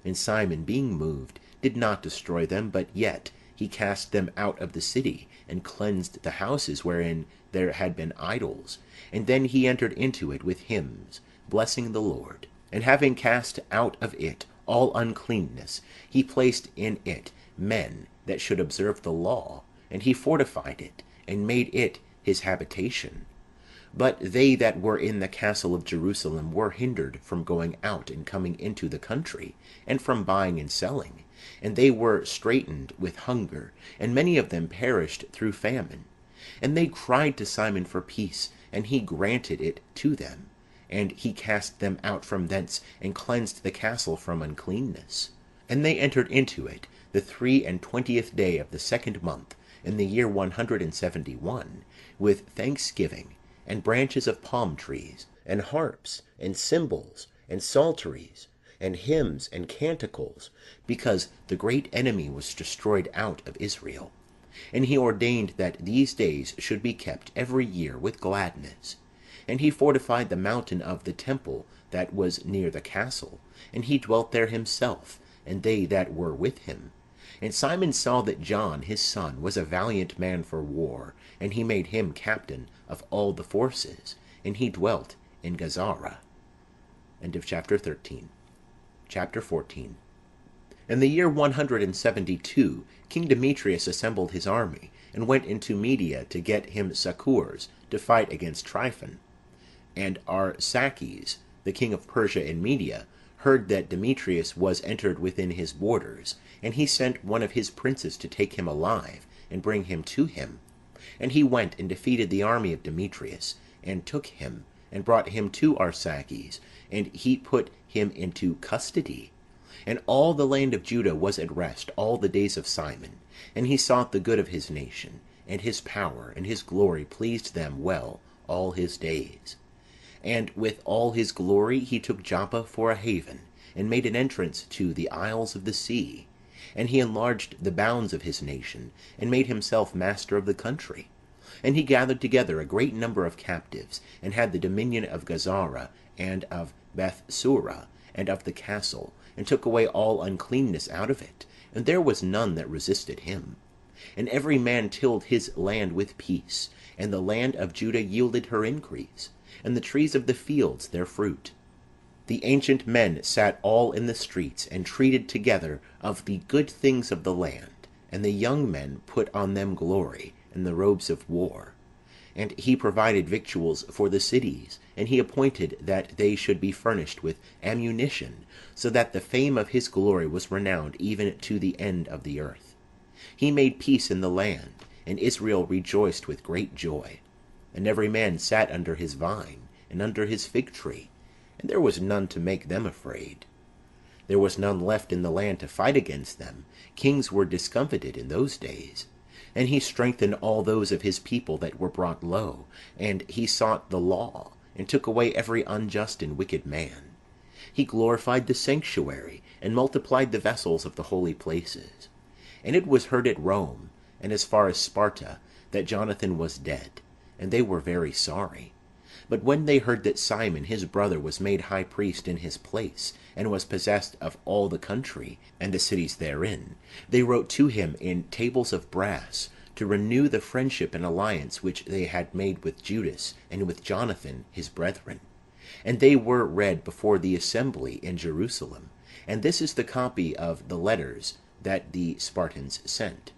And Simon, being moved, did not destroy them, but yet he cast them out of the city, and cleansed the houses wherein there had been idols. And then he entered into it with hymns, blessing the Lord. And having cast out of it all uncleanness, he placed in it men that should observe the law, and he fortified it, and made it his habitation. But they that were in the castle of Jerusalem were hindered from going out and coming into the country, and from buying and selling. And they were straitened with hunger, and many of them perished through famine. And they cried to Simon for peace, and he granted it to them. And he cast them out from thence, and cleansed the castle from uncleanness. And they entered into it the 23 day of the 2nd month, in the year 171, with thanksgiving, and branches of palm trees, and harps, and cymbals, and psalteries, and hymns, and canticles, because the great enemy was destroyed out of Israel. And he ordained that these days should be kept every year with gladness. And he fortified the mountain of the temple that was near the castle, and he dwelt there himself, and they that were with him. And Simon saw that John his son was a valiant man for war, and he made him captain of all the forces, and he dwelt in Gazara. End of chapter 13. Chapter 14. In the year 172, King Demetrius assembled his army, and went into Media to get him succours to fight against Tryphon. And Arsaces, the king of Persia and Media, heard that Demetrius was entered within his borders, and he sent one of his princes to take him alive, and bring him to him. And he went and defeated the army of Demetrius, and took him, and brought him to Arsaces, and he put him into custody. And all the land of Judah was at rest all the days of Simon, and he sought the good of his nation, and his power and his glory pleased them well all his days. And with all his glory he took Joppa for a haven, and made an entrance to the isles of the sea. And he enlarged the bounds of his nation, and made himself master of the country. And he gathered together a great number of captives, and had the dominion of Gazara, and of Bethsura, and of the castle, and took away all uncleanness out of it, and there was none that resisted him. And every man tilled his land with peace, and the land of Judah yielded her increase, and the trees of the fields their fruit. The ancient men sat all in the streets, and treated together of the good things of the land, and the young men put on them glory, and the robes of war. And he provided victuals for the cities, and he appointed that they should be furnished with ammunition, so that the fame of his glory was renowned even to the end of the earth. He made peace in the land, and Israel rejoiced with great joy. And every man sat under his vine, and under his fig tree, and there was none to make them afraid. There was none left in the land to fight against them. Kings were discomfited in those days. And he strengthened all those of his people that were brought low, and he sought the law, and took away every unjust and wicked man. He glorified the sanctuary, and multiplied the vessels of the holy places. And it was heard at Rome, and as far as Sparta, that Jonathan was dead, and they were very sorry. But when they heard that Simon his brother was made high priest in his place, and was possessed of all the country, and the cities therein, they wrote to him in tables of brass, to renew the friendship and alliance which they had made with Judas, and with Jonathan his brethren. And they were read before the assembly in Jerusalem. And this is the copy of the letters that the Spartans sent.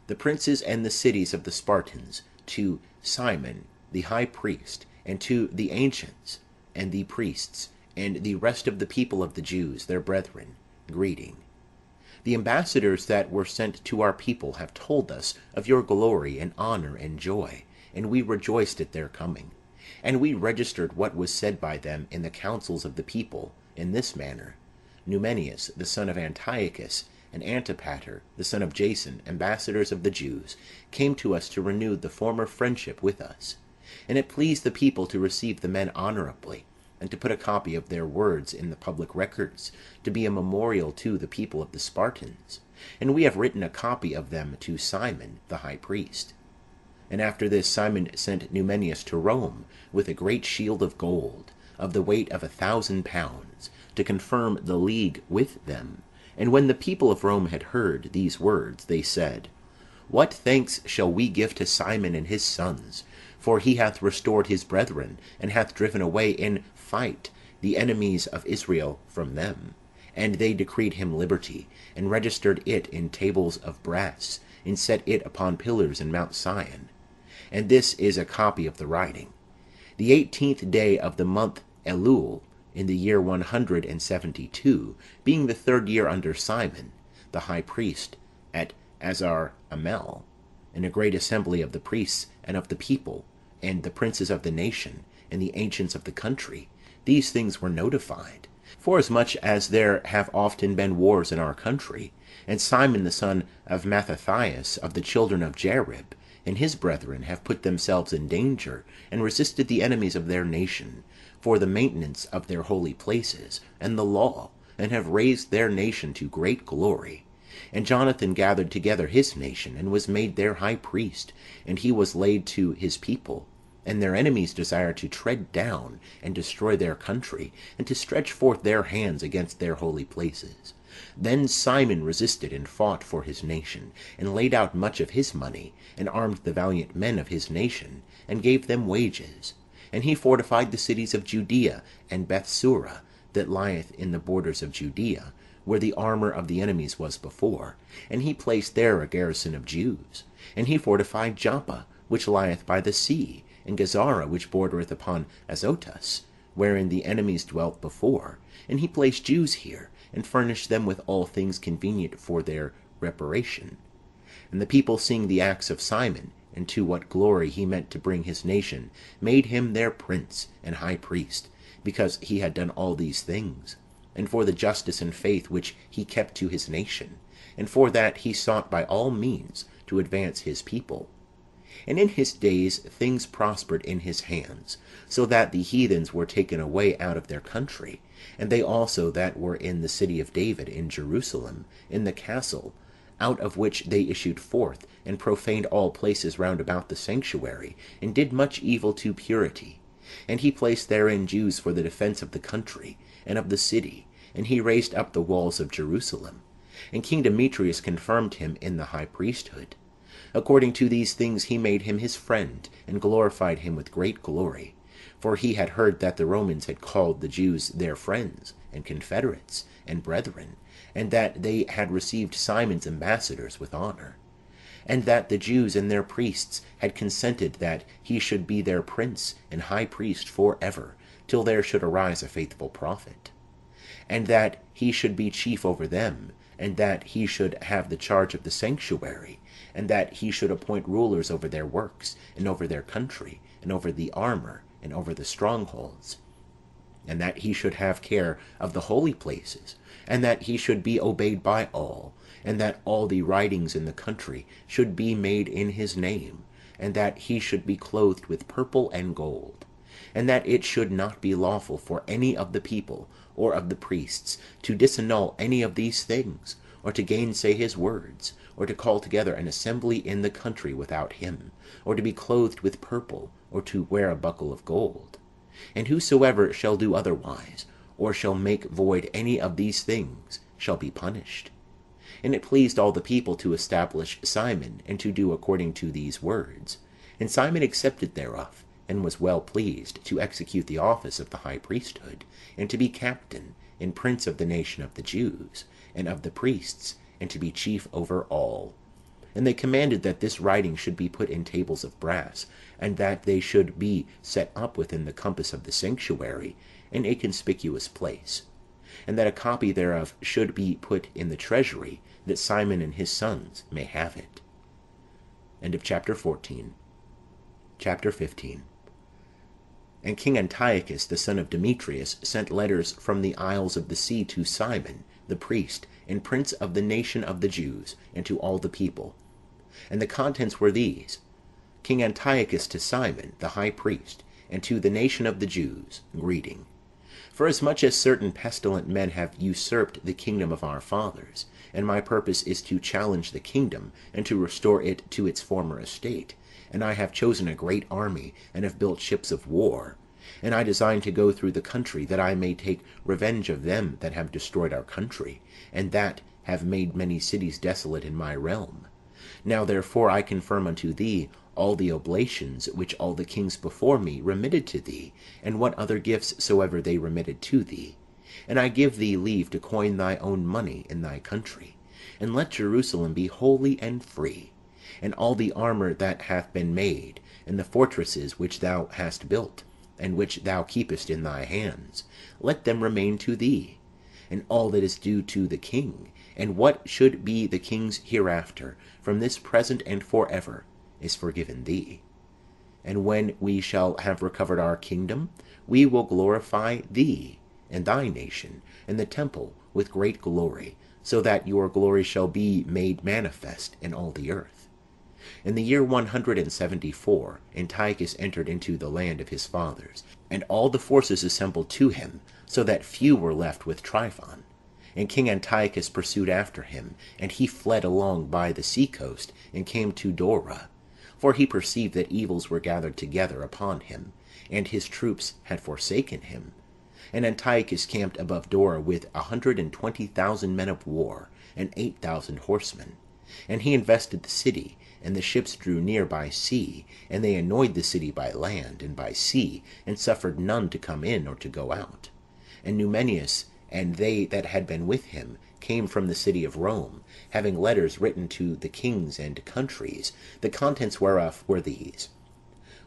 The princes and the cities of the Spartans, to Simon the high priest, and to the ancients, and the priests, and the rest of the people of the Jews, their brethren, greeting. The ambassadors that were sent to our people have told us of your glory and honor and joy, and we rejoiced at their coming. And we registered what was said by them in the councils of the people, in this manner. Numenius, the son of Antiochus, and Antipater, the son of Jason, ambassadors of the Jews, came to us to renew the former friendship with us. And it pleased the people to receive the men honorably, and to put a copy of their words in the public records, to be a memorial to the people of the Spartans. And we have written a copy of them to Simon the high priest. And after this Simon sent Numenius to Rome, with a great shield of gold, of the weight of 1,000 pounds, to confirm the league with them. And when the people of Rome had heard these words, they said, What thanks shall we give to Simon and his sons? For he hath restored his brethren, and hath driven away in fight the enemies of Israel from them. And they decreed him liberty, and registered it in tables of brass, and set it upon pillars in Mount Sion. And this is a copy of the writing. The 18th day of the month Elul, in the year 172, being the 3rd year under Simon, the high priest, at Azar Amel, in a great assembly of the priests and of the people, and the princes of the nation, and the ancients of the country, these things were notified. Forasmuch as there have often been wars in our country, and Simon the son of Mattathias, of the children of Jarib, and his brethren have put themselves in danger, and resisted the enemies of their nation, for the maintenance of their holy places, and the law, and have raised their nation to great glory. And Jonathan gathered together his nation, and was made their high priest, and he was laid to his people. And their enemies desired to tread down and destroy their country, and to stretch forth their hands against their holy places. Then Simon resisted and fought for his nation, and laid out much of his money, and armed the valiant men of his nation, and gave them wages. And he fortified the cities of Judea and Bethsura, that lieth in the borders of Judea, where the armour of the enemies was before, and he placed there a garrison of Jews. And he fortified Joppa, which lieth by the sea, and Gazara, which bordereth upon Azotus, wherein the enemies dwelt before. And he placed Jews here, and furnished them with all things convenient for their reparation. And the people, seeing the acts of Simon, and to what glory he meant to bring his nation, made him their prince and high priest, because he had done all these things, and for the justice and faith which he kept to his nation, and for that he sought by all means to advance his people. And in his days things prospered in his hands, so that the heathens were taken away out of their country, and they also that were in the city of David in Jerusalem, in the castle, out of which they issued forth, and profaned all places round about the sanctuary, and did much evil to purity. And he placed therein Jews for the defence of the country, and of the city, and he raised up the walls of Jerusalem. And King Demetrius confirmed him in the high priesthood. According to these things he made him his friend, and glorified him with great glory. For he had heard that the Romans had called the Jews their friends, and confederates, and brethren, and that they had received Simon's ambassadors with honour. And that the Jews and their priests had consented that he should be their prince and high priest for ever, till there should arise a faithful prophet. And that he should be chief over them, and that he should have the charge of the sanctuary, and that he should appoint rulers over their works, and over their country, and over the armour, and over the strongholds. And that he should have care of the holy places, and that he should be obeyed by all, and that all the writings in the country should be made in his name, and that he should be clothed with purple and gold, and that it should not be lawful for any of the people or of the priests to disannul any of these things, or to gainsay his words, or to call together an assembly in the country without him, or to be clothed with purple, or to wear a buckle of gold. And whosoever shall do otherwise, or shall make void any of these things, shall be punished. And it pleased all the people to establish Simon, and to do according to these words. And Simon accepted thereof, and was well pleased to execute the office of the high priesthood, and to be captain, and prince of the nation of the Jews, and of the priests, and to be chief over all. And they commanded that this writing should be put in tables of brass, and that they should be set up within the compass of the sanctuary, in a conspicuous place, and that a copy thereof should be put in the treasury, that Simon and his sons may have it. End of chapter 14. Chapter 15. And King Antiochus, the son of Demetrius, sent letters from the isles of the sea to Simon, the priest, and prince of the nation of the Jews, and to all the people. And the contents were these: King Antiochus to Simon, the high priest, and to the nation of the Jews, greeting. Forasmuch as certain pestilent men have usurped the kingdom of our fathers, and my purpose is to challenge the kingdom, and to restore it to its former estate, and I have chosen a great army, and have built ships of war, And I design to go through the country, that I may take revenge of them that have destroyed our country, and that have made many cities desolate in my realm. Now therefore I confirm unto thee all the oblations which all the kings before me remitted to thee, and what other gifts soever they remitted to thee. And I give thee leave to coin thy own money in thy country, and let Jerusalem be holy and free. And all the armour that hath been made, and the fortresses which thou hast built, and which thou keepest in thy hands, let them remain to thee. And all that is due to the king, and what should be the king's hereafter, from this present and for ever, is forgiven thee. And when we shall have recovered our kingdom, we will glorify thee, and thy nation, and the temple, with great glory, so that your glory shall be made manifest in all the earth. In the year 174 Antiochus entered into the land of his fathers, and all the forces assembled to him, so that few were left with Tryphon. And King Antiochus pursued after him, and he fled along by the sea coast, and came to Dora. For he perceived that evils were gathered together upon him, and his troops had forsaken him. And Antiochus camped above Dora with 120,000 men of war, and 8,000 horsemen. And he invested the city, and the ships drew near by sea, and they annoyed the city by land and by sea, and suffered none to come in or to go out. And Numenius and they that had been with him came from the city of Rome, having letters written to the kings and countries, the contents whereof were these: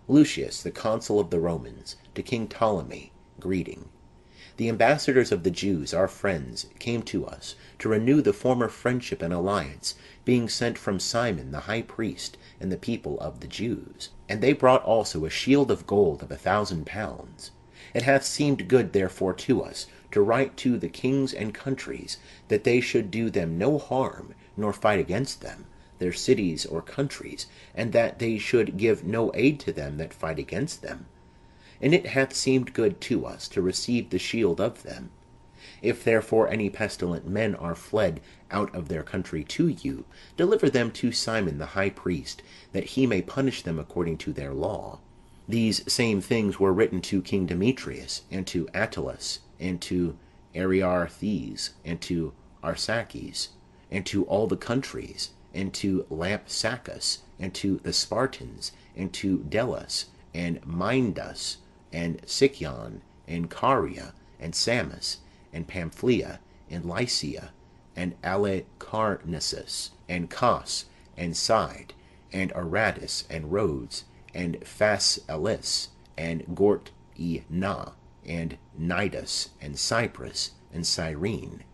Lucius, the consul of the Romans, to King Ptolemy, greeting. The ambassadors of the Jews, our friends, came to us, to renew the former friendship and alliance, being sent from Simon the high priest, and the people of the Jews. And they brought also a shield of gold of 1,000 pounds. It hath seemed good therefore to us, to write to the kings and countries, that they should do them no harm, nor fight against them, their cities or countries, and that they should give no aid to them that fight against them. And it hath seemed good to us to receive the shield of them. If therefore any pestilent men are fled out of their country to you, deliver them to Simon the high priest, that he may punish them according to their law. These same things were written to King Demetrius, and to Attalus, and to Ariarthes, and to Arsaces, and to all the countries, and to Lampsacus, and to the Spartans, and to Delos, and Mindus, and Sicyon, and Caria, and Samus, and Pamphylia, and Lycia, and Alicarnassus, and Cos, and Side, and Aradus, and Rhodes, and Phasaelis, and Gort-e-na, and Nidus, and Cyprus, and Cyrene.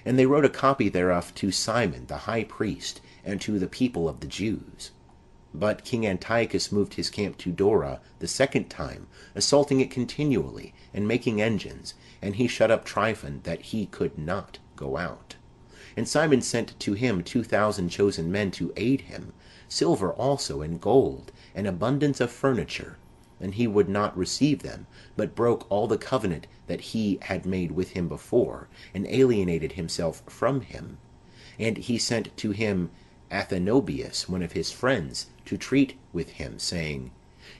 And they wrote a copy thereof to Simon the high priest, and to the people of the Jews. But King Antiochus moved his camp to Dora the second time, assaulting it continually, and making engines, and he shut up Tryphon, that he could not go out. And Simon sent to him 2,000 chosen men to aid him, silver also, and gold, and abundance of furniture. And he would not receive them, but broke all the covenant that he had made with him before, and alienated himself from him. And he sent to him Athenobius, one of his friends, to treat with him, saying,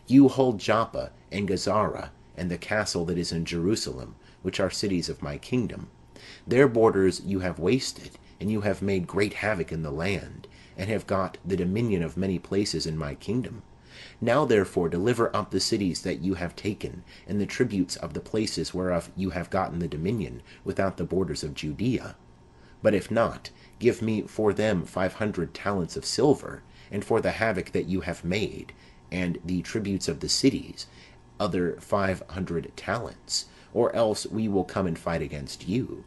You hold Joppa, and Gazara, and the castle that is in Jerusalem, which are cities of my kingdom. Their borders you have wasted, and you have made great havoc in the land, and have got the dominion of many places in my kingdom. Now therefore deliver up the cities that you have taken, and the tributes of the places whereof you have gotten the dominion, without the borders of Judea. But if not, give me for them 500 talents of silver, and for the havoc that you have made, and the tributes of the cities, other 500 talents, or else we will come and fight against you.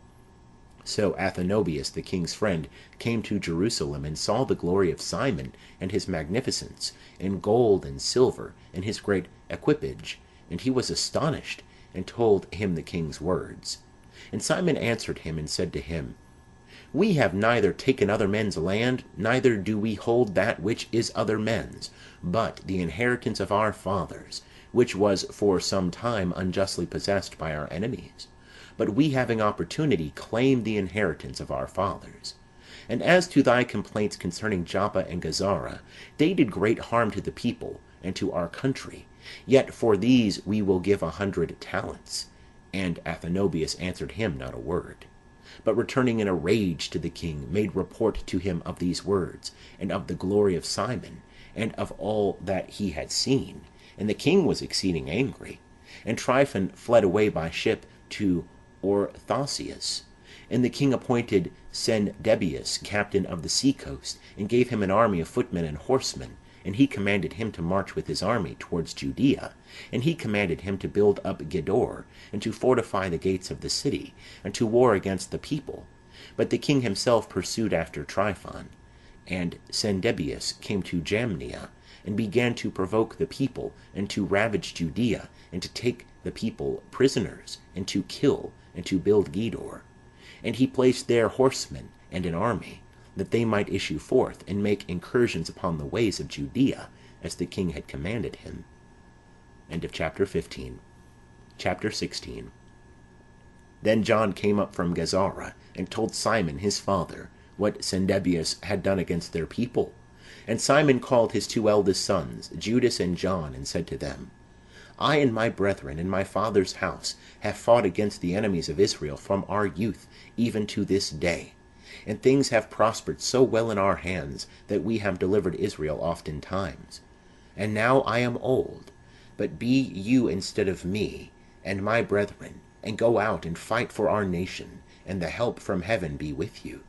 So Athenobius, the king's friend, came to Jerusalem, and saw the glory of Simon, and his magnificence, and gold and silver, and his great equipage. And he was astonished, and told him the king's words. And Simon answered him, and said to him, We have neither taken other men's land, neither do we hold that which is other men's, but the inheritance of our fathers, which was for some time unjustly possessed by our enemies. But we, having opportunity, claim the inheritance of our fathers. And as to thy complaints concerning Joppa and Gazara, they did great harm to the people, and to our country, Yet for these we will give 100 talents. And Athenobius answered him not a word, but returning in a rage to the king, made report to him of these words, and of the glory of Simon, and of all that he had seen. And the king was exceeding angry. And Tryphon fled away by ship to Orthosius. And the king appointed Cendebeus captain of the sea coast, and gave him an army of footmen and horsemen. And he commanded him to march with his army towards Judea. And he commanded him to build up Gedor, and to fortify the gates of the city, and to war against the people. But the king himself pursued after Tryphon. And Cendebeus came to Jamnia, and began to provoke the people, and to ravage Judea, and to take the people prisoners, and to kill, and to build Gedor. And he placed there horsemen and an army, that they might issue forth, and make incursions upon the ways of Judea, as the king had commanded him. End of chapter 15. Chapter 16. Then John came up from Gazara, and told Simon his father what Cendebeus had done against their people. And Simon called his 2 eldest sons, Judas and John, and said to them, I and my brethren and my father's house have fought against the enemies of Israel from our youth even to this day. And things have prospered so well in our hands, that we have delivered Israel oftentimes. And now I am old, but be you instead of me, and my brethren, and go out and fight for our nation, and the help from heaven be with you.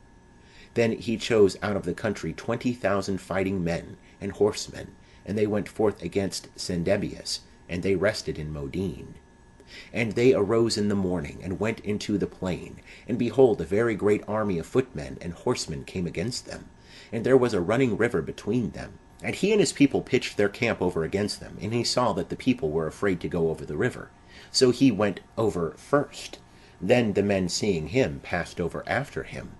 Then he chose out of the country 20,000 fighting men and horsemen, and they went forth against Cendebeus, and they rested in Modin. And they arose in the morning, and went into the plain, and behold, a very great army of footmen and horsemen came against them, and there was a running river between them. And he and his people pitched their camp over against them, and he saw that the people were afraid to go over the river. So he went over first. Then the men, seeing him, passed over after him.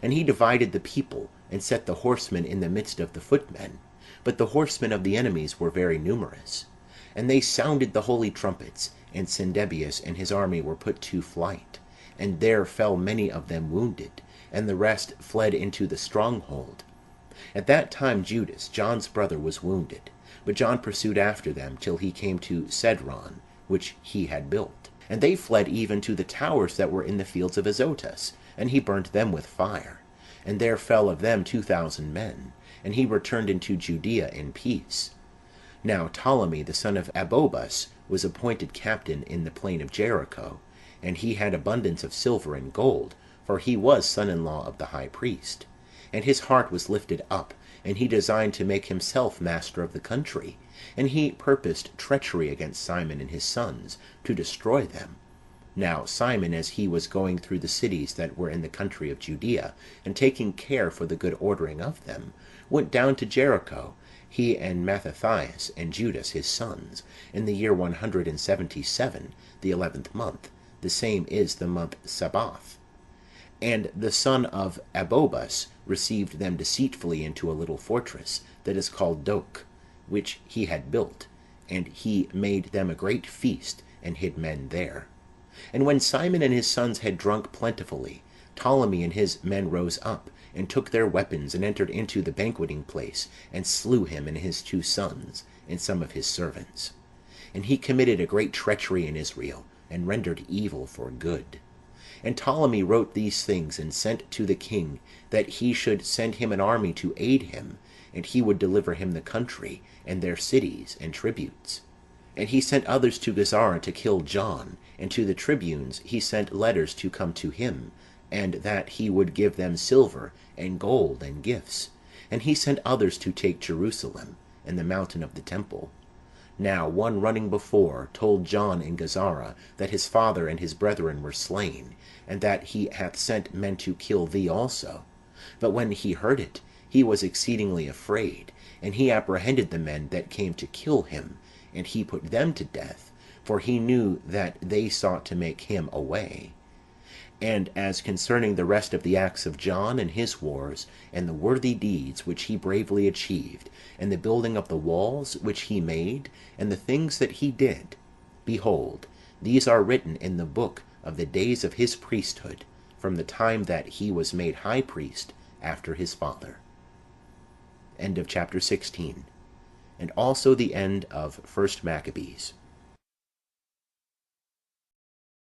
And he divided the people, and set the horsemen in the midst of the footmen. But the horsemen of the enemies were very numerous. And they sounded the holy trumpets, and Cendebeus and his army were put to flight. And there fell many of them wounded, and the rest fled into the stronghold. At that time Judas, John's brother, was wounded, but John pursued after them till he came to Cedron, which he had built. And they fled even to the towers that were in the fields of Azotus, and he burnt them with fire. And there fell of them 2,000 men, and he returned into Judea in peace. Now Ptolemy the son of Abobus was appointed captain in the plain of Jericho, and he had abundance of silver and gold, for he was son-in-law of the high priest. And his heart was lifted up, and he designed to make himself master of the country. And he purposed treachery against Simon and his sons, to destroy them. Now Simon, as he was going through the cities that were in the country of Judea, and taking care for the good ordering of them, went down to Jericho, he and Mattathias and Judas his sons, in the year 177, the 11th month, the same is the month Sabbath. And the son of Abobus received them deceitfully into a little fortress, that is called Doch, which he had built, and he made them a great feast, and hid men there. And when Simon and his sons had drunk plentifully, Ptolemy and his men rose up, and took their weapons, and entered into the banqueting place, and slew him and his 2 sons, and some of his servants. And he committed a great treachery in Israel, and rendered evil for good. And Ptolemy wrote these things, and sent to the king, that he should send him an army to aid him, and he would deliver him the country, and their cities, and tributes. And he sent others to Gazara to kill John, and to the tribunes he sent letters to come to him, and that he would give them silver, and gold, and gifts. And he sent others to take Jerusalem, and the mountain of the temple. Now one running before told John in Gazara that his father and his brethren were slain, and that he hath sent men to kill thee also. But when he heard it, he was exceedingly afraid, and he apprehended the men that came to kill him, and he put them to death, for he knew that they sought to make him away. And as concerning the rest of the acts of John and his wars, and the worthy deeds which he bravely achieved, and the building of the walls which he made, and the things that he did, behold, these are written in the book of the days of his priesthood, from the time that he was made high priest after his father. End of chapter 16. and also the end of first Maccabees.